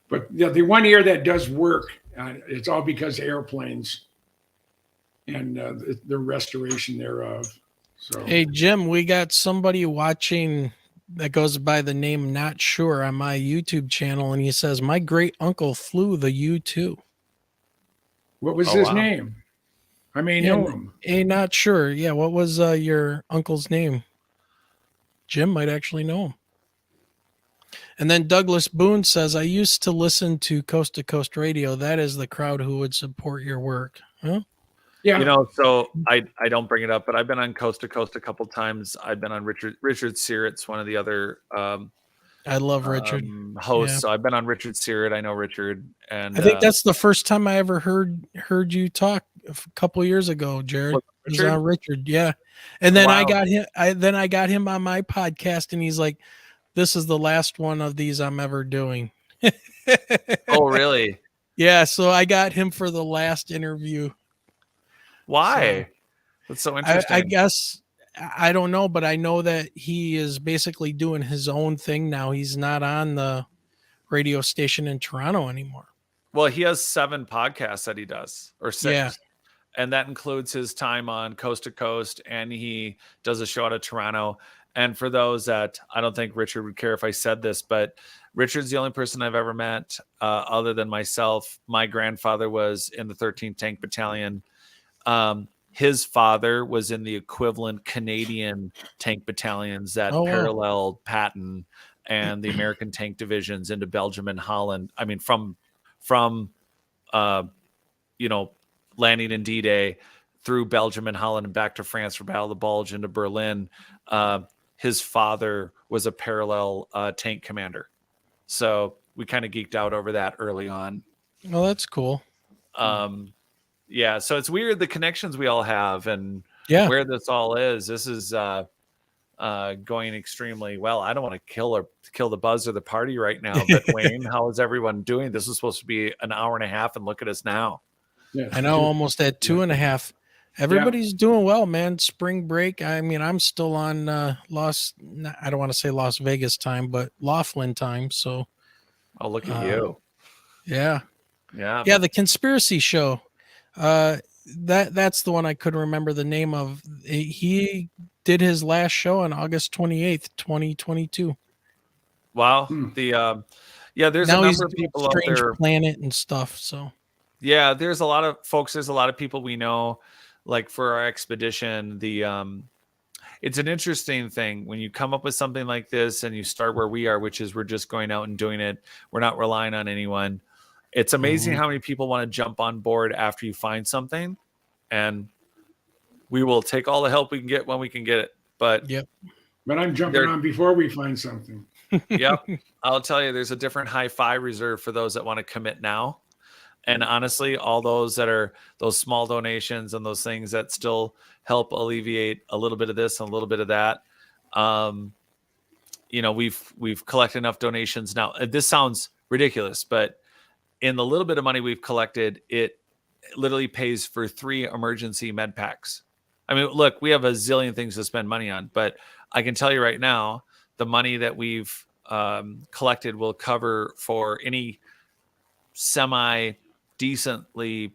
but the one ear that does work, it's all because of airplanes and the restoration thereof. So, hey Jim, we got somebody watching that goes by the name Not Sure on my YouTube channel, and he says my great uncle flew the U-2. What was his name? I may know him. Not Sure. Yeah, what was your uncle's name? Jim might actually know him. And then Douglas Boone says, I used to listen to Coast Radio. That is the crowd who would support your work. Huh? Yeah. So I don't bring it up, but I've been on Coast to Coast a couple times. I've been on Richard Sirrett's one of the other I love Richard hosts. Yeah. So I've been on Richard Sirrett. I know Richard, and I think that's the first time I ever heard you talk a couple of years ago, Jared. It was on Richard, yeah. And then I got him. I got him on my podcast, and he's like, "This is the last one of these I'm ever doing." Oh, really? Yeah. So I got him for the last interview. Why? That's so interesting. I guess I don't know, but I know that he is basically doing his own thing now. He's not on the radio station in Toronto anymore. Well, he has 7 podcasts that he does, or 6. Yeah. And that includes his time on Coast to Coast, and he does a show out of Toronto. And for those that, I don't think Richard would care if I said this, but Richard's the only person I've ever met other than myself. My grandfather was in the 13th Tank Battalion. His father was in the equivalent Canadian tank battalions that paralleled Patton and the American tank divisions into Belgium and Holland. I mean, from landing in D-Day through Belgium and Holland and back to France for Battle of the Bulge into Berlin. His father was a parallel tank commander. So we kind of geeked out over that early on. Oh, that's cool. Yeah, so it's weird the connections we all have and where this all is. This is going extremely well. I don't want to kill the buzz or the party right now, but Wayne, how is everyone doing? This is supposed to be an hour and a half, and look at us now. Yeah, I know, almost at 2.5. Everybody's doing well, man. Spring break. I mean, I'm still on I don't want to say Las Vegas time, but Laughlin time. So, oh, look at you. Yeah. Yeah. The conspiracy show. That's the one I couldn't remember the name of. He did his last show on August 28th, 2022. Wow. There's now a he's number of doing people out Strange there. Planet and stuff. So yeah, there's a lot of folks. There's a lot of people we know. Like for our expedition, it's an interesting thing when you come up with something like this and you start where we are, which is we're just going out and doing it. We're not relying on anyone. It's amazing how many people want to jump on board after you find something, and we will take all the help we can get when we can get it. But but I'm jumping on before we find something. Yep. I'll tell you, there's a different high-fi reserve for those that want to commit now. And honestly, all those that are those small donations and those things that still help alleviate a little bit of this and a little bit of that. We've collected enough donations now. This sounds ridiculous, but in the little bit of money we've collected, it literally pays for 3 emergency med packs. I mean, look, we have a zillion things to spend money on, but I can tell you right now, the money that we've collected will cover for any semi-decently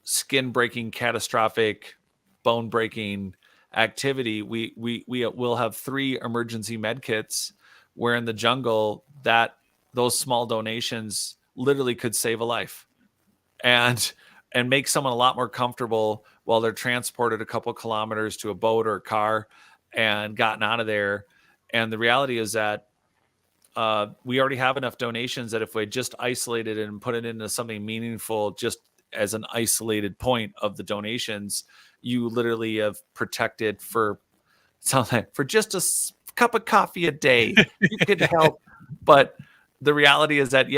skin-breaking, catastrophic, bone-breaking activity. We will have 3 emergency med kits where in the jungle that those small donations literally could save a life and make someone a lot more comfortable while they're transported a couple kilometers to a boat or a car and gotten out of there. And the reality is that we already have enough donations that if we just isolated it and put it into something meaningful, just as an isolated point of the donations, you literally have protected for just a cup of coffee a day. You could help. But the reality is that,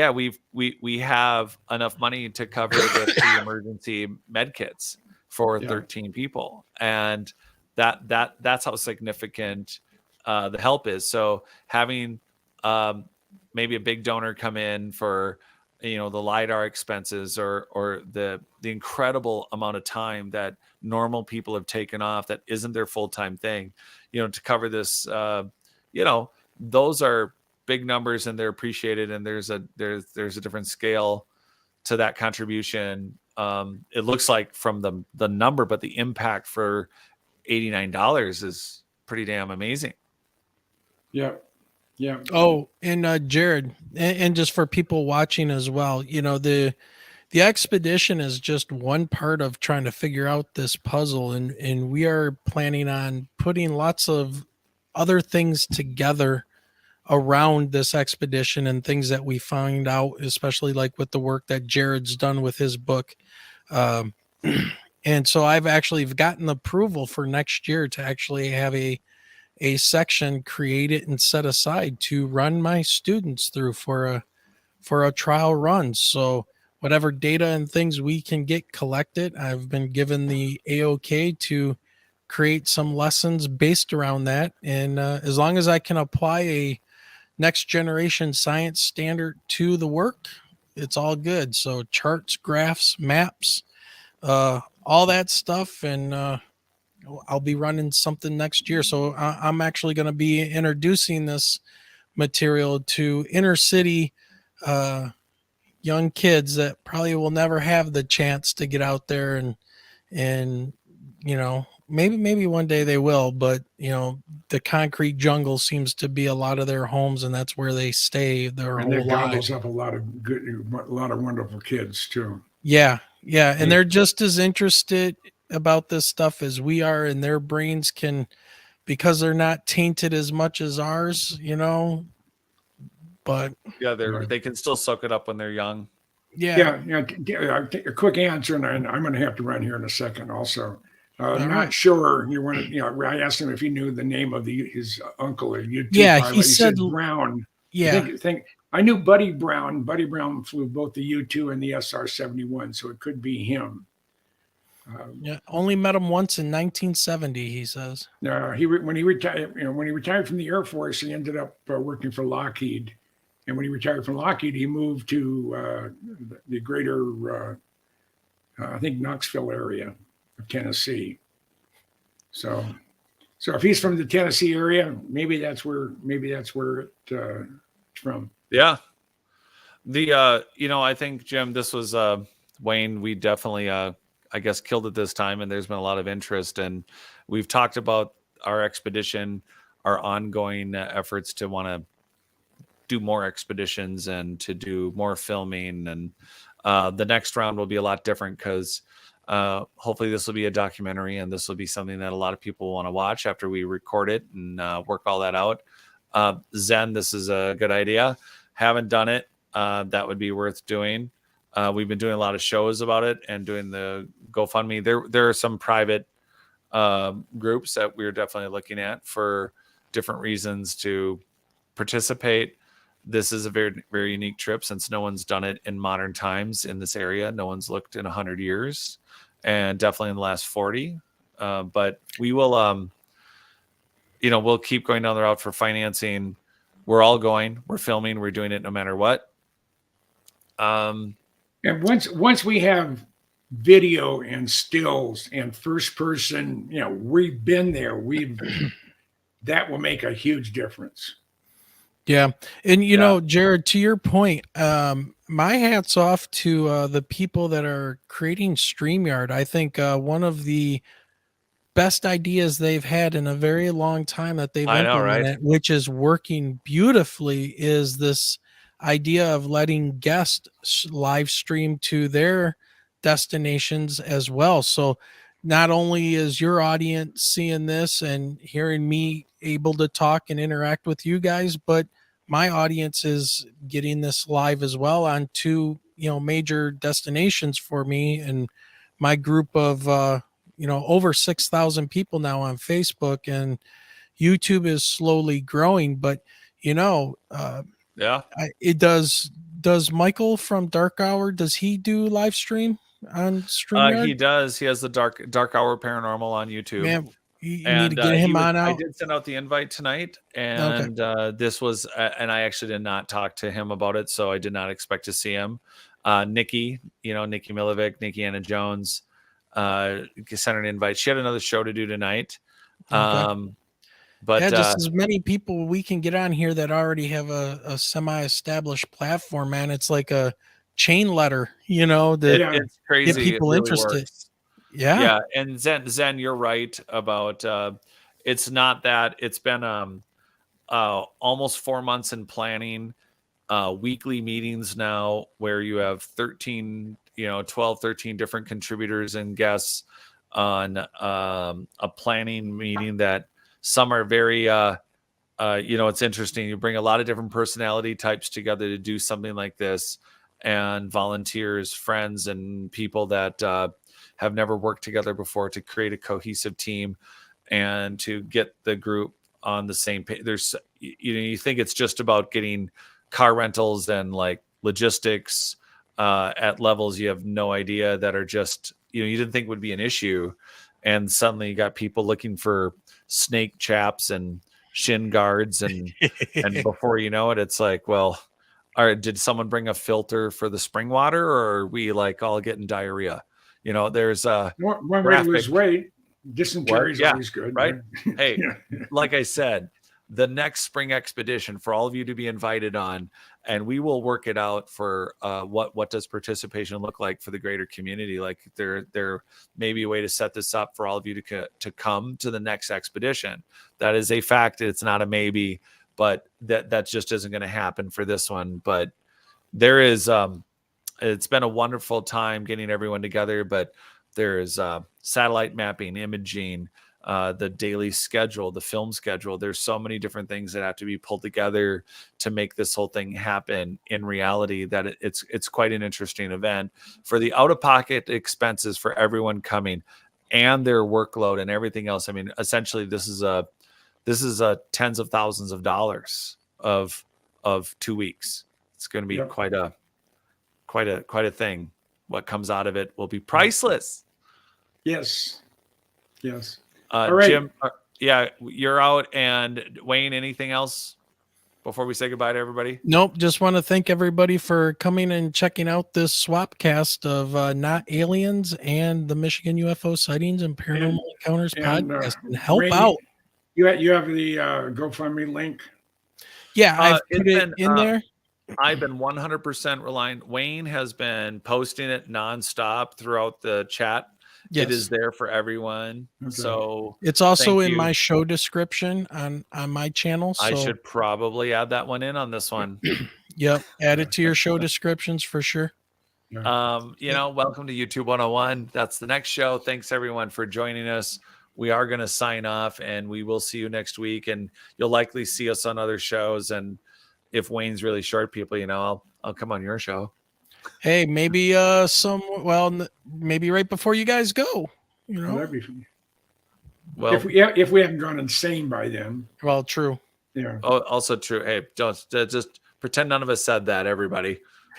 we have enough money to cover the emergency med kits for 13 people. And that's how significant the help is. So having maybe a big donor come in for the LiDAR expenses or the incredible amount of time that normal people have taken off that isn't their full-time thing, to cover this, those are big numbers and they're appreciated. And there's a different scale to that contribution. It looks like from the number, but the impact for $89 is pretty damn amazing. Yeah. Oh, and Jared, and just for people watching as well, the expedition is just one part of trying to figure out this puzzle, and we are planning on putting lots of other things together around this expedition and things that we find out, especially like with the work that Jared's done with his book. And so I've actually gotten approval for next year to actually have a section created and set aside to run my students through for a trial run. So whatever data and things we can get collected, I've been given the AOK to create some lessons based around that. And as long as I can apply a next generation science standard to the work, it's all good. So charts, graphs, maps, all that stuff. And I'll be running something next year. So I'm actually going to be introducing this material to inner city young kids that probably will never have the chance to get out there and maybe one day they will, but the concrete jungle seems to be a lot of their homes, and that's where they stay their And whole that gobbles lives. up a lot of wonderful kids too. Yeah, and they're just as interested about this stuff as we are, and their brains can, because they're not tainted as much as ours, but Yeah, they can still soak it up when they're young. Yeah. A quick answer, and I'm going to have to run here in a second. Also, not right. sure. You want to, I asked him if he knew the name of his uncle, a YouTube pilot. He said Brown. Yeah, I knew Buddy Brown. Buddy Brown flew both the U-2 and the SR-71, so it could be him. Only met him once in 1970. He says. When he retired from the Air Force, he ended up working for Lockheed. And when he retired from Lockheed, he moved to the greater, I think, Knoxville area of Tennessee. So if he's from the Tennessee area, maybe that's where it's from. Yeah. I think, Jim, this was Wayne. We definitely, I guess, killed it this time, and there's been a lot of interest. And we've talked about our expedition, our ongoing efforts to want to do more expeditions and to do more filming. And the next round will be a lot different because hopefully this will be a documentary, and this will be something that a lot of people want to watch after we record it and work all that out. Zen, this is a good idea. Haven't done it. That would be worth doing. We've been doing a lot of shows about it and doing the GoFundMe. There are some private groups that we're definitely looking at for different reasons to participate. This is a very, very unique trip since no one's done it in modern times in this area. No one's looked in 100 years, and definitely in the last 40. But we will, we'll keep going down the route for financing. We're all going. We're filming. We're doing it no matter what. And once we have video and stills and first person, we've been there. That will make a huge difference. Yeah. And, Jared, to your point, my hat's off to the people that are creating Streamyard. I think one of the best ideas they've had in a very long time that they've implemented, which is working beautifully, is this idea of letting guests live stream to their destinations as well. So not only is your audience seeing this and hearing me able to talk and interact with you guys, but my audience is getting this live as well on two, major destinations for me and my group of, over 6,000 people now on Facebook, and YouTube is slowly growing, but it does Michael from Dark Hour, does he do live stream on StreamYard? He does. He has the Dark Hour Paranormal on YouTube. Man, you need to get him on out. I did send out the invite tonight, and this was, and I actually did not talk to him about it, so I did not expect to see him. Nikki, Nikki Milovic, Nikki Anna Jones, sent her an invite. She had another show to do tonight. But just as many people we can get on here that already have a semi-established platform, man. It's like a chain letter, that it's crazy. Get people interested. Works. Yeah. And Zen, you're right about it's not that. It's been almost 4 months in planning, weekly meetings now where you have 13 different contributors and guests on a planning meeting that some are very it's interesting. You bring a lot of different personality types together to do something like this, and volunteers, friends, and people that have never worked together before to create a cohesive team and to get the group on the same page. There's, you think it's just about getting car rentals and like logistics at levels you have no idea that are just, you didn't think would be an issue. And suddenly you got people looking for snake chaps and shin guards. And before you know it, it's like, well, did someone bring a filter for the spring water, or are we like all getting diarrhea? There's one way to lose weight. Dysentery is Yeah, always good. right? Hey, Yeah. like I said, the next spring expedition for all of you to be invited on, and we will work it out for what does participation look like for the greater community. Like there may be a way to set this up for all of you to come to the next expedition. That is a fact. It's not a maybe, but that just isn't going to happen for this one. But there is it's been a wonderful time getting everyone together, but there is satellite mapping, imaging, the daily schedule, the film schedule. There's so many different things that have to be pulled together to make this whole thing happen in reality that it's quite an interesting event. For the out-of-pocket expenses for everyone coming and their workload and everything else, I mean, essentially this is a tens of thousands of dollars of 2 weeks. It's going to be quite a thing. What comes out of it will be priceless. Yes. All right. Jim, yeah, you're out. And Wayne, anything else before we say goodbye to everybody? Nope. Just want to thank everybody for coming and checking out this swapcast of Not Aliens and the Michigan UFO Sightings and Paranormal Encounters podcast. And help Ray, out. You have the GoFundMe link? Yeah, I've put it in there. I've been 100% reliant. Wayne has been posting it nonstop throughout the chat. Yes. It is there for everyone. Okay. So it's also in my show description on my channel. So I should probably add that one in on this one. Yep. Add it to your show descriptions for sure. Welcome to YouTube 101. That's the next show. Thanks everyone for joining us. We are going to sign off and we will see you next week. And you'll likely see us on other shows. And if Wayne's really short, people, I'll come on your show. Hey, maybe maybe right before you guys go, That'd be fun. Well, if we haven't gone insane by then. Well, true. Yeah. Oh, also true. Hey, just pretend none of us said that, everybody.